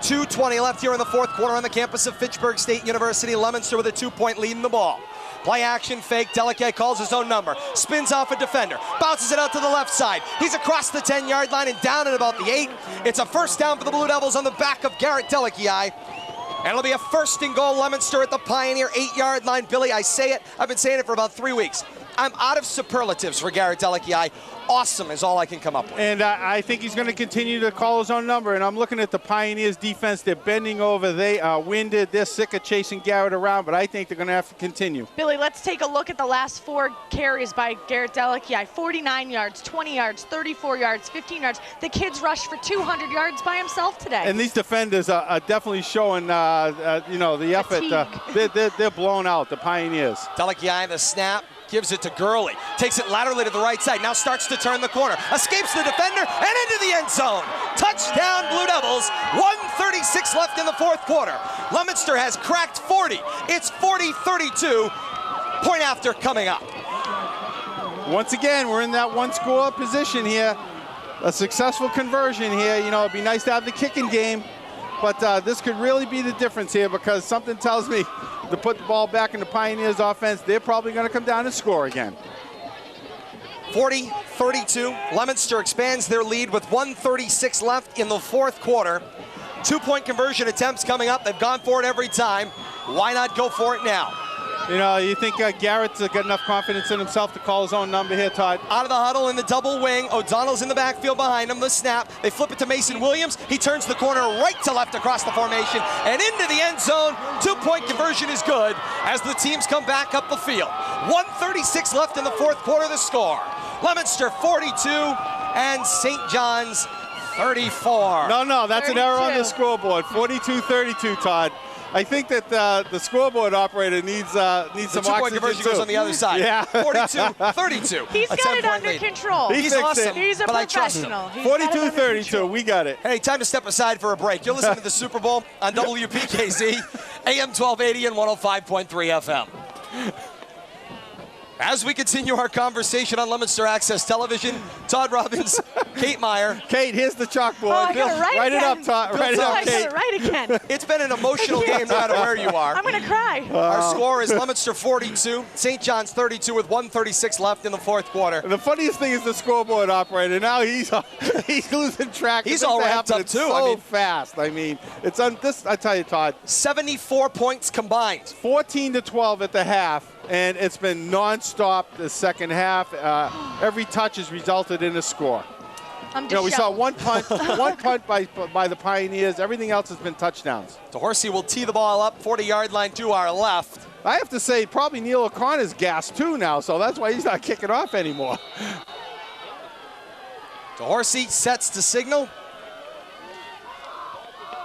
2:20 left here in the fourth quarter on the campus of Fitchburg State University. Leominster with a 2-point lead in the ball. Play action fake. Delici calls his own number. Spins off a defender. Bounces it out to the left side. He's across the 10-yard line and down at about the 8. It's a first down for the Blue Devils on the back of Garrett Delici. And it'll be a first and goal Leominster at the Pioneer 8-yard line. Billy, I say it. I've been saying it for about 3 weeks. I'm out of superlatives for Garrett Delici. Awesome is all I can come up with. And I think he's going to continue to call his own number. And I'm looking at the Pioneers defense. They're bending over. They are winded. They're sick of chasing Garrett around, but I think they're going to have to continue. Billy, let's take a look at the last 4 carries by Garrett Delici. 49 yards, 20 yards, 34 yards, 15 yards. The kid's rushed for 200 yards by himself today. And these defenders are definitely showing, the effort. They're blown out, the Pioneers. Delici, the snap. Gives it to Gurley. Takes it laterally to the right side. Now starts to turn the corner. Escapes the defender and into the end zone. Touchdown, Blue Devils. 1:36 left in the fourth quarter. Leominster has cracked 40. It's 40-32. Point after coming up. Once again, we're in that one-score position here. A successful conversion here. It'd be nice to have the kicking game. But this could really be the difference here because something tells me to put the ball back in the Pioneers offense, they're probably going to come down and score again. 40-32. Leominster expands their lead with 1:36 left in the fourth quarter. 2-point conversion attempts coming up. They've gone for it every time. Why not go for it now? You think Garrett's got enough confidence in himself to call his own number here, Todd? Out of the huddle in the double wing. O'Donnell's in the backfield behind him. The snap. They flip it to Mason Williams. He turns the corner right to left across the formation and into the end zone. 2-point conversion is good as the teams come back up the field. 1:36 left in the fourth quarter. The score. Leominster 42 and St. John's 34. No, that's 32. An error on the scoreboard. 42-32, Todd. I think that the scoreboard operator needs some oxygen. The 2-point conversion goes on the other side. Yeah. 42-32. He's got it under control. He's awesome. He's a professional. 42-32. We got it. Hey, time to step aside for a break. You're listening to the Super Bowl on WPKZ, AM 1280 and 105.3 FM. As we continue our conversation on Leominster Access Television, Todd Robbins, Kate Meyer. Kate, here's the chalkboard. I gotta write it up, Todd. Write it up, Kate. I gotta write again. It's been an emotional game no matter where you are. I'm going to cry. Our score is Leominster 42, St. John's 32 with 1:36 left in the fourth quarter. The funniest thing is the scoreboard operator. Now he's losing track. He's all wrapped up, too. So fast. It's on this. I tell you, Todd. 74 points combined. 14-12 at the half. and it's been nonstop the second half. Every touch has resulted in a score. We saw one punt, by the Pioneers. Everything else has been touchdowns. DeHorsey will tee the ball up, 40-yard line to our left. I have to say, probably Neil O'Connor's gassed too now, so that's why he's not kicking off anymore. DeHorsey sets to signal.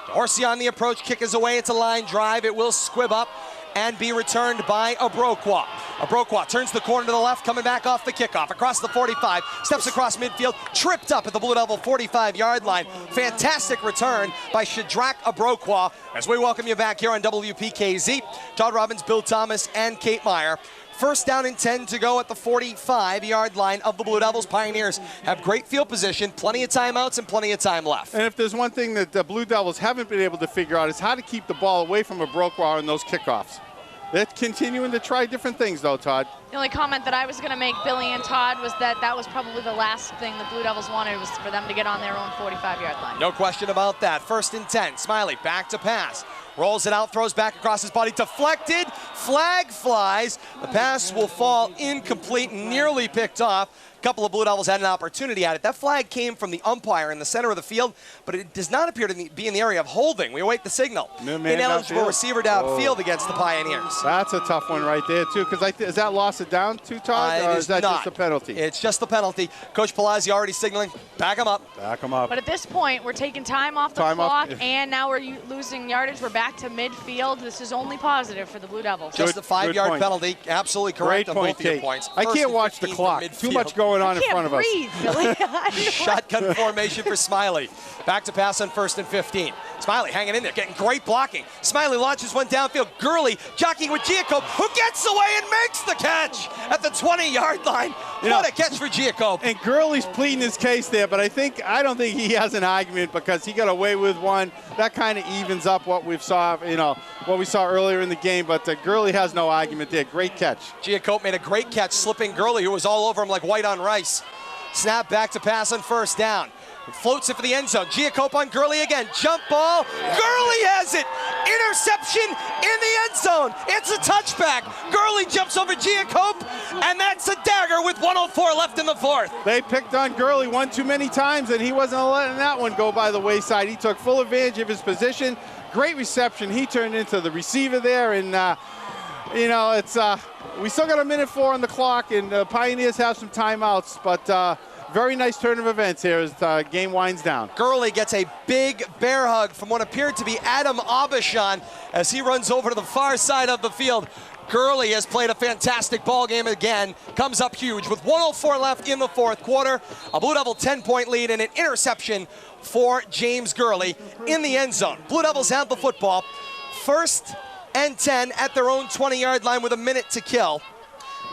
DeHorsey on the approach, kick is away. It's a line drive. It will squib up and be returned by Abrokwa. Abrokwa turns the corner to the left, coming back off the kickoff, across the 45, steps across midfield, tripped up at the Blue Devil 45-yard line. Fantastic return by Shadrach Abrokwa as we welcome you back here on WPKZ. Todd Robbins, Bill Thomas, and Kate Meyer. First down and 10 to go at the 45-yard line of the Blue Devils. Pioneers have great field position, plenty of timeouts, and plenty of time left. And if there's one thing that the Blue Devils haven't been able to figure out is how to keep the ball away from Abrokwa in those kickoffs. They're continuing to try different things, though, Todd. The only comment that I was going to make, Billy and Todd, was that was probably the last thing the Blue Devils wanted, was for them to get on their own 45-yard line. No question about that. First and 10. Smiley back to pass. Rolls it out, throws back across his body. Deflected. Flag flies. The pass will fall incomplete, nearly picked off. A couple of Blue Devils had an opportunity at it. That flag came from the umpire in the center of the field, but it does not appear to be in the area of holding. We await the signal. Ineligible receiver downfield against the Pioneers. That's a tough one right there, too, because is that loss it down to, Todd, or is that just a penalty? It's just the penalty. Coach Palazzi already signaling, back him up. Back him up. But at this point, we're taking time off the clock, and now we're losing yardage. We're back to midfield. This is only positive for the Blue Devils. Just a 5-yard penalty. Absolutely correct on both of your points. I can't watch the clock. Too much going on in front of us. Billy. Shotgun formation for Smiley. Back to pass on 1st and 15. Smiley hanging in there, getting great blocking. Smiley launches one downfield. Gurley jockeying with Giacob, who gets away and makes the catch at the 20-yard line. What a catch for Giacob. And Gurley's pleading his case there, but I don't think he has an argument because he got away with one. That kind of evens up what we saw earlier in the game, but Gurley has no argument there. Great catch. Giacob made a great catch, slipping Gurley, who was all over him like white on rice. Snap back to pass on 1st down. Floats it for the end zone. Giacob on Gurley again. Jump ball. Gurley has it. Interception in the end zone. It's a touchback. Gurley jumps over Giacob, and that's a dagger with 1:04 left in the 4th. They picked on Gurley one too many times, and he wasn't letting that one go by the wayside. He took full advantage of his position. Great reception. He turned into the receiver there, and it's we still got 1:04 on the clock, and the Pioneers have some timeouts, but very nice turn of events here as the game winds down. Gurley gets a big bear hug from what appeared to be Adam Abishan as he runs over to the far side of the field. Gurley has played a fantastic ball game again, comes up huge with 1:04 left in the 4th quarter. A Blue Devil 10-point lead and an interception for James Gurley in the end zone. Blue Devils have the football. 1st and 10 at their own 20-yard line with a minute to kill.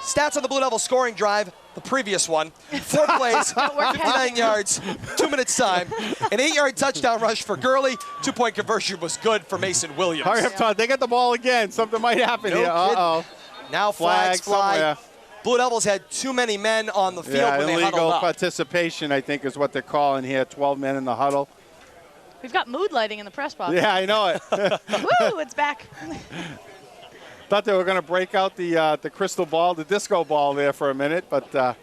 Stats on the Blue Devil scoring drive, the previous one. 4 plays, 59 yards, 2 minutes time. An 8-yard touchdown rush for Gurley. 2-point conversion was good for Mason Williams. Hurry up, Todd. They got the ball again. Something might happen here. Uh-oh. Now flags fly. Somewhere. Blue Devils had too many men on the field when they huddled illegal up. participation, I think, is what they're calling here. 12 men in the huddle. We've got mood lighting in the press box. Yeah, I know it. Woo, it's back. Thought they were going to break out the crystal ball, the disco ball there for a minute, but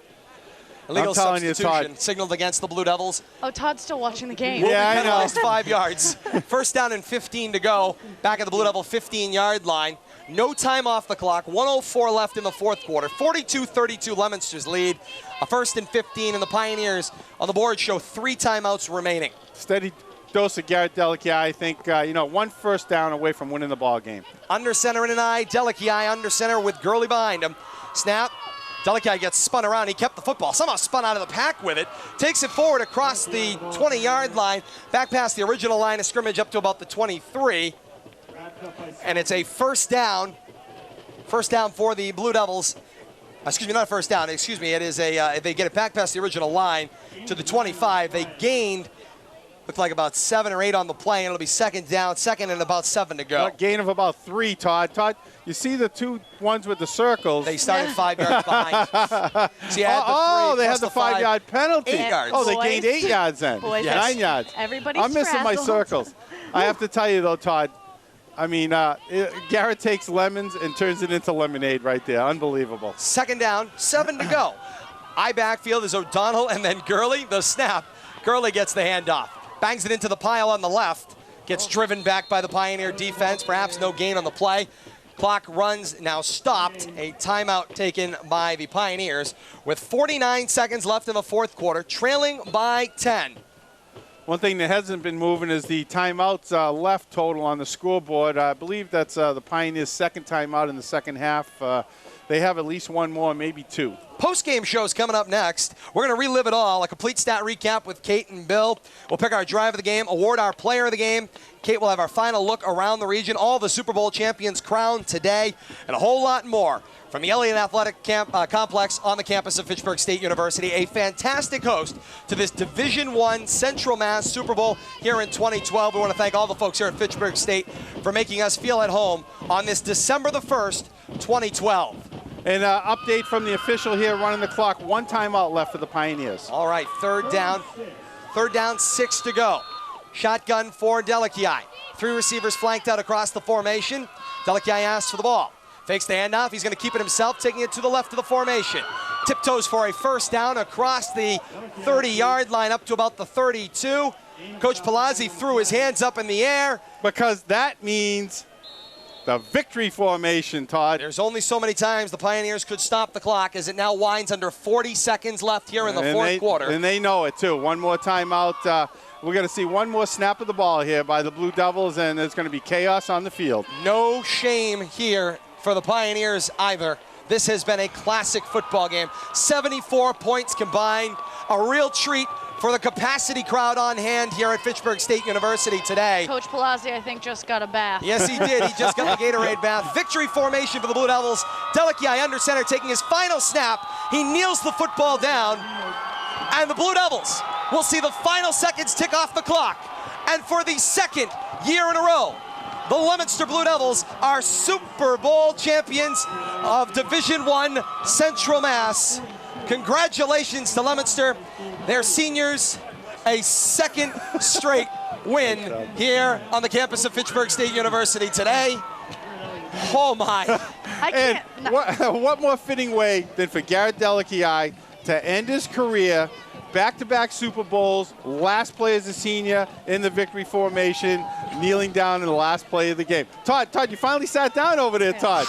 illegal substitution signaled against the Blue Devils. Oh, Todd's still watching the game. Yeah, I know. Penalized 5 yards. 1st down and 15 to go. Back at the Blue Devil 15-yard line. No time off the clock. 1:04 left in the 4th quarter. 42-32 Leominster's lead. A 1st and 15, and the Pioneers on the board show 3 timeouts remaining. Steady dose of Garrett Delakia, I think, 1 first down away from winning the ball game. Under center in an eye. Delakia under center with Gurley behind him. Snap. Delakia gets spun around. He kept the football. Somehow spun out of the pack with it. Takes it forward across the 20-yard line. Back past the original line of scrimmage up to about the 23. And it's a first down. First down for the Blue Devils. Excuse me, not a first down. Excuse me. It is they get it back past the original line to the 25. They gained, looked like about 7 or 8 on the play, and it'll be 2nd down, 2nd and about 7 to go. A gain of about 3, Todd. Todd, you see the 2 ones with the circles. They started 5 yards behind. So you had they had the 5-yard penalty. 8 yards. Oh, they gained 8 yards then. Boys, 9 yards. Everybody's I'm missing my frazzled. circles. I have to tell you, though, Todd, I mean, Garrett takes lemons and turns it into lemonade right there. Unbelievable. Second down, 7 to go. I backfield is O'Donnell and then Gurley. The snap. Gurley gets the handoff. Bangs it into the pile on the left. Gets driven back by the Pioneer defense. Perhaps no gain on the play. Clock runs now stopped. A timeout taken by the Pioneers with 49 seconds left in the fourth quarter, trailing by 10. One thing that hasn't been moving is the timeouts left total on the scoreboard. I believe that's the Pioneers' second timeout in the second half. They have at least one more, maybe two. Post-game shows coming up next. We're going to relive it all, a complete stat recap with Kate and Bill. We'll pick our drive of the game, award our player of the game. Kate will have our final look around the region, all the Super Bowl champions crowned today, and a whole lot more from the Elliott Athletic Complex on the campus of Fitchburg State University. A fantastic host to this Division I Central Mass Super Bowl here in 2012. We want to thank all the folks here at Fitchburg State for making us feel at home on this December the 1st, 2012. And update from the official here running the clock. One timeout left for the Pioneers. All right, third down, 6 to go. Shotgun for Delakiai. 3 receivers flanked out across the formation. Delakiai asks for the ball. Fakes the handoff. He's going to keep it himself, taking it to the left of the formation. Tiptoes for a first down across the 30-yard line up to about the 32. Coach Palazzi threw his hands up in the air. Because that means the victory formation, Todd. There's only so many times the Pioneers could stop the clock as it now winds under 40 seconds left here in the fourth quarter. And they know it, too. One more timeout. We're going to see one more snap of the ball here by the Blue Devils, and there's going to be chaos on the field. No shame here for the Pioneers either. This has been a classic football game. 74 points combined. A real treat for the capacity crowd on hand here at Fitchburg State University today. Coach Palazzi, I think, just got a bath. Yes, he did. He just got the Gatorade bath. Victory formation for the Blue Devils. Delakiai under center taking his final snap. He kneels the football down, and the Blue Devils will see the final seconds tick off the clock. And for the second year in a row, the Leominster Blue Devils are Super Bowl champions of Division I Central Mass. Congratulations to Leominster. Their seniors, a second straight win here on the campus of Fitchburg State University today. Oh my. I can't. And what more fitting way than for Garrett Delakiai to end his career, back-to-back Super Bowls, last play as a senior in the victory formation, kneeling down in the last play of the game. Todd, you finally sat down over there, Todd.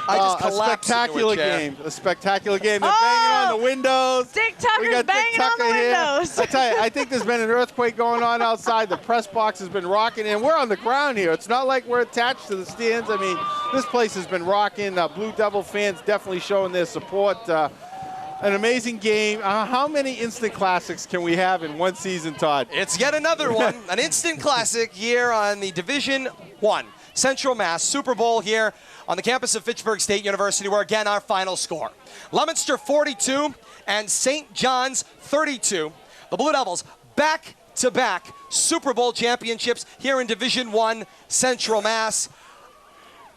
I just collapsed into a chair. A spectacular game. They're banging on the windows. Dick Tucker's banging on the windows. I tell you, I think there's been an earthquake going on outside. The press box has been rocking, and we're on the ground here. It's not like we're attached to the stands. I mean, this place has been rocking. Blue Devil fans definitely showing their support. An amazing game. How many instant classics can we have in one season, Todd? It's yet another one, an instant classic here on the Division I Central Mass Super Bowl here on the campus of Fitchburg State University, where again our final score. Leominster 42 and St. John's 32. The Blue Devils back-to-back Super Bowl championships here in Division I Central Mass.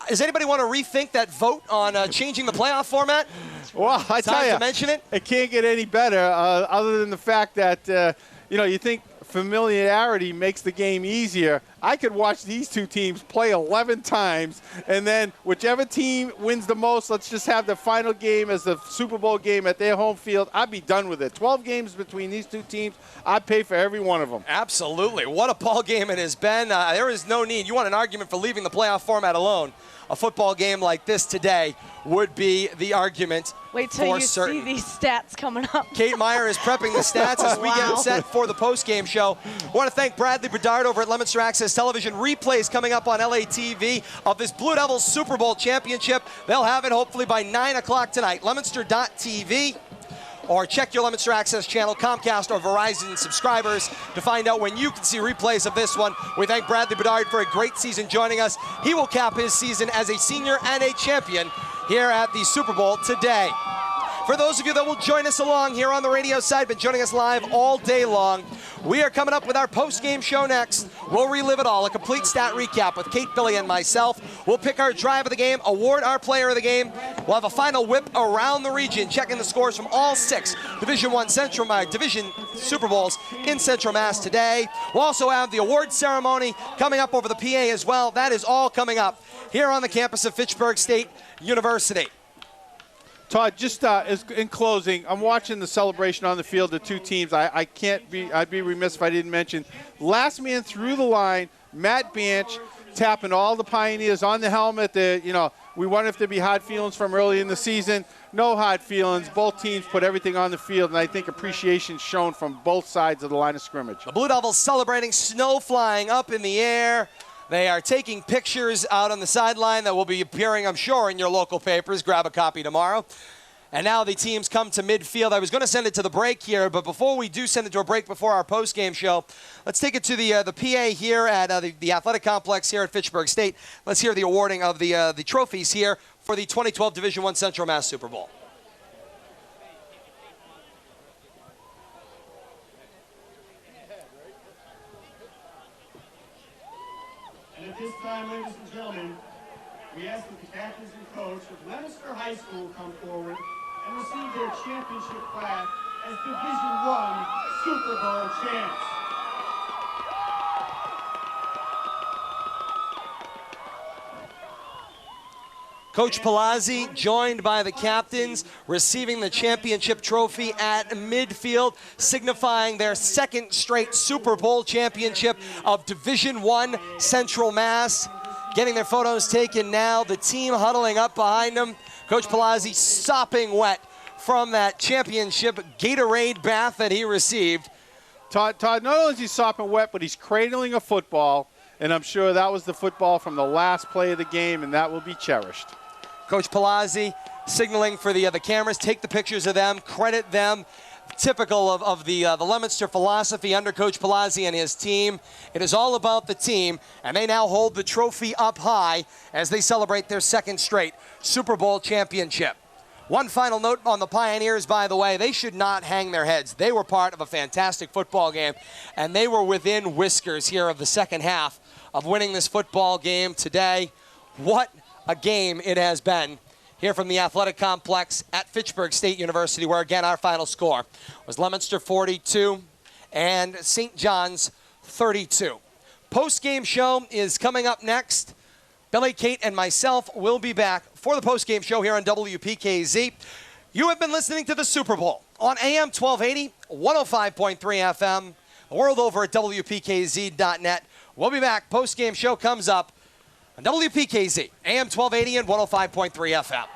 Does anybody want to rethink that vote on changing the playoff format? Well, I tell you, to mention it. It can't get any better other than the fact that, you think familiarity makes the game easier. I could watch these two teams play 11 times, and then whichever team wins the most, let's just have the final game as the Super Bowl game at their home field. I'd be done with it. 12 games between these two teams. I'd pay for every one of them. Absolutely. What a ball game it has been. There is no need. You want an argument for leaving the playoff format alone. A football game like this today would be the argument. Wait till you see these stats coming up. Kate Meyer is prepping the stats as we get set for the post-game show. I want to thank Bradley Bedard over at Leominster Access Television. Replays coming up on LATV of this Blue Devils Super Bowl championship. They'll have it hopefully by 9 o'clock tonight. Leominster.tv. Or check your Leominster Access channel, Comcast or Verizon subscribers to find out when you can see replays of this one. We thank Bradley Bedard for a great season joining us. He will cap his season as a senior and a champion here at the Super Bowl today. For those of you that will join us along here on the radio side, been joining us live all day long, we are coming up with our post-game show next. We'll relive it all, a complete stat recap with Kate, Billy, and myself. We'll pick our drive of the game, award our player of the game. We'll have a final whip around the region, checking the scores from all 6 Division I Division Super Bowls in Central Mass today. We'll also have the award ceremony coming up over the PA as well. That is all coming up here on the campus of Fitchburg State University. Todd, just in closing, I'm watching the celebration on the field, the two teams. I'd be remiss if I didn't mention, last man through the line, Matt Banch, tapping all the Pioneers on the helmet. We wonder if there'd be hard feelings from early in the season. No hard feelings. Both teams put everything on the field, and I think appreciation shown from both sides of the line of scrimmage. The Blue Devils celebrating, snow flying up in the air. They are taking pictures out on the sideline that will be appearing, I'm sure, in your local papers. Grab a copy tomorrow. And now the teams come to midfield. I was going to send it to the break here, but before we do send it to a break before our post-game show, let's take it to the PA here at the athletic complex here at Fitchburg State. Let's hear the awarding of the trophies here for the 2012 Division I Central Mass Super Bowl. And at this time, ladies and gentlemen, we ask that the captains and coach of Leominster High School come forward and receive their championship plaque as Division I Super Bowl champs. Coach Palazzi, joined by the captains, receiving the championship trophy at midfield, signifying their second straight Super Bowl championship of Division I Central Mass. Getting their photos taken now, the team huddling up behind them. Coach Palazzi sopping wet from that championship Gatorade bath that he received. Todd, not only is he sopping wet, but he's cradling a football, and I'm sure that was the football from the last play of the game, and that will be cherished. Coach Palazzi signaling for the cameras, take the pictures of them, credit them. Typical of the Leominster philosophy under Coach Palazzi and his team. It is all about the team, and they now hold the trophy up high as they celebrate their second straight Super Bowl championship. One final note on the Pioneers, by the way, they should not hang their heads. They were part of a fantastic football game, and they were within whiskers here of the second half of winning this football game today. What a game it has been here from the athletic complex at Fitchburg State University, where, again, our final score was Leominster 42 and St. John's 32. Post-game show is coming up next. Billy, Kate, and myself will be back for the post-game show here on WPKZ. You have been listening to the Super Bowl on AM 1280, 105.3 FM, the world over at WPKZ.net. We'll be back. Post-game show comes up on WPKZ, AM 1280 and 105.3 FM.